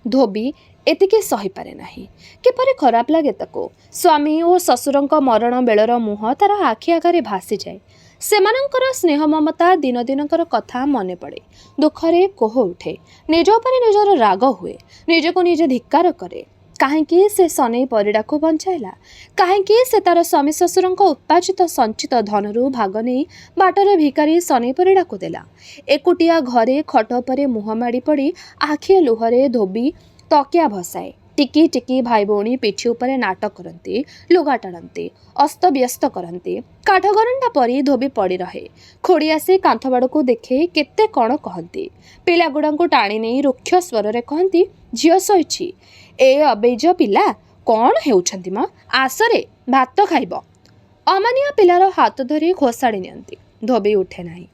ଧୋବି ଏତିକି ସହିପାରେ ନାହିଁ। କିପରି ଖରାପ ଲାଗେ ତାକୁ। ସ୍ୱାମୀ ଓ ଶ୍ୱଶୁରଙ୍କ ମରଣ ବେଳର ମୁହଁ ତାର ଆଖି ଆଗରେ ଭାସିଯାଏ। ସେମାନଙ୍କର ସ୍ନେହ ମମତା ଦିନ ଦିନକର କଥା ମନେ ପଡ଼େ। ଦୁଃଖରେ କୋହ ଉଠେ। ନିଜ ଉପରେ ନିଜର ରାଗ ହୁଏ। ନିଜକୁ ନିଜେ ଧିକ୍କାର କରେ। କାହିଁକି ସେ ସନେଇ ପରିଡ଼ାକୁ ବଞ୍ଚାଇଲା? କାହିଁକି ସେ ତାର ସ୍ୱାମୀ ଶ୍ୱଶୁରଙ୍କ ଉତ୍ପାର୍ଜିତ ସଞ୍ଚିତ ଧନରୁ ଭାଗ ନେଇ ବାଟର ଭିକାରୀ ସନେଇ ପରିଡ଼ାକୁ ଦେଲା? ଏକୁଟିଆ ଘରେ ଖଟ ଉପରେ ମୁହଁ ମାଡ଼ି ପଡ଼ି ଆଖିଏ ଲୁହରେ ଧୋବି ତକିଆ ଭସାଏ। ଟିକି ଟିକି ଭାଇ ଭଉଣୀ ପିଠି ଉପରେ ନାଟ କରନ୍ତି, ଲୁଗା ଟାଣନ୍ତି, ଅସ୍ତବ୍ୟସ୍ତ କରନ୍ତି। କାଠଗରଣ୍ଡା ପରି ଧୋବି ପଡ଼ି ରହେ। ଖୋଡ଼ି ଆସି କାନ୍ଥ ବାଡ଼କୁ ଦେଖେଇ କେତେ କ'ଣ କହନ୍ତି। ପିଲାଗୁଡ଼ାଙ୍କୁ ଟାଣି ନେଇ ରୁକ୍ଷ ସ୍ୱରରେ କହନ୍ତି, ଝିଅ ଶୋଇଛି। ଏ ଅବେଜ ପିଲା କ'ଣ ହେଉଛନ୍ତି ମ? ଆସରେ ଭାତ ଖାଇବ। ଅମାନିଆ ପିଲାର ହାତ ଧରି ଘୋଷାଡ଼ି ନିଅନ୍ତି। ଧୋବି ଉଠେ ନାହିଁ।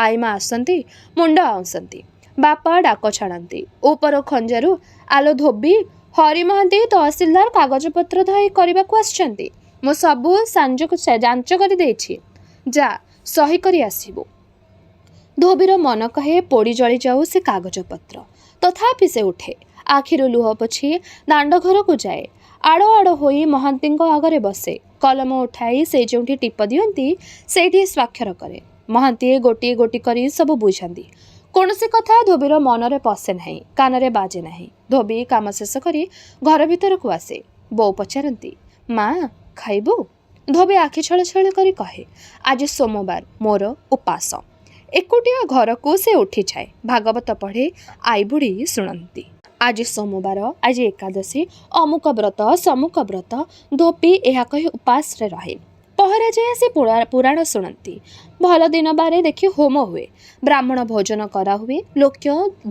ଆଈମା ଆସନ୍ତି, ମୁଣ୍ଡ ଆଉଁସନ୍ତି। ବାପା ଡାକ ଛାଡ଼ନ୍ତି। ଉପର ଖଞ୍ଜାରୁ, ଆଲୋ ଧୋବି, ହରି ମହାନ୍ତି ତହସିଲଦାର କାଗଜପତ୍ର ଧରି କରିବାକୁ ଆସିଛନ୍ତି। ମୁଁ ସବୁ ଯାଞ୍ଚ କରି ଦେଇଛି। ଯା ସହି କରି ଆସିବୁ। ଧୋବିର ମନ କହେ ପୋଡ଼ି ଜଳି ଯାଉ ସେ କାଗଜପତ୍ର। ତଥାପି ସେ ଉଠେ। ଆଖିରୁ ଲୁହ ପୋଛି ଦାଣ୍ଡ ଘରକୁ ଯାଏ। ଆଡ଼ ଆଡ଼ ହୋଇ ମହାନ୍ତିଙ୍କ ଆଗରେ ବସେ। କଲମ ଉଠାଇ ସେ ଯେଉଁଠି ଟିପ ଦିଅନ୍ତି ସେଇଠି ସ୍ୱାକ୍ଷର କରେ। ମହାନ୍ତିଏ ଗୋଟିଏ ଗୋଟି କରି ସବୁ ବୁଝାନ୍ତି। କୌଣସି କଥା ଧୋବିର ମନରେ ପଶେ ନାହିଁ, କାନରେ ବାଜେ ନାହିଁ। ଧୋବି କାମ ଶେଷ କରି ଘର ଭିତରକୁ ଆସେ। ବୋଉ ପଚାରନ୍ତି, ମା ଖାଇବୁ? ଧୋବି ଆଖି ଛଳ ଛଳ କରି କହେ, ଆଜି ସୋମବାର, ମୋର ଉପାସ। ଏକୁଟିଆ ଘରକୁ ସେ ଉଠିଯାଏ। ଭାଗବତ ପଢ଼େ। ଆଈ ବୁଢ଼ୀ ଶୁଣନ୍ତି। ଆଜି ସୋମବାର, ଆଜି ଏକାଦଶୀ, ଅମୁକ ବ୍ରତ ସମୁକ ବ୍ରତ। ଧୋବି ଏହା କହି ଉପାସରେ ରହେ। ପହରା ଯାଇ ଆସି ପୁରାଣ ଶୁଣନ୍ତି। ଭଲ ଦିନ ବାରେ ଦେଖି ହୋମ ହୁଏ, ବ୍ରାହ୍ମଣ ଭୋଜନ କରାହୁଏ, ଲୋକ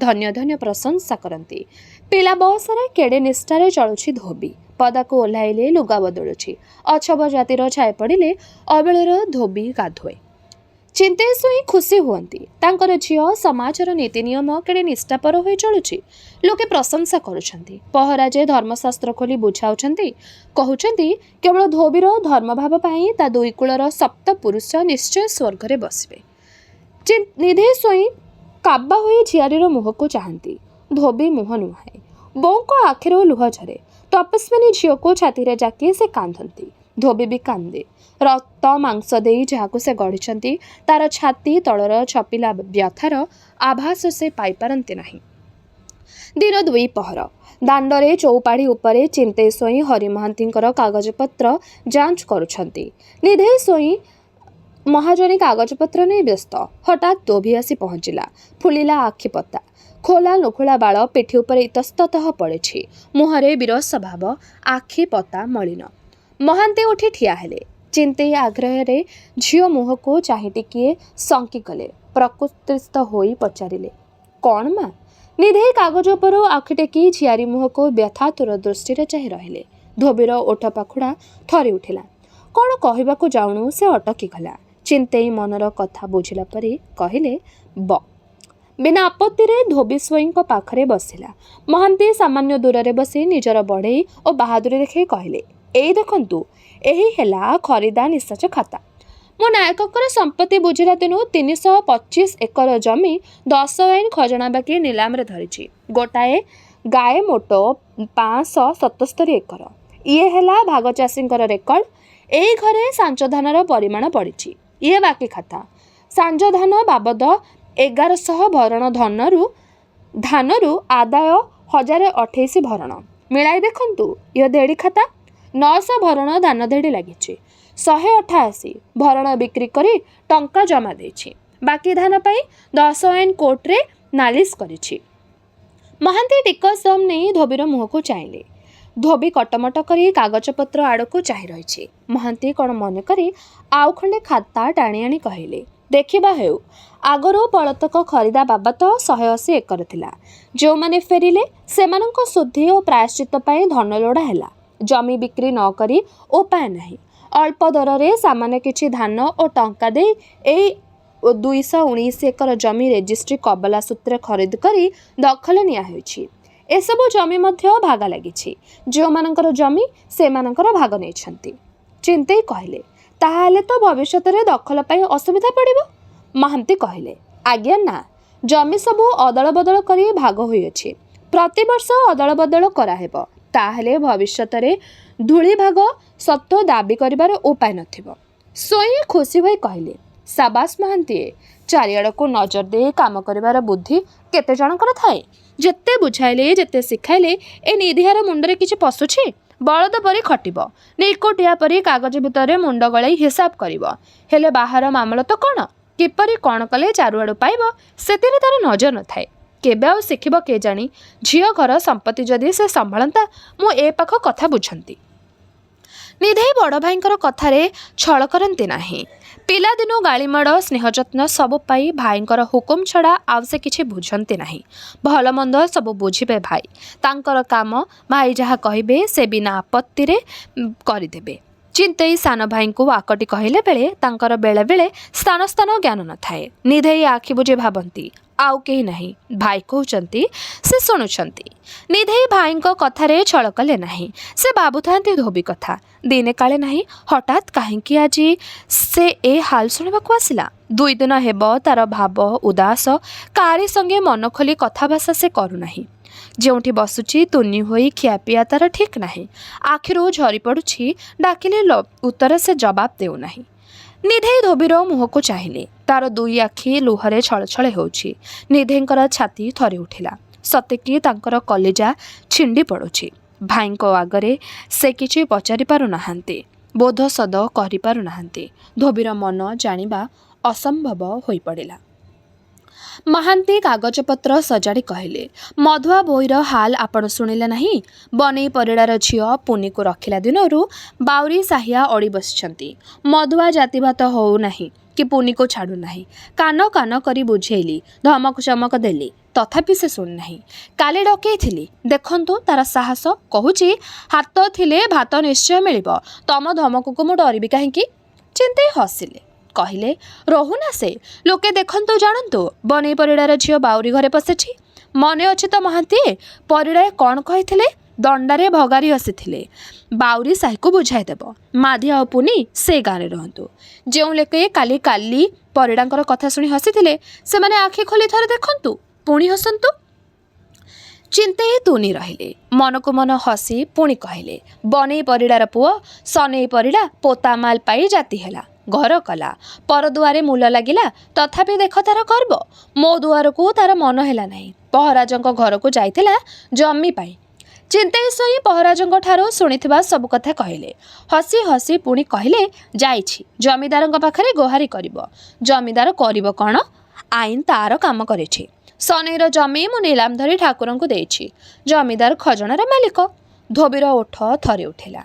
ଧନ୍ୟ ଧନ୍ୟ ପ୍ରଶଂସା କରନ୍ତି। ପିଲା ବୟସରେ କେଡ଼େ ନିଷ୍ଠାରେ ଚଳୁଛି ଧୋବି, ପଦାକୁ ଓହ୍ଲାଇଲେ ଲୁଗା ବଦଳୁଛି, ଅଛବ ଜାତିର ଛାଇ ପଡ଼ିଲେ ଅବେଳର ଧୋବି ଗାଧୋଏ। ଚିନ୍ତେଇ ଶୋଇ ଖୁସି ହୁଅନ୍ତି, ତାଙ୍କର ଝିଅ ସମାଜର ନୀତି ନିୟମ କେଡ଼େ ନିଷ୍ଠାପର ହୋଇ ଚଳୁଛି। ଲୋକେ ପ୍ରଶଂସା କରୁଛନ୍ତି। ପହରା ଯେ ଧର୍ମଶାସ୍ତ୍ର ଖୋଲି ବୁଝାଉଛନ୍ତି, କହୁଛନ୍ତି କେବଳ ଧୋବିର ଧର୍ମଭାବ ପାଇଁ ତା ଦୁଇ କୂଳର ସପ୍ତ ପୁରୁଷ ନିଶ୍ଚୟ ସ୍ୱର୍ଗରେ ବସିବେ। ନିଧେଇ ଶୋଇ କାବା ହୋଇ ଝିଆରୀର ମୁହଁକୁ ଚାହାନ୍ତି। ଧୋବି ମୁହଁ ନୁହାଁଏ, ବୋଉଙ୍କ ଆଖିରୁ ଲୁହ ଝରେ। ତପସ୍ୱିନୀ ଝିଅକୁ ଛାତିରେ ଜାକି ସେ କାନ୍ଦନ୍ତି। ଧୋବି ବି କାନ୍ଦେ। ରକ୍ତ ମାଂସ ଦେଇ ଯାହାକୁ ସେ ଗଢ଼ିଛନ୍ତି, ତାର ଛାତି ତଳର ଛପିଲା ବ୍ୟଥାର ଆଭାସ ସେ ପାଇପାରନ୍ତି ନାହିଁ। ଦିନ 2 ପହର। ଦାଣ୍ଡରେ ଚଉପାଢ଼ୀ ଉପରେ ଚିନ୍ତେଇ ଶୋଇ ହରି ମହାନ୍ତିଙ୍କର କାଗଜପତ୍ର ଯାଞ୍ଚ କରୁଛନ୍ତି। ନିଧେଇ ଶୋଇ ମହାଜନୀ କାଗଜପତ୍ର ନେଇ ବ୍ୟସ୍ତ। ହଠାତ୍ ଧୋବି ଆସି ପହଞ୍ଚିଲା। ଫୁଲିଲା ଆଖିପତା, ଖୋଲା ନୁଖୁଳା ବାଳ ପିଠି ଉପରେ ଇତସ୍ତତଃ ପଡ଼ିଛି। ମୁହଁରେ ବିରସ ଭାବ, ଆଖି ପତା ମଳିନ। ମହାନ୍ତି ଉଠି ଠିଆ ହେଲେ। ଚିନ୍ତେଇ ଆଗ୍ରହରେ ଝିଅ ମୁହଁକୁ ଚାହିଁ ଟିକିଏ ଶଙ୍କିଗଲେ। ପ୍ରକୃତିସ୍ଥ ହୋଇ ପଚାରିଲେ, କ'ଣ ମା? ନିଧେଇ କାଗଜ ଉପରୁ ଆଖି ଟେକି ଝିଆରୀ ମୁହଁକୁ ବ୍ୟଥାତୁର ଦୃଷ୍ଟିରେ ଚାହିଁ ରହିଲେ। ଧୋବିର ଓଠ ପାଖୁଡ଼ା ଥରି ଉଠିଲା। କ'ଣ କହିବାକୁ ଯାଉଣୁ ସେ ଅଟକିଗଲା। ଚିନ୍ତେଇ ମନର କଥା ବୁଝିଲା ପରି କହିଲେ, ବିନା ଆପତ୍ତିରେ ଧୋବି ସ୍ୱଇଁଙ୍କ ପାଖରେ ବସିଲା। ମହାନ୍ତି ସାମାନ୍ୟ ଦୂରରେ ବସି ନିଜର ବଢ଼େଇ ଓ ବାହାଦୁରୀ ଦେଖାଇ କହିଲେ, ଏଇ ଦେଖନ୍ତୁ, ଏହି ହେଲା ଖରିଦା ନିଶାଚ ଖାତା। ମୋ ନାୟକଙ୍କର ସମ୍ପତ୍ତି ବୁଝିଲା ଦିନୁ 325 ଏକର ଜମି 10 ଆଇନ ଖଜଣା ବାକି ନିଲାମରେ ଧରିଛି। ଗୋଟାଏ ଗାଏ ମୋଟ 577 ଏକର। ଇଏ ହେଲା ଭାଗ ଚାଷୀଙ୍କର ରେକର୍ଡ। ଏଇ ଘରେ ସାଞ୍ଜ ଧାନର ପରିମାଣ ପଡ଼ିଛି। ଇଏ ବାକି ଖାତା। ସାଞ୍ଜ ଧାନ ବାବଦ 1100 ଭରଣ ଧାନରୁ ଆଦାୟ 1028 ଭରଣ। ମିଳାଇ ଦେଖନ୍ତୁ, ଇଏ ଦେଡ଼ି ଖାତା। 900 ଭରଣ ଧାନ ଦେଡ଼ି ଲାଗିଛି। 188 ଭରଣ ବିକ୍ରି କରି ଟଙ୍କା ଜମା ଦେଇଛି। ବାକି ଧାନ ପାଇଁ 10 ଆଇନ କୋର୍ଟରେ ନାଲିସ କରିଛି। ମହାନ୍ତି ଟିକସ ଦମ୍ ନେଇ ଧୋବିର ମୁହଁକୁ ଚାହିଁଲେ। ଧୋବି କଟମଟ କରି କାଗଜପତ୍ର ଆଡ଼କୁ ଚାହିଁ ରହିଛି। ମହାନ୍ତି କ'ଣ ମନେ କରି ଆଉ ଖଣ୍ଡେ ଖାତା ଟାଣି ଆଣି କହିଲେ, ଦେଖିବା ହେଉ। ଆଗରୁ ପଳତକ ଖରିଦା ବାବଦ 180 ଏକର ଥିଲା। ଯେଉଁମାନେ ଫେରିଲେ ସେମାନଙ୍କ ଶୁଦ୍ଧି ଓ ପ୍ରାୟଶ୍ଚିତ୍ତ ପାଇଁ ଧନ ଲୋଡ଼ା ହେଲା। ଜମି ବିକ୍ରି ନ କରି ଉପାୟ ନାହିଁ। ଅଳ୍ପ ଦରରେ ସାମାନ୍ୟ କିଛି ଧାନ ଓ ଟଙ୍କା ଦେଇ ଏଇ 219 ଏକର ଜମି ରେଜିଷ୍ଟ୍ରି କବଲା ସୂତ୍ରେ ଖରିଦ କରି ଦଖଲ ନିଆ ହୋଇଛି। ଏସବୁ ଜମି ମଧ୍ୟ ଭାଗ ଲାଗିଛି। ଯେଉଁମାନଙ୍କର ଜମି ସେମାନଙ୍କର ଭାଗ ନେଇଛନ୍ତି। ଚିନ୍ତେଇ କହିଲେ, ତାହାହେଲେ ତ ଭବିଷ୍ୟତରେ ଦଖଲ ପାଇଁ ଅସୁବିଧା ପଡ଼ିବ? ମହାନ୍ତି କହିଲେ, ଆଜ୍ଞା ନା, ଜମି ସବୁ ଅଦଳ ବଦଳ କରି ଭାଗ ହୋଇଅଛି। ପ୍ରତିବର୍ଷ ଅଦଳ ବଦଳ କରାହେବ। ତାହେଲେ ଭବିଷ୍ୟତରେ ଧୂଳି ଭାଗ ସତ୍ତ୍ୱ ଦାବି କରିବାର ଉପାୟ ନଥିବ। ସ୍ୱଇଁ ଖୁସି ହୋଇ କହିଲେ, ସାବାସ ମହାନ୍ତିଏ, ଚାରିଆଡ଼କୁ ନଜର ଦେଇ କାମ କରିବାର ବୁଦ୍ଧି କେତେ ଜଣଙ୍କର ଥାଏ। ଯେତେ ବୁଝାଇଲେ ଯେତେ ଶିଖାଇଲେ ଏ ନିଧିଆର ମୁଣ୍ଡରେ କିଛି ପଶୁଛି? ବଳଦ ପରି ଖଟିବ, ନିକୋଟିଆ ପରି କାଗଜ ଭିତରେ ମୁଣ୍ଡ ଗଳାଇ ହିସାବ କରିବ। ହେଲେ ବାହାର ମାମଲା ତ କ'ଣ? କିପରି କ'ଣ କଲେ ଚାରୁଆଡ଼ୁ ପାଇବ, ସେଥିରେ ତାର ନଜର ନଥାଏ। କେବେ ଆଉ ଶିଖିବ କେଜାଣି? ଝିଅ ଘର ସମ୍ପତ୍ତି ଯଦି ସେ ସମ୍ଭାଳନ୍ତା, ମୁଁ ଏ ପାଖ କଥା ବୁଝନ୍ତି। ନିଧେଇ ବଡ଼ ଭାଇଙ୍କର କଥାରେ ଛଳ କରନ୍ତି ନାହିଁ। ପିଲାଦିନୁ ଗାଳିମାଡ଼ ସ୍ନେହଯତ୍ନ ସବୁ ପାଇ ଭାଇଙ୍କର ହୁକୁମ ଛଡ଼ା ଆଉ ସେ କିଛି ବୁଝନ୍ତି ନାହିଁ। ଭଲ ମନ୍ଦ ସବୁ ବୁଝିବେ ଭାଇ। ତାଙ୍କର କାମ ଭାଇ ଯାହା କହିବେ ସେ ବିନା ଆପତ୍ତିରେ କରିଦେବେ। ଚିନ୍ତେଇ ସାନ ଭାଇଙ୍କୁ ଆକଟି କହିଲା ବେଳେ ତାଙ୍କର ବେଳେବେଳେ ସ୍ଥାନ ଜ୍ଞାନ ନଥାଏ। ନିଧେଇ ଆଖି ବୁଜି ଭାବନ୍ତି, ଆଉ କେହି ନାହିଁ। ଭାଇ କହୁଛନ୍ତି, ସେ ଶୁଣୁଛନ୍ତି। ନିଧେଇ ଭାଇଙ୍କ କଥାରେ ଛଳ କଲେ ନାହିଁ। ସେ ଭାବୁଥାନ୍ତି ଧୋବି କଥା। ଦିନେ କାଳେ ନାହିଁ ହଠାତ୍ କାହିଁକି ଆଜି ସେ ଏ ହାଲ ଶୁଣିବାକୁ ଆସିଲା। 2 ଦିନ ହେବ ତାର ଭାବ ଉଦାସ। କାରି ସଙ୍ଗେ ମନ ଖୋଲି କଥାଭାଷା ସେ କରୁନାହିଁ। ଯେଉଁଠି ବସୁଛି ତୁନି ହୋଇ ଖିଆପିଆ ତାର ଠିକ୍ ନାହିଁ। ଆଖିରୁ ଝରି ପଡ଼ୁଛି, ଡାକିଲେ ଉତ୍ତର ସେ ଜବାବ ଦେଉନାହିଁ। ନିଧେଇ ଧୋବିର ମୁହଁକୁ ଚାହିଁଲେ। ତାର 2 ଆଖି ଲୁହରେ ଛଳଛଳ ହେଉଛି। ନିଧେଇଙ୍କର ଛାତି ଥରି ଉଠିଲା। ସତେକି ତାଙ୍କର କଲିଜା ଛିଣ୍ଡି ପଡ଼ୁଛି। ଭାଇଙ୍କ ଆଗରେ ସେ କିଛି ପଚାରି ପାରୁନାହାନ୍ତି, ବୋଧସଦ କରିପାରୁନାହାନ୍ତି। ଧୋବିର ମନ ଜାଣିବା ଅସମ୍ଭବ ହୋଇପଡ଼ିଲା। ମହାନ୍ତି କାଗଜପତ୍ର ସଜାଡ଼ି କହିଲେ, ମଧୁଆ ବୋଇର ହାଲ ଆପଣ ଶୁଣିଲେ ନାହିଁ? ବନେଇ ପରିଡ଼ାର ଝିଅ ପୁନିକୁ ରଖିଲା ଦିନରୁ ବାଉରୀ ସାହିଆ ଅଡ଼ି ବସିଛନ୍ତି। ମଧୁଆ ଜାତିଭାତ ହଉନାହିଁ କି ପୁନିକୁ ଛାଡ଼ୁନାହିଁ। କାନ କାନ କରି ବୁଝେଇଲି, ଧମକ ଚମକ ଦେଲି, ତଥାପି ସେ ଶୁଣୁନାହିଁ। କାଲି ଡକେଇଥିଲି, ଦେଖନ୍ତୁ ତାର ସାହସ। କହୁଛି ହାତ ଥିଲେ ଭାତ ନିଶ୍ଚୟ ମିଳିବ। ତମ ଧମକକୁ ମୁଁ ଡରିବି କାହିଁକି? ଚିନ୍ତେଇ ହସିଲେ, କହିଲେ, ରହୁନା ସେ। ଲୋକେ ଦେଖନ୍ତୁ ଜାଣନ୍ତୁ, ବନେଇ ପରିଡ଼ାର ଝିଅ ବାଉରୀ ଘରେ ପଶିଛି। ମନେ ଅଛି ତ ମହାନ୍ତିଏ, ପରିଡ଼ାଏ କ'ଣ କହିଥିଲେ? ଦଣ୍ଡାରେ ଭଗାରି ଆସିଥିଲେ। ବାଉରୀ ସାହିକୁ ବୁଝାଇ ଦେବ। ମାଧି ଆଉ ପୁନି ସେ ଗାଁରେ ରହନ୍ତୁ। ଯେଉଁ ଲୋକେ କାଲି କାଲି ପରିଡ଼ାଙ୍କର କଥା ଶୁଣି ହସିଥିଲେ, ସେମାନେ ଆଖି ଖୋଲି ଥରେ ଦେଖନ୍ତୁ, ପୁଣି ହସନ୍ତୁ। ଚିନ୍ତେଇ ତୁନି ରହିଲେ। ମନକୁ ମନ ହସି ପୁଣି କହିଲେ, ବନେଇ ପରିଡ଼ାର ପୁଅ ସନେଇ ପରିଡ଼ା ପୋତାମାଲ ପାଇ ଜାତି ହେଲା, ଘର କଲା, ପରଦୁଆରେ ମୂଲ ଲାଗିଲା, ତଥାପି ଦେଖ ତାର ଗର୍ବ। ମୋ ଦୁଆରକୁ ତାର ମନ ହେଲା ନାହିଁ। ପହରାଜଙ୍କ ଘରକୁ ଯାଇଥିଲା ଜମି ପାଇଁ। ଚିନ୍ତେଇ ସ୍ୱାଇଁ ପହରାଜଙ୍କ ଠାରୁ ଶୁଣିଥିବା ସବୁ କଥା କହିଲେ। ହସି ହସି ପୁଣି କହିଲେ, ଯାଇଛି ଜମିଦାରଙ୍କ ପାଖରେ ଗୁହାରି କରିବ। ଜମିଦାର କରିବ କ'ଣ? ଆଇନ ତାର କାମ କରିଛି। ସନେଇର ଜମି ମୁଁ ନିଲାମ ଧରି ଠାକୁରଙ୍କୁ ଦେଇଛି। ଜମିଦାର ଖଜଣାର ମାଲିକ। ଧୋବିର ଓଠ ଥରି ଉଠିଲା।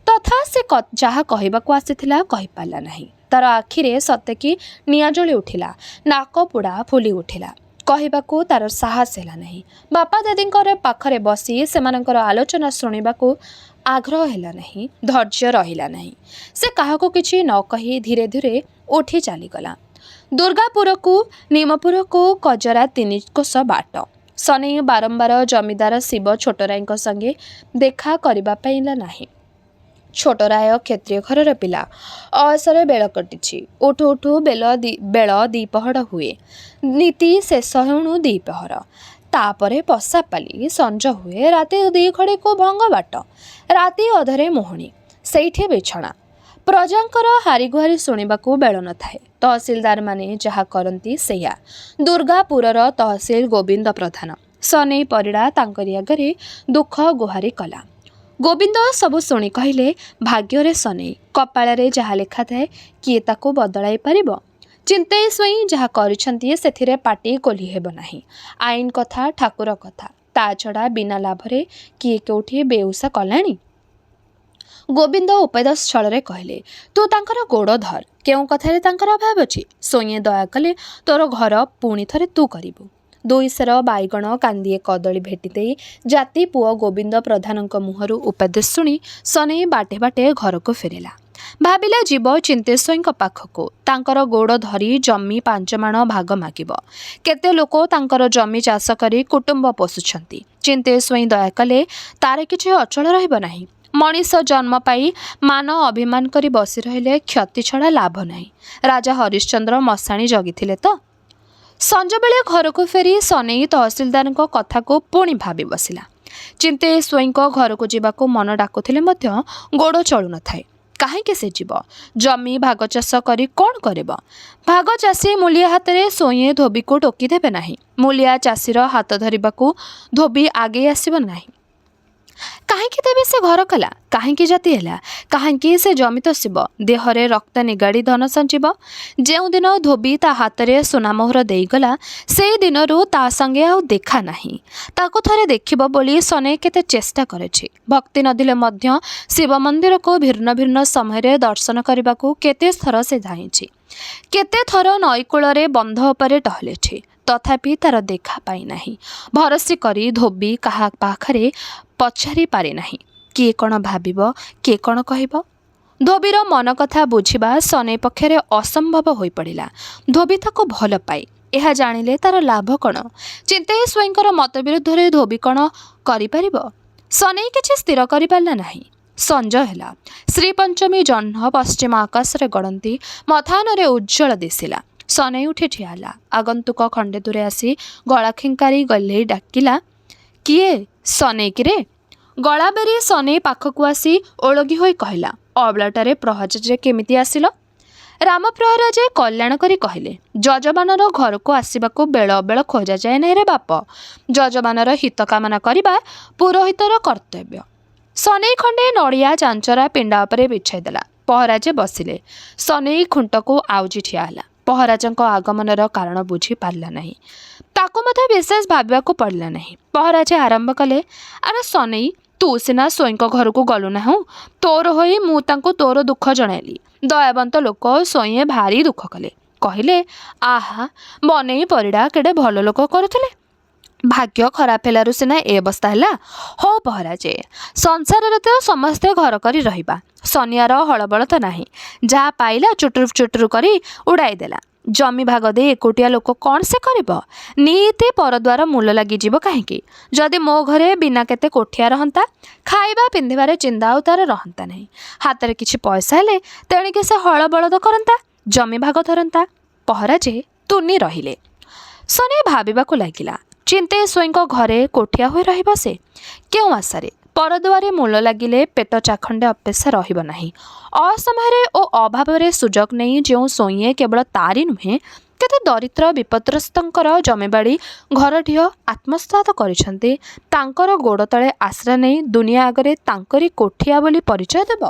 ତଥା ସେ ଯାହା କହିବାକୁ ଆସିଥିଲା କହିପାରିଲା ନାହିଁ। ତାର ଆଖିରେ ସତେକି ନିଆଁ ଜଳି ଉଠିଲା, ନାକ ପୋଡ଼ା ଫୁଲି ଉଠିଲା। କହିବାକୁ ତାର ସାହସ ହେଲା ନାହିଁ। ବାପା ଦାଦୀଙ୍କର ପାଖରେ ବସି ସେମାନଙ୍କର ଆଲୋଚନା ଶୁଣିବାକୁ ଆଗ୍ରହ ହେଲା ନାହିଁ, ଧୈର୍ଯ୍ୟ ରହିଲା ନାହିଁ। ସେ କାହାକୁ କିଛି ନ କହି ଧୀରେ ଧୀରେ ଉଠି ଚାଲିଗଲା। ଦୁର୍ଗାପୁରକୁ ନିମପୁରକୁ କଜରା 3 କୋଶ ବାଟ। ସନେଇ ବାରମ୍ବାର ଜମିଦାର ଶିବ ଛୋଟରାୟଙ୍କ ସଙ୍ଗେ ଦେଖା କରିବା ପାଇଲା ନାହିଁ। ଛୋଟରାୟ କ୍ଷତ୍ରିୟ ଘରର ପିଲା। ଅୟସରେ ବେଳ କଟିଛି। ଉଠୁ ଉଠୁ ବେଳ ଦ୍ୱିପହର ହୁଏ। ନୀତି ଶେଷ ହେଉଣୁ ଦ୍ୱିପହର। ତାପରେ ପଶାପାଲି ସଞ୍ଜ ହୁଏ। ରାତି 2 ଘଡ଼ିକୁ ଭଙ୍ଗ ବାଟ। ରାତି ଅଧରେ ମୋହଣି। ସେଇଠି ବିଛଣା। ପ୍ରଜାଙ୍କର ହାରିଗୁହାରି ଶୁଣିବାକୁ ବେଳ ନଥାଏ। ତହସିଲଦାରମାନେ ଯାହା କରନ୍ତି ସେଇଆ। ଦୁର୍ଗାପୁରର ତହସିଲ ଗୋବିନ୍ଦ ପ୍ରଧାନ। ସନେଇ ପରିଡ଼ା ତାଙ୍କରି ଆଗରେ ଦୁଃଖ ଗୁହାରି କଲା। ଗୋବିନ୍ଦ ସବୁ ଶୁଣି କହିଲେ, ଭାଗ୍ୟରେ ସନେଇ, କପାଳରେ ଯାହା ଲେଖାଥାଏ କିଏ ତାକୁ ବଦଳାଇ ପାରିବ? ଚିନ୍ତେଇ ସ୍ୱାଇଁ ଯାହା କରିଛନ୍ତି ସେଥିରେ ପାଟି କୋଲି ହେବ ନାହିଁ। ଆଇନ କଥା, ଠାକୁର କଥା, ତା ଛଡ଼ା ବିନା ଲାଭରେ କିଏ କେଉଁଠି ବେଉସା କଲାଣି? ଗୋବିନ୍ଦ ଉପେଦ ଛଳରେ କହିଲେ, ତୁ ତାଙ୍କର ଗୋଡ଼ ଧର। କେଉଁ କଥାରେ ତାଙ୍କର ଅଭାବ ଅଛି? ସ୍ୱୟଂ ଦୟା କଲେ ତୋର ଘର ପୁଣି ଥରେ ତୁ କରିବୁ। 2 ସେର ବାଇଗଣ କାନ୍ଦିଏ କଦଳୀ ଭେଟି ଦେଇ ଜାତି ପୁଅ ଗୋବିନ୍ଦ ପ୍ରଧାନଙ୍କ ମୁହଁରୁ ଉପଦେଶ ଶୁଣି ସନେଇ ବାଟେ ବାଟେ ଘରକୁ ଫେରିଲା। ଭାବିଲା ଯିବ ଚିନ୍ତେଇ ସ୍ୱାଇଁଙ୍କ ପାଖକୁ, ତାଙ୍କର ଗୋଡ଼ ଧରି ଜମି 5 ମାଣ ଭାଗ ମାଗିବ। କେତେ ଲୋକ ତାଙ୍କର ଜମି ଚାଷ କରି କୁଟୁମ୍ବ ପୋଷୁଛନ୍ତି। ଚିନ୍ତେଇ ସ୍ୱାଇଁ ଦୟା କଲେ ତାର କିଛି ଅଚଳ ରହିବ ନାହିଁ। ମଣିଷ ଜନ୍ମ ପାଇ ମାନ ଅଭିମାନ କରି ବସି ରହିଲେ କ୍ଷତି ଛଡ଼ା ଲାଭ ନାହିଁ। ରାଜା ହରିଶ୍ଚନ୍ଦ୍ର ମଶାଣି ଜଗିଥିଲେ ତ? ସଞ୍ଜବେଳେ ଘରକୁ ଫେରି ସନେଇ ତହସିଲଦାରଙ୍କ କଥାକୁ ପୁଣି ଭାବି ବସିଲା। ଚିନ୍ତେଇ ସ୍ୱାଇଁଙ୍କ ଘରକୁ ଯିବାକୁ ମନ ଡାକୁଥିଲେ ମଧ୍ୟ ଗୋଡ଼ ଚଳୁନଥାଏ। କାହିଁକି ସେ ଯିବ? ଜମି ଭାଗ ଚାଷ କରି କ'ଣ କରିବ? ଭାଗ ଚାଷୀ ମୂଲିଆ ହାତରେ ସ୍ୱୟଂ ଧୋବିକୁ ଟୋକି ଦେବେ ନାହିଁ। ମୂଲିଆ ଚାଷୀର ହାତ ଧରିବାକୁ ଧୋବି ଆଗେଇ ଆସିବ ନାହିଁ। କାହିଁକି ତେବେ ସେ ଘର କଲା? କାହିଁକି ଜାତି ହେଲା? କାହିଁକି ସେ ଜମି ତୋଷିବ? ଦେହରେ ରକ୍ତ ନିଗାଡ଼ି ଧନ ସଞ୍ଚିବ? ଯେଉଁଦିନ ଧୋବି ତା ହାତରେ ସୁନାମୋହର ଦେଇଗଲା, ସେଇ ଦିନରୁ ତା ସଙ୍ଗେ ଆଉ ଦେଖା ନାହିଁ। ତାକୁ ଥରେ ଦେଖିବ ବୋଲି ସନେଇ କେତେ ଚେଷ୍ଟା କରିଛି। ଭକ୍ତି ନଥିଲେ ମଧ୍ୟ ଶିବ ମନ୍ଦିରକୁ ଭିନ୍ନ ଭିନ୍ନ ସମୟରେ ଦର୍ଶନ କରିବାକୁ କେତେ ଥର ସେ ଧାଇଁଛି। କେତେ ଥର ନଈକୂଳରେ ବନ୍ଧ ଉପରେ ଟହଲିଛି। ତଥାପି ତାର ଦେଖା ପାଇନାହିଁ। ଭରସି କରି ଧୋବି କାହା ପାଖରେ ପଚାରି ପାରିନାହିଁ। କିଏ କ'ଣ ଭାବିବ, କିଏ କ'ଣ କହିବ? ଧୋବିର ମନ କଥା ବୁଝିବା ସନେଇ ପକ୍ଷରେ ଅସମ୍ଭବ ହୋଇପଡ଼ିଲା। ଧୋବି ତାକୁ ଭଲ ପାଏ, ଏହା ଜାଣିଲେ ତାର ଲାଭ କ'ଣ? ଚିନ୍ତେଇ ସ୍ୱାଇଁଙ୍କର ମତ ବିରୁଦ୍ଧରେ ଧୋବି କ'ଣ କରିପାରିବ? ସନେଇ କିଛି ସ୍ଥିର କରିପାରିଲା ନାହିଁ। ସଞ୍ଜ ହେଲା। ଶ୍ରୀପଞ୍ଚମୀ ଜହ୍ନ ପଶ୍ଚିମ ଆକାଶରେ ଗଡ଼ନ୍ତି ମଥାନରେ ଉଜ୍ଜ୍ୱଳ ଦିଶିଲା। ସନେଇ ଉଠି ଠିଆ ହେଲା। ଆଗନ୍ତୁକ ଖଣ୍ଡେ ଦୂରେ ଆସି ଗଳା ଖିଙ୍କାରି ଗଲେଇ ଡାକିଲା, କିଏ? ସନେଇକିରେ? ଗଳାବେରୀ ସନେଇ ପାଖକୁ ଆସି ଓଳଗି ହୋଇ କହିଲା, ଅବଳାଟାରେ ପ୍ରହରାଜରେ କେମିତି ଆସିଲ? ରାମପ୍ରହରା ଯେ କଲ୍ୟାଣ କରି କହିଲେ, ଯଜମାନର ଘରକୁ ଆସିବାକୁ ବେଳ ଅବେଳ ଖୋଜାଯାଏ ନାହିଁ ରେ ବାପ। ଯଜମାନର ହିତ କାମନା କରିବା ପୁରୋହିତର କର୍ତ୍ତବ୍ୟ। ସନେଇ ଖଣ୍ଡେ ନଡ଼ିଆ ଚାଞ୍ଚରା ପିଣ୍ଡା ଉପରେ ବିଛାଇ ଦେଲା। ପହରାଜେ ବସିଲେ। ସନେଇ ଖୁଣ୍ଟକୁ ଆଉଜି ଠିଆ ହେଲା। ପହରାଜଙ୍କ ଆଗମନର କାରଣ ବୁଝି ପାରିଲା ନାହିଁ। ତାକୁ ମଧ୍ୟ ବିଶେଷ ଭାବିବାକୁ ପଡ଼ିଲା ନାହିଁ। ପହରାଜ ଆରମ୍ଭ କଲେ, ଆରେ ସନେଇ, ତୁ ସିନା ସ୍ୱଇଁଙ୍କ ଘରକୁ ଗଲୁ ନାହୁଁ, ତୋର ହୋଇ ମୁଁ ତାଙ୍କୁ ତୋର ଦୁଃଖ ଜଣାଇଲି। ଦୟାବନ୍ତ ଲୋକ ସ୍ୱଇଁଏ ଭାରି ଦୁଃଖ କଲେ। କହିଲେ, ଆହା, ବନେଇ ପରିଡ଼ା କେଡ଼େ ଭଲ ଲୋକ କରୁଥିଲେ, ଭାଗ୍ୟ ଖରାପ ହେଲାରୁ ସିନା ଏ ଅବସ୍ଥା ହେଲା। ହଉ ପହରାଜେ, ସଂସାରରେ ତ ସମସ୍ତେ ଘର କରି ରହିବା, ଶନିଆର ହଳବଳ ତ ନାହିଁ। ଯାହା ପାଇଲା ଚୁଟୁରୁ ଚୁଟୁରୁ କରି ଉଡ଼ାଇ ଦେଲା। ଜମି ଭାଗ ଦେଇ ଏକୁଟିଆ ଲୋକ କ'ଣ ସେ କରିବ? ନିଇତି ପରଦ୍ୱାର ମୂଲ ଲାଗିଯିବ କାହିଁକି? ଯଦି ମୋ ଘରେ ବିନା କେତେ କୋଠିଆ ରହନ୍ତା, ଖାଇବା ପିନ୍ଧିବାରେ ଚିନ୍ତା ଆଉ ତାର ରହନ୍ତା ନାହିଁ। ହାତରେ କିଛି ପଇସା ହେଲେ ତେଣିକି ସେ ହଳ ବଳଦ କରନ୍ତା, ଜମି ଭାଗ ଧରନ୍ତା। ପହରାଜେ ତୁନି ରହିଲେ। ସନେଇ ଭାବିବାକୁ ଲାଗିଲା, ଚିନ୍ତେଇ ସ୍ୱଇଁଙ୍କ ଘରେ କୋଠିଆ ହୋଇ ରହିବ ସେ? କେଉଁ ଆଶାରେ? ପରଦୁଆରେ ମୂଲ ଲାଗିଲେ ପେଟ ଚାଖଣ୍ଡେ ଅପେକ୍ଷା ରହିବ ନାହିଁ। ଅସମୟରେ ଓ ଅଭାବରେ ସୁଯୋଗ ନେଇ ଯେଉଁ ସ୍ୱଇଁଏ କେବଳ ତାରି ନୁହେଁ, କେତେ ଦରିଦ୍ର ବିପଦଗ୍ରସ୍ତଙ୍କର ଜମିବାଡ଼ି ଘରଟିଏ ଆତ୍ମସାତ କରିଛନ୍ତି, ତାଙ୍କର ଗୋଡ଼ ତଳେ ଆଶ୍ରା ନେଇ ଦୁନିଆ ଆଗରେ ତାଙ୍କରି କୋଠିଆ ବୋଲି ପରିଚୟ ଦେବ।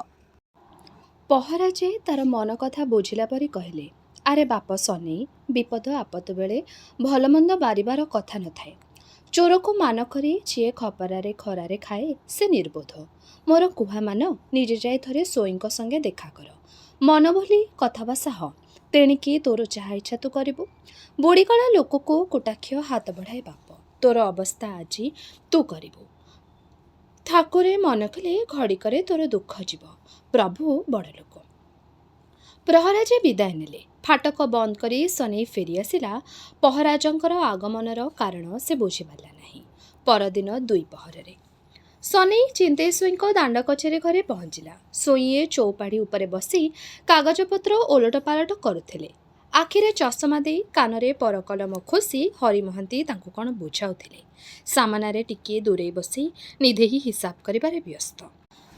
ପହରାଜେ ତାର ମନ କଥା ବୁଝିଲା ପରି କହିଲେ, ଆରେ ବାପ ସନେଇ, ବିପଦ ଆପଦ ବେଳେ ଭଲମନ୍ଦ ବାରିବାର କଥା ନଥାଏ। ଚୋରକୁ ମାନ କରି ଯିଏ ଖପରାରେ ଖରାରେ ଖାଏ ସେ ନିର୍ବୋଧ। ମୋର କୁହା ମାନ, ନିଜେ ଯାଇ ଥରେ ସ୍ୱଇଁଙ୍କ ସଙ୍ଗେ ଦେଖା କର। ମନ ବୋଲି କଥାଭାଷା ହ, ତେଣିକି ତୋର ଯାହା ଇଚ୍ଛା ତୁ କରିବୁ। ବୁଢ଼ୀକଳା ଲୋକକୁ କୁଟାକ୍ଷିଅ ହାତ ବଢ଼ାଏ ବାପ, ତୋର ଅବସ୍ଥା ଆଜି ତୁ କରିବୁ। ଠାକୁରେ ମନ କଲେ ଘଡ଼ିକରେ ତୋର ଦୁଃଖ ଯିବ। ପ୍ରଭୁ ବଡ଼ ଲୋକ। ପ୍ରହରାଜେ ବିଦାୟ ନେଲେ। ଫାଟକ ବନ୍ଦ କରି ସନେଇ ଫେରି ଆସିଲା। ପହରାଜଙ୍କର ଆଗମନର କାରଣ ସେ ବୁଝିପାରିଲା ନାହିଁ। ପରଦିନ 2 ପହରରେ ସନେଇ ଚିନ୍ତେଇ ସ୍ୱଇଁଙ୍କ ଦାଣ୍ଡ କଚେରୀ ଘରେ ପହଞ୍ଚିଲା। ସ୍ୱଇଁଏ ଚୌପାଢ଼ୀ ଉପରେ ବସି କାଗଜପତ୍ର ଓଲଟ ପାଲଟ କରୁଥିଲେ। ଆଖିରେ ଚଷମା ଦେଇ କାନରେ ପରକଲମ ଖୋସି ହରି ମହାନ୍ତି ତାଙ୍କୁ କ'ଣ ବୁଝାଉଥିଲେ। ସାମନାରେ ଟିକିଏ ଦୂରେଇ ବସି ନିଧେଇ ହିସାବ କରିବାରେ ବ୍ୟସ୍ତ।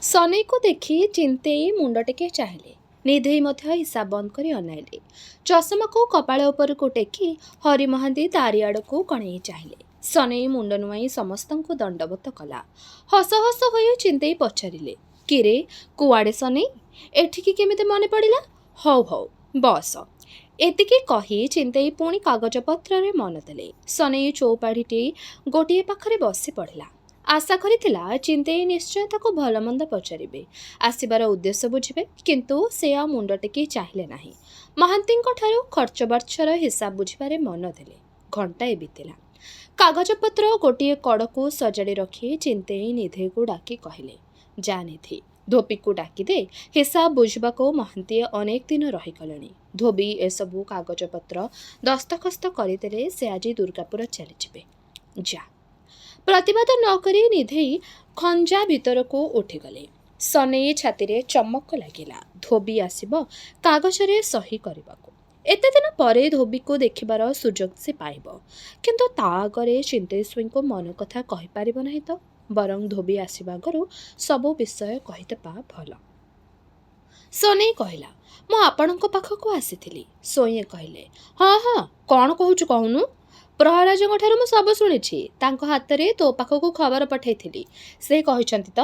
ସନେଇକୁ ଦେଖି ଚିନ୍ତେଇ ମୁଣ୍ଡ ଟିକେ ଚାହିଁଲେ। ନିଧେଇ ମଧ୍ୟ ହିସାବ ବନ୍ଦ କରି ଅନାଇଲେ। ଚଷମାକୁ କପାଳ ଉପରକୁ ଟେକି ହରି ମହାନ୍ତି ତାରି ଆଡ଼କୁ କଣେଇ ଚାହିଁଲେ। ସନେଇ ମୁଣ୍ଡ ନୁଆଇଁ ସମସ୍ତଙ୍କୁ ଦଣ୍ଡବତ କଲା। ହସ ହସ ହୋଇ ଚିନ୍ତେଇ ପଚାରିଲେ, କିରେ, କୁଆଡ଼େ ସନେଇ? ଏଠିକି କେମିତି ମନେ ପଡ଼ିଲା? ହଉ ହଉ, ବସ। ଏତିକି କହି ଚିନ୍ତେଇ ପୁଣି କାଗଜପତ୍ରରେ ମନ ଦେଲେ। ସନେଇ ଚୌପାଢ଼ୀଟି ଗୋଟିଏ ପାଖରେ ବସି ପଡ଼ିଲା। ଆଶା କରିଥିଲା ଚିନ୍ତେଇ ନିଶ୍ଚୟ ତାକୁ ଭଲମନ୍ଦ ପଚାରିବେ, ଆସିବାର ଉଦ୍ଦେଶ୍ୟ ବୁଝିବେ, କିନ୍ତୁ ସେ ଆଉ ମୁଣ୍ଡ ଟେକି ଚାହିଁଲେ ନାହିଁ। ମହାନ୍ତିଙ୍କ ଠାରୁ ଖର୍ଚ୍ଚ ବାର୍ଚ୍ଛର ହିସାବ ବୁଝିବାରେ ମନ ଦେଲେ। ଘଣ୍ଟାଏ ବିତିଲା। କାଗଜପତ୍ର ଗୋଟିଏ କଡ଼କୁ ସଜାଡ଼ି ରଖି ଚିନ୍ତେଇ ନିଧେଇକୁ ଡାକି କହିଲେ, ଯା ନିଧି, ଧୋବିକୁ ଡାକିଦେ, ହିସାବ ବୁଝିବାକୁ ମହାନ୍ତିଏ ଅନେକ ଦିନ ରହିଗଲେଣି। ଧୋବି ଏସବୁ କାଗଜପତ୍ର ଦସ୍ତଖସ୍ତ କରିଦେଲେ ସେ ଆଜି ଦୁର୍ଗାପୁର ଚାଲିଯିବେ। ଯା। ପ୍ରତିବାଦ ନ କରି ନିଧେଇ ଖଞ୍ଜା ଭିତରକୁ ଉଠିଗଲେ। ସନେଇ ଛାତିରେ ଚମକ ଲାଗିଲା। ଧୋବି ଆସିବ କାଗଜରେ ସହି କରିବାକୁ। ଏତେ ଦିନ ପରେ ଧୋବିକୁ ଦେଖିବାର ସୁଯୋଗ ସେ ପାଇବ, କିନ୍ତୁ ତା ଆଗରେ ଚିନ୍ତେଇ ସ୍ୱଇଁଙ୍କୁ ମନ କଥା କହିପାରିବ ନାହିଁ ତ। ବରଂ ଧୋବି ଆସିବା ଆଗରୁ ସବୁ ବିଷୟ କହିଦେବା ଭଲ। ସନେଇ କହିଲା, ମୁଁ ଆପଣଙ୍କ ପାଖକୁ ଆସିଥିଲି। ସ୍ୱଇଁଏ କହିଲେ, ହଁ ହଁ, କ'ଣ କହୁଛୁ କହୁନୁ? ପ୍ରହରାଜଙ୍କ ଠାରୁ ମୁଁ ସବୁ ଶୁଣିଛି। ତାଙ୍କ ହାତରେ ତୋ ପାଖକୁ ଖବର ପଠାଇଥିଲି। ସେ କହିଛନ୍ତି ତ?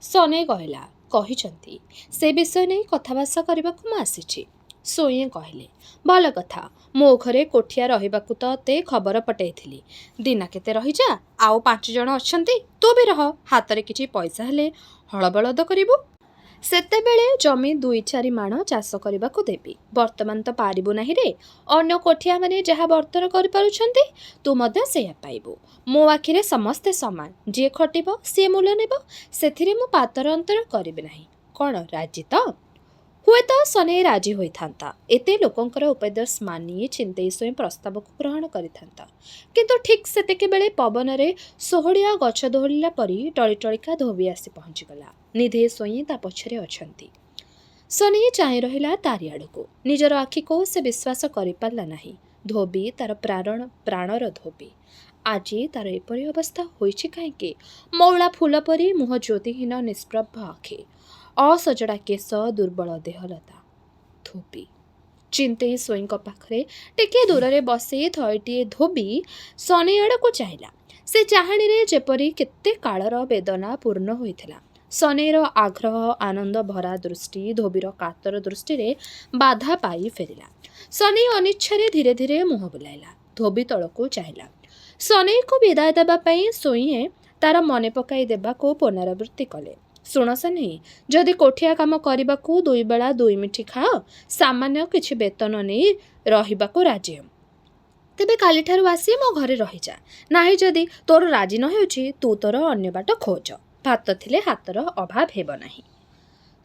ସନେଇ କହିଲା, କହିଛନ୍ତି। ସେ ବିଷୟ ନେଇ କଥାବାର୍ତ୍ତା କରିବାକୁ ମୁଁ ଆସିଛି। ସ୍ୱଇଁଏ କହିଲେ, ଭଲ କଥା। ମୋ ଘରେ କୋଠିଆ ରହିବାକୁ ତତେ ଖବର ପଠାଇଥିଲି। ଦିନା କେତେ ରହିଯା, ଆଉ 5 ଜଣ ଅଛନ୍ତି, ତୁ ବି ରହ। ହାତରେ କିଛି ପଇସା ହେଲେ ହଳବଳଦ କରିବୁ। ସେତେବେଳେ ଜମି 2-4 ମାଣ ଚାଷ କରିବାକୁ ଦେବି। ବର୍ତ୍ତମାନ ତ ପାରିବୁ ନାହିଁ ରେ। ଅନ୍ୟ କୋଠିଆମାନେ ଯାହା ବର୍ତ୍ତନ କରିପାରୁଛନ୍ତି, ତୁ ମଧ୍ୟ ସେଇଆ ପାଇବୁ। ମୋ ଆଖିରେ ସମସ୍ତେ ସମାନ। ଯିଏ ଖଟିବ ସିଏ ମୂଲ ନେବ। ସେଥିରେ ମୁଁ ପାତର ଅନ୍ତର କରିବି ନାହିଁ। କ'ଣ ରାଜି ତ? ହୁଏତ ସନେଇ ରାଜି ହୋଇଥାନ୍ତା। ଏତେ ଲୋକଙ୍କର ଉପଦେଶ ମାନି ଚିନ୍ତେଇ ସ୍ୱଇଁ ପ୍ରସ୍ତାବକୁ ଗ୍ରହଣ କରିଥାନ୍ତା। କିନ୍ତୁ ଠିକ୍ ସେତିକିବେଳେ ପବନରେ ଷୋହଳିଆ ଗଛ ଦୋହଲିଲା ପରି ଟଳି ଟଳିକା ଧୋବି ଆସି ପହଞ୍ଚିଗଲା। ନିଧେଇ ସ୍ୱଇଁ ତା ପଛରେ ଅଛନ୍ତି। ସନେଇ ଚାହିଁ ରହିଲା ତାରି ଆଡ଼କୁ। ନିଜର ଆଖିକୁ ସେ ବିଶ୍ୱାସ କରିପାରିଲା ନାହିଁ। ଧୋବି ତାର ପ୍ରାଣର ଧୋବି। ଆଜି ତାର ଏପରି ଅବସ୍ଥା ହୋଇଛି କାହିଁକି? ମଉଳା ଫୁଲ ପରି ମୁହଁ ଜ୍ୟୋତିହୀନ ନିଷ୍ପ୍ରଭ ଆଖି, ଅସଜଡ଼ା କେଶ, ଦୁର୍ବଳ ଦେହଲତା। ଧୋବି। ଚିନ୍ତେଇ ସ୍ୱଇଁଙ୍କ ପାଖରେ ଟିକିଏ ଦୂରରେ ବସି ଥଇଟିଏ ଧୋବି ସନେଇ ଆଡ଼କୁ ଚାହିଁଲା। ସେ ଚାହାଣୀରେ ଯେପରି କେତେ କାଳର ବେଦନା ପୂର୍ଣ୍ଣ ହୋଇଥିଲା। ସନେଇର ଆଗ୍ରହ ଆନନ୍ଦ ଭରା ଦୃଷ୍ଟି ଧୋବିର କାତର ଦୃଷ୍ଟିରେ ବାଧା ପାଇ ଫେରିଲା। ସନେଇ ଅନିଚ୍ଛାରେ ଧୀରେ ଧୀରେ ମୁହଁ ବୁଲାଇଲା। ଧୋବି ତଳକୁ ଚାହିଁଲା। ସନେଇକୁ ବିଦାୟ ଦେବା ପାଇଁ ସ୍ୱଇଁଏ ତାର ମନେ ପକାଇ ଦେବାକୁ ପୁନରାବୃତ୍ତି କଲେ। ଶୁଣ ସନେଇ, ଯଦି କୋଠିଆ କାମ କରିବାକୁ 2 ବେଳା 2 ମିଠି ଖାଅ, ସାମାନ୍ୟ କିଛି ବେତନ ନେଇ ରହିବାକୁ ରାଜି ହେଉ, ତେବେ କାଲିଠାରୁ ଆସି ମୋ ଘରେ ରହିଯା। ନାହିଁ ଯଦି ତୋର ରାଜି ନ ହେଉଛି, ତୁ ତୋର ଅନ୍ୟ ବାଟ ଖୋଜ। ଭାତ ଥିଲେ ହାତର ଅଭାବ ହେବ ନାହିଁ।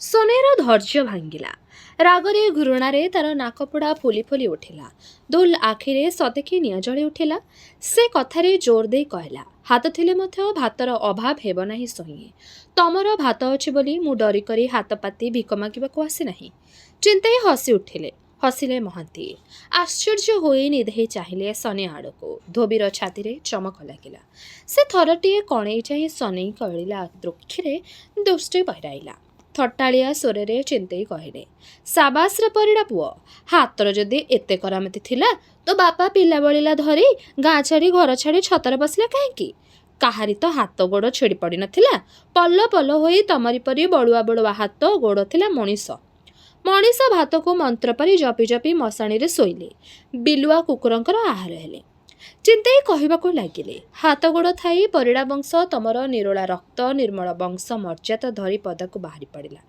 ସନେଇର ଧୈର୍ଯ୍ୟ ଭାଙ୍ଗିଲା। ରାଗରେ ଘୃଣାରେ ତାର ନାକପୋଡ଼ା ଫୁଲି ଫୁଲି ଉଠିଲା। ଦୁଲ୍ ଆଖିରେ ସତେକି ନିଆଁ ଜଳି ଉଠିଲା। ସେ କଥାରେ ଜୋର ଦେଇ କହିଲା, ହାତ ଥିଲେ ମଧ୍ୟ ଭାତର ଅଭାବ ହେବ ନାହିଁ ସ୍ୱଇଁଏ। ତମର ଭାତ ଅଛି ବୋଲି ମୁଁ ଡରି କରି ହାତ ପାତି ଭିକ ମାଗିବାକୁ ଆସିନାହିଁ। ଚିନ୍ତେଇ ହସି ଉଠିଲେ। ହସିଲେ ମହାନ୍ତିଏ। ଆଶ୍ଚର୍ଯ୍ୟ ହୋଇ ନିଧେଇ ଚାହିଁଲେ ସନେଇ ଆଡ଼କୁ। ଧୋବିର ଛାତିରେ ଚମକ ଲାଗିଲା। ସେ ଥରଟିଏ କଣେଇ ଚାହିଁ ସନେଇ କଳିଲା ଦୃକ୍ଷିରେ ଦୃଷ୍ଟି ପହରାଇଲା। ଥଟ୍ଟାଳିଆ ସ୍ୱରରେ ଚିନ୍ତେଇ କହିଲେ, ସାବାସରେ ପରିଡ଼ା ପୁଅ, ହାତର ଯଦି ଏତେ କରାମତି ଥିଲା, ତୋ ବାପା ପିଲା ବଳିଲା ଧରି ଗାଁ ଛାଡ଼ି ଘର ଛାଡ଼ି ଛତରେ ବସିଲା କାହିଁକି? କାହାରି ତ ହାତ ଗୋଡ଼ ଛିଡ଼ି ପଡ଼ି ନଥିଲା। ପଲ ପଲ ହୋଇ ତମରି ପରି ବଳୁଆ ବଳୁଆ ହାତ ଗୋଡ଼ ଥିଲା ମଣିଷ। ମଣିଷ ଭାତକୁ ମନ୍ତ୍ର ପରି ଜପି ଜପି ମଶାଣିରେ ଶୋଇଲେ। ବିଲୁଆ କୁକୁରଙ୍କର ଆହାର ହେଲେ। ଚିନ୍ତେଇ କହିବାକୁ ଲାଗିଲେ, ହାତ ଗୋଡ଼ ଥାଇ ପରିଡ଼ା ବଂଶ ତମର ନିରୋଳା ରକ୍ତ ନିର୍ମଳ ବଂଶ ମର୍ଯ୍ୟାଦା ଧରି ପଦାକୁ ବାହାରି ପଡ଼ିଲା।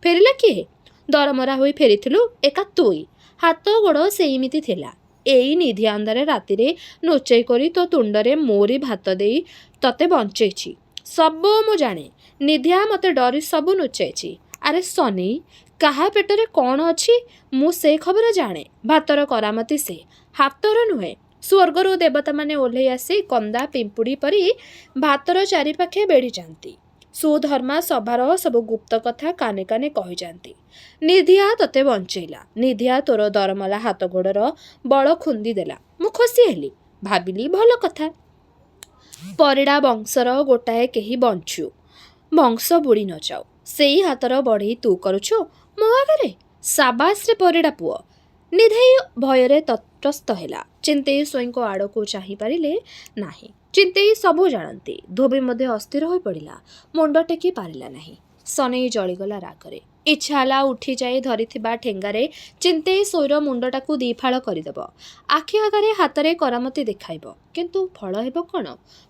ଫେରିଲା କିଏ? ଦରମରା ହୋଇ ଫେରିଥିଲୁ ଏକା ତୁଇ। ହାତ ଗୋଡ଼ ସେଇମିତି ଥିଲା। ଏଇ ନିଧିଆ ଅନ୍ଧାରେ ରାତିରେ ନୁଚେଇ କରି ତୋ ତୁଣ୍ଡରେ ମୋରି ଭାତ ଦେଇ ତତେ ବଞ୍ଚେଇଛି। ସବୁ ମୁଁ ଜାଣେ। ନିଧିଆ ମତେ ଡରି ସବୁ ନୁଚେଇଛି। ଆରେ ସନେଇ, କାହା ପେଟରେ କ'ଣ ଅଛି ମୁଁ ସେ ଖବର ଜାଣେ। ଭାତର କରାମତି ସେ, ହାତର ନୁହେଁ। ସ୍ୱର୍ଗରୁ ଦେବତାମାନେ ଓହ୍ଲେଇ ଆସି କନ୍ଦା ପିମ୍ପୁଡ଼ି ପରି ଭାତର ଚାରିପାଖେ ବେଢ଼ିଯାଆନ୍ତି। ସୁଧର୍ମା ସଭାର ସବୁ ଗୁପ୍ତ କଥା କାନେ କାନେ କହିଯାଆନ୍ତି। ନିଧିଆ ତତେ ବଞ୍ଚେଇଲା। ନିଧିଆ ତୋର ଦରମଲା ହାତ ଗୋଡ଼ର ବଳ ଖୁନ୍ଦି ଦେଲା। ମୁଁ ଖୁସି ହେଲି। ଭାବିଲି ଭଲ କଥା। ପରିଡ଼ା ବଂଶର ଗୋଟାଏ କେହି ବଞ୍ଚୁ, ବଂଶ ବୁଡ଼ି ନ ଯାଉ। ସେଇ ହାତର ବଢ଼େଇ ତୁ କରୁଛୁ ମୋ ଆଗରେ। ସାବାସରେ ପରିଡ଼ା ପୁଅ। ନିଧେଇ ଭୟରେ ତତ୍ରସ୍ତ ହେଲା। ଚିନ୍ତେଇ ସ୍ୱଇଁଙ୍କ ଆଡ଼କୁ ଚାହିଁ ପାରିଲେ ନାହିଁ। ଚିନ୍ତେଇ ସବୁ ଜାଣନ୍ତି। ଧୋବି ମଧ୍ୟ ଅସ୍ଥିର ହୋଇ ପଡ଼ିଲା। ମୁଣ୍ଡ ଟେକି ପାରିଲା ନାହିଁ। ସନେଇ ଜଳିଗଲା ରାଗରେ। ଇଚ୍ଛା ହେଲା ଉଠି ଯାଇ ଧରିଥିବା ଠେଙ୍ଗାରେ ଚିନ୍ତେଇ ସ୍ୱଇଁର ମୁଣ୍ଡଟାକୁ ଦିଫାଳ କରିଦେବ। ଆଖି ଆଗରେ ହାତରେ କରାମତି ଦେଖାଇବ। କିନ୍ତୁ ଫଳ ହେବ କ'ଣ?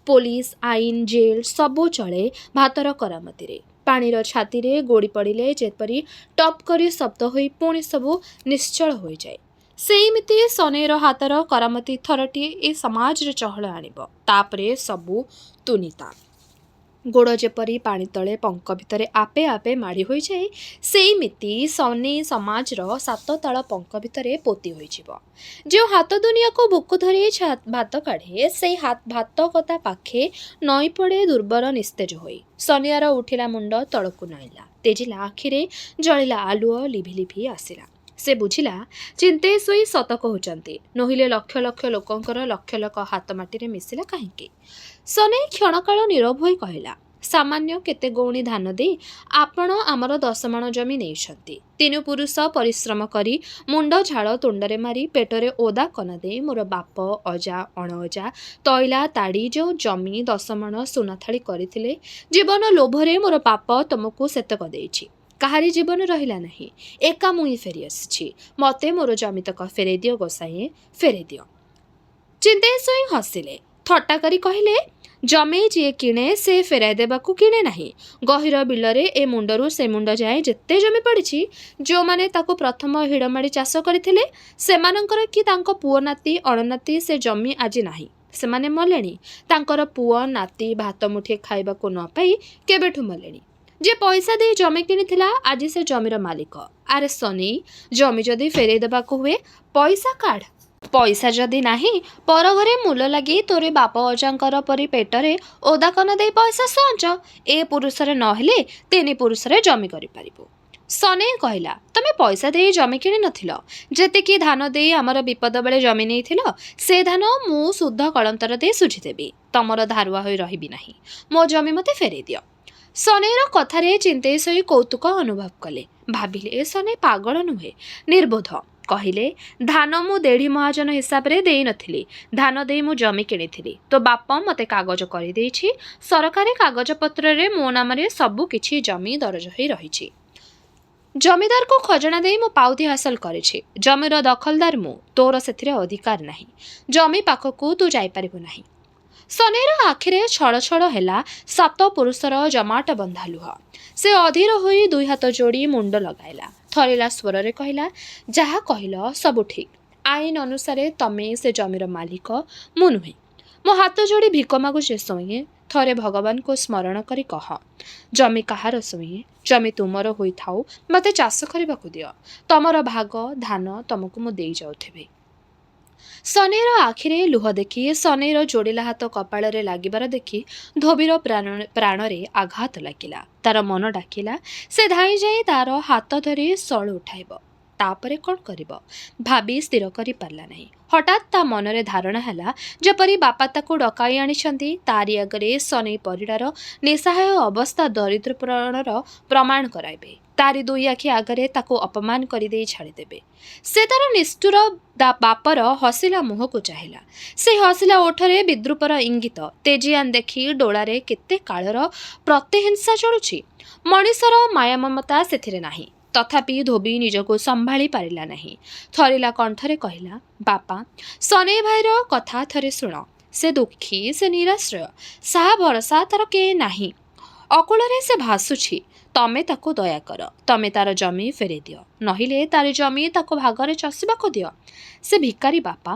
ପୋଲିସ, ଆଇନ, ଜେଲ ସବୁ ଚଳେ ଭାତର କରାମତିରେ। ପାଣିର ଛାତିରେ ଗୋଡ଼ି ପଡ଼ିଲେ ଯେପରି ଟପ୍ କରି ଶବ୍ଦ ହୋଇ ପୁଣି ସବୁ ନିଶ୍ଚଳ ହୋଇଯାଏ, ସେଇମିତି ସନେଇର ହାତର କରାମତି ଥରଟିଏ ଏ ସମାଜରେ ଚହଳ ଆଣିବ। ତାପରେ ସବୁ ତୁନିତା। ଗୋଡ଼ ଯେପରି ପାଣି ତଳେ ପଙ୍କ ଭିତରେ ଆପେ ଆପେ ମାଡ଼ି ହୋଇଯାଏ, ସେଇମିତି ସନେଇ ସମାଜର 7 ତାଳ ପଙ୍କ ଭିତରେ ପୋତି ହୋଇଯିବ। ଯେଉଁ ହାତ ଦୁନିଆକୁ ବୁକୁ ଧରି ଭାତ କାଢ଼େ, ସେଇ ଭାତ କଥା ପାଖେ ନଈ ପଡ଼େ ଦୁର୍ବଳ ନିସ୍ତେଜ ହୋଇ। ସନିଆର ଉଠିଲା ମୁଣ୍ଡ ତଳକୁ ନଇଁଲା। ତେଜିଲା ଆଖିରେ ଜଳିଲା ଆଲୁଅ ଲିଭି ଲିଭି ଆସିଲା। ସେ ବୁଝିଲା, ଚିନ୍ତେଇ ସ୍ୱଇଁ ସତ କହୁଛନ୍ତି। ନୋହିଲେ ଲକ୍ଷ ଲକ୍ଷ ଲୋକଙ୍କର ଲକ୍ଷ ଲକ୍ଷ ହାତ ମାଟିରେ ମିଶିଲା କାହିଁକି? ସନେଇ କ୍ଷଣକାଳ ନୀରବ ହୋଇ କହିଲା, ସାମାନ୍ୟ କେତେ ଗଉଣି ଧାନ ଦେଇ ଆପଣ ଆମର 10 ମାଣ ଜମି ନେଇଛନ୍ତି। 3 ପୁରୁଷ ପରିଶ୍ରମ କରି ମୁଣ୍ଡ ଝାଳ ତୁଣ୍ଡରେ ମାରି ପେଟରେ ଓଦା କନା ଦେଇ ମୋର ବାପ, ଅଜା, ଅଣଅଜା, ତଇଲା ତାଡ଼ି ଯେଉଁ ଜମି 10 ମାଣ ସୁନା ଥାଳି କରିଥିଲେ, ଜୀବନ ଲୋଭରେ ମୋର ବାପ ତମକୁ ସେତକ ଦେଇଛି। କାହାରି ଜୀବନ ରହିଲା ନାହିଁ। ଏକା ମୁଇଁ ଫେରି ଆସିଛି। ମତେ ମୋର ଜମିତକ ଫେରେଇ ଦିଅ ଗୋସାଇଁଏ, ଫେରେଇ ଦିଅ। ଚିନ୍ତେଇ ସ୍ୱଇଁ ହସିଲେ। ଥଟ୍ଟା କରି କହିଲେ, ଜମି ଯିଏ କିଣେ ସେ ଫେରାଇ ଦେବାକୁ କିଣେ ନାହିଁ। ଗହୀର ବିଲରେ ଏ ମୁଣ୍ଡରୁ ସେ ମୁଣ୍ଡ ଯାଏ ଯେତେ ଜମି ପଡ଼ିଛି, ଯେଉଁମାନେ ତାକୁ ପ୍ରଥମ ହିଡ଼ମାଡ଼ି ଚାଷ କରିଥିଲେ, ସେମାନଙ୍କର କି ତାଙ୍କ ପୁଅ ନାତି ଅଣନାତି ସେ ଜମି ଆଜି ନାହିଁ। ସେମାନେ ମଲେଣି। ତାଙ୍କର ପୁଅ ନାତି ଭାତ ମୁଠିଏ ଖାଇବାକୁ ନ ପାଇ କେବେଠୁ ମଲେଣି। ଯେ ପଇସା ଦେଇ ଜମି କିଣିଥିଲା, ଆଜି ସେ ଜମିର ମାଲିକ। ଆରେ ସନେଇ, ଜମି ଯଦି ଫେରେଇ ଦେବାକୁ ହୁଏ, ପଇସା କାଢ଼। ପଇସା ଯଦି ନାହିଁ, ପର ଘରେ ମୂଲ ଲାଗି ତୋରି ବାପ ଅଜାଙ୍କର ପରି ପେଟରେ ଓଦା କନା ଦେଇ ପଇସା ସଞ୍ଚ। ଏ ପୁରୁଷରେ ନହେଲେ 3 ପୁରୁଷରେ ଜମି କରିପାରିବୁ। ସନେଇ କହିଲା, ତମେ ପଇସା ଦେଇ ଜମି କିଣି ନଥିଲ। ଯେତିକି ଧାନ ଦେଇ ଆମର ବିପଦ ବେଳେ ଜମି ନେଇଥିଲ, ସେ ଧାନ ମୁଁ ସୁଧ କଳନ୍ତର ଦେଇ ଶୁଝିଦେବି। ତମର ଧାରୁଆ ହୋଇ ରହିବି ନାହିଁ। ମୋ ଜମି ମତେ ଫେରେଇ ଦିଅ। ସନେଇର କଥାରେ ଚିନ୍ତେଇ ସ୍ୱଇଁ କୌତୁକ ଅନୁଭବ କଲେ। ଭାବିଲେ, ଏ ସନେଇ ପାଗଳ ନୁହେଁ, ନିର୍ବୋଧ। କହିଲେ, ଧାନ ମୁଁ ଦେଢ଼ି ମହାଜନ ହିସାବରେ ଦେଇନଥିଲି। ଧାନ ଦେଇ ମୁଁ ଜମି କିଣିଥିଲି। ତୋ ବାପ ମୋତେ କାଗଜ କରିଦେଇଛି। ସରକାରୀ କାଗଜପତ୍ରରେ ମୋ ନାମରେ ସବୁ କିଛି ଜମି ଦରଜ ହୋଇ ରହିଛି। ଜମିଦାରକୁ ଖଜଣା ଦେଇ ମୁଁ ପାଉତି ହାସଲ କରିଛି। ଜମିର ଦଖଲଦାର ମୁଁ, ତୋର ସେଥିରେ ଅଧିକାର ନାହିଁ। ଜମି ପାଖକୁ ତୁ ଯାଇପାରିବୁ ନାହିଁ। ସନେଇର ଆଖିରେ ଛଳ ଛଳ ହେଲା ସାତ ପୁରୁଷର ଜମାଟ ବନ୍ଧା ଲୁହ। ସେ ଅଧୀର ହୋଇ ଦୁଇ ହାତ ଯୋଡ଼ି ମୁଣ୍ଡ ଲଗାଇଲା। ଥରିଲା ସ୍ୱରରେ କହିଲା, ଯାହା କହିଲ ସବୁ ଠିକ୍। ଆଇନ ଅନୁସାରେ ତମେ ସେ ଜମିର ମାଲିକ, ମୁଁ ନୁହେଁ। ମୋ ହାତ ଯୋଡ଼ି ଭିକ ମାଗୁଛି ସୋଇଏ। ଥରେ ଭଗବାନଙ୍କୁ ସ୍ମରଣ କରି କହ, ଜମି କାହାର ସୋଇଏ? ଜମି ତୁମର ହୋଇଥାଉ, ମୋତେ ଚାଷ କରିବାକୁ ଦିଅ। ତମର ଭାଗ ଧାନ ତମକୁ ମୁଁ ଦେଇ ଯାଉଥିବି। ସନେଇର ଆଖିରେ ଲୁହ ଦେଖି, ସନେଇର ଯୋଡ଼ିଲା ହାତ କପାଳରେ ଲାଗିବାର ଦେଖି ଧୋବିର ପ୍ରାଣରେ ଆଘାତ ଲାଗିଲା। ତାର ମନ ଡାକିଲା, ସେ ଧାଇଁ ଯାଇ ତାର ହାତ ଧରି ସଳୁ ଉଠାଇବ। ତାପରେ କ'ଣ କରିବ ଭାବି ସ୍ଥିର କରିପାରିଲା ନାହିଁ। ହଠାତ୍ ତା ମନରେ ଧାରଣା ହେଲା, ଯେପରି ବାପା ତାକୁ ଡକାଇ ଆଣିଛନ୍ତି ତାରି ଆଗରେ ସନେଇ ପରିଡ଼ାର ନିଃସହାୟ ଅବସ୍ଥା ଦରିଦ୍ରପଣର ପ୍ରମାଣ କରାଇବେ। ତାରି ଦୁଇ ଆଖି ଆଗରେ ତାକୁ ଅପମାନ କରିଦେଇ ଛାଡ଼ିଦେବେ। ସେ ତାର ନିଷ୍ଠୁର ବାପର ହସିଲା ମୁହଁକୁ ଚାହିଁଲା। ସେ ହସିଲା ଓଠରେ ବିଦ୍ରୂପର ଇଙ୍ଗିତ। ତେଜିଆନ ଦେଖି ଡୋଳାରେ କେତେ କାଳର ପ୍ରତିହିଂସା ଚଳୁଛି। ମଣିଷର ମାୟା ମମତା ସେଥିରେ ନାହିଁ। ତଥାପି ଧୋବି ନିଜକୁ ସମ୍ଭାଳି ପାରିଲା ନାହିଁ। ଥରିଲା କଣ୍ଠରେ କହିଲା, ବାପା, ସନେଇ ଭାଇର କଥା ଥରେ ଶୁଣ। ସେ ଦୁଃଖୀ, ସେ ନିରାଶ୍ରୟ। ସାହା ଭରସା ତାର କେହି ନାହିଁ। ଅକୂଳରେ ସେ ଭାସୁଛି। ତମେ ତାକୁ ଦୟା କର। ତମେ ତାର ଜମି ଫେରେଇ ଦିଅ। ନହିଲେ ତାର ଜମି ତାକୁ ଭାଗରେ ଚଷିବାକୁ ଦିଅ। ସେ ଭିକାରୀ ବାପା।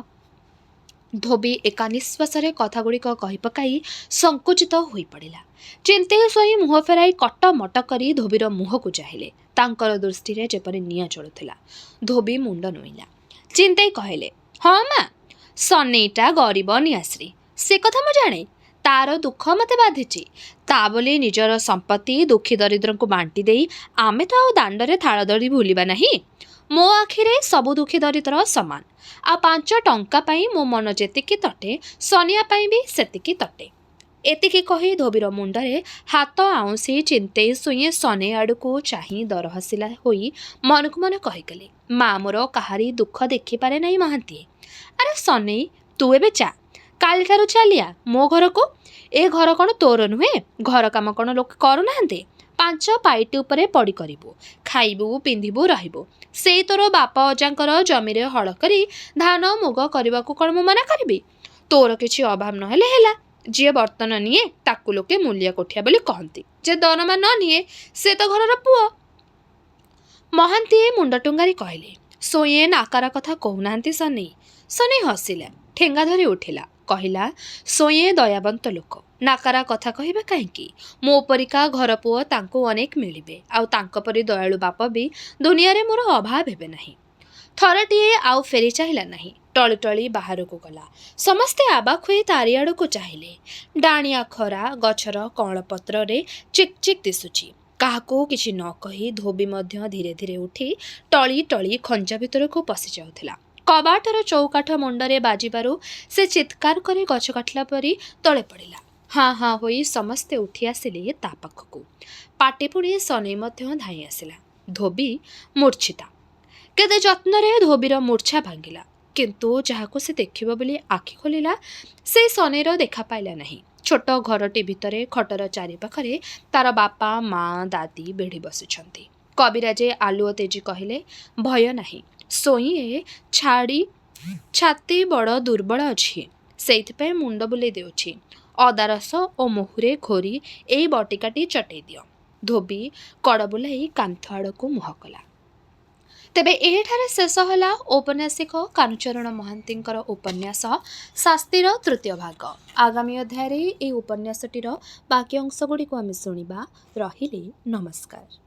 ଧୋବି ଏକା ନିଶ୍ୱାସରେ କଥାଗୁଡ଼ିକ କହି ପକାଇ ସଙ୍କୁଚିତ ହୋଇପଡ଼ିଲା। ଚିନ୍ତେଇ ଶୋଇ ମୁହଁ ଫେରାଇ କଟମଟ କରି ଧୋବିର ମୁହଁକୁ ଚାହିଁଲେ। ତାଙ୍କର ଦୃଷ୍ଟିରେ ଯେପରି ନିଆଁ ଜଳୁଥିଲା। ଧୋବି ମୁଣ୍ଡ ନୋଇଁଲା। ଚିନ୍ତେଇ କହିଲେ, ହଁ ମା, ସନେଇଟା ଗରିବ ନିଆଶ୍ରୀ, ସେ କଥା ମୁଁ ଜାଣେ। ତାର ଦୁଃଖ ମୋତେ ବାଧିଛି। ତା ବୋଲି ନିଜର ସମ୍ପତ୍ତି ଦୁଃଖୀ ଦରିଦ୍ରଙ୍କୁ ବାଣ୍ଟି ଦେଇ ଆମେ ତ ଆଉ ଦାଣ୍ଡରେ ଥାଳ ଧରି ଭୁଲିବା ନାହିଁ। ମୋ ଆଖିରେ ସବୁ ଦୁଃଖୀ ଦରିଦ୍ର ସମାନ। ଆଉ 5 ଟଙ୍କା ପାଇଁ ମୋ ମନ ଯେତିକି ତଟେ, ସନିଆ ପାଇଁ ବି ସେତିକି ତଟେ। ଏତିକି କହି ଧୋବିର ମୁଣ୍ଡରେ ହାତ ଆଉଁସି ଚିନ୍ତେଇ ଶୁଇଁ ସନେଇ ଆଡ଼କୁ ଚାହିଁ ଦରହସିଲା ହୋଇ ମନକୁ ମନ କହିଗଲେ, ମା ମୋର କାହାରି ଦୁଃଖ ଦେଖିପାରେ ନାହିଁ ମହାନ୍ତିଏ। ଆରେ ସନେଇ, ତୁ ଏବେ ଯା। କାଲିଠାରୁ ଚାଲିଆ ମୋ ଘରକୁ। ଏ ଘର କ'ଣ ତୋର ନୁହେଁ? ଘର କାମ କ'ଣ ଲୋକେ କରୁନାହାନ୍ତି? 5 ପାଇଟି ଉପରେ ପଡ଼ି କରିବୁ। ଖାଇବୁ, ପିନ୍ଧିବୁ, ରହିବୁ। ସେଇ ତୋର ବାପ ଅଜାଙ୍କର ଜମିରେ ହଳ କରି ଧାନ ମୁଗ କରିବାକୁ କ'ଣ ମୁଁ ମନା କରିବି? ତୋର କିଛି ଅଭାବ ନହେଲେ ହେଲା। ଯିଏ ବର୍ତ୍ତନ ନିଏ ତାକୁ ଲୋକେ ମୂଲିଆ କୋଠିଆ ବୋଲି କହନ୍ତି। ଯେ ଦରମା ନ ନିଏ ସେ ତ ଘରର ପୁଅ। ମହାନ୍ତିଏ ମୁଣ୍ଡ ଟୁଙ୍ଗାରି କହିଲେ, ସୋଇଏ ନାକାର କଥା କହୁନାହାନ୍ତି ସନେଇ। ସନେଇ ହସିଲା, ଠେଙ୍ଗା ଧରି ଉଠିଲା। କହିଲା, ସୋଇଏ ଦୟାବନ୍ତ ଲୋକ। ନାକାରା କଥା କହିବେ କାହିଁକି? ମୋ ପରିକା ଘର ପୁଅ ତାଙ୍କୁ ଅନେକ ମିଳିବେ। ଆଉ ତାଙ୍କ ପରି ଦୟାଳୁ ବାପ ବି ଦୁନିଆରେ ମୋର ଅଭାବ ହେବେ ନାହିଁ। ଥରଟିଏ ଆଉ ଫେରି ଚାହିଁଲା ନାହିଁ। ଟଳି ଟଳି ବାହାରକୁ ଗଲା। ସମସ୍ତେ ଅବାକ୍ ହୋଇ ତାରି ଆଡ଼କୁ ଚାହିଁଲେ। ଡାଣିଆ ଖରା ଗଛର କଅଁଳ ପତ୍ରରେ ଚିକ୍ ଚିକ୍ ଦିଶୁଛି। କାହାକୁ କିଛି ନ କହି ଧୋବି ମଧ୍ୟ ଧୀରେ ଧୀରେ ଉଠି ଟଳି ଟଳି ଖଞ୍ଜା ଭିତରକୁ ପଶି ଯାଉଥିଲା। କବାଟର ଚୌକାଠ ମୁଣ୍ଡରେ ବାଜିବାରୁ ସେ ଚିତ୍କାର କରି ଗଛ କାଟିଲା ପରି ତଳେ ପଡ଼ିଲା। ହାଁ ହାଁ ହୋଇ ସମସ୍ତେ ଉଠି ଆସିଲେ ତା ପାଖକୁ। ପାଟି ପୁଣି ସନେଇ ମଧ୍ୟ ଧାଇଁ ଆସିଲା। ଧୋବି ମୂର୍ଚ୍ଛିତା। କେତେ ଯତ୍ନରେ ଧୋବିର ମୂର୍ଚ୍ଛା ଭାଙ୍ଗିଲା। କିନ୍ତୁ ଯାହାକୁ ସେ ଦେଖିବ ବୋଲି ଆଖି ଖୋଲିଲା, ସେଇ ସନେଇର ଦେଖା ପାଇଲା ନାହିଁ। ଛୋଟ ଘରଟି ଭିତରେ ଖଟର ଚାରିପାଖରେ ତାର ବାପା, ମା, ଦାଦି ବେଢ଼ି ବସିଛନ୍ତି। କବିରାଜେ ଆଲୁଅ ତେଜି କହିଲେ, ଭୟ ନାହିଁ। ସୋଇଏ ଛାତି ବଡ଼ ଦୁର୍ବଳ ଅଛି। ସେଇଥିପାଇଁ ମୁଣ୍ଡ ବୁଲେଇ ଦେଉଛି। ଅଦା ରସ ଓ ମହୁରେ ଘୋରି ଏଇ ବଟିକାଟି ଚଟେଇ ଦିଅ। ଧୋବି କଡ଼ ବୁଲାଇ କାନ୍ଥ ଆଡ଼କୁ ମୁହଁ କଲା। ତେବେ ଏହିଠାରେ ଶେଷ ହେଲା ଔପନ୍ୟାସିକ କାହ୍ନୁଚରଣ ମହାନ୍ତିଙ୍କର ଉପନ୍ୟାସ ଶାସ୍ତିର 3ୟ ଭାଗ। ଆଗାମୀ ଅଧ୍ୟାୟରେ ଏହି ଉପନ୍ୟାସଟିର ବାକି ଅଂଶଗୁଡ଼ିକୁ ଆମେ ଶୁଣିବା। ରହିଲି, ନମସ୍କାର।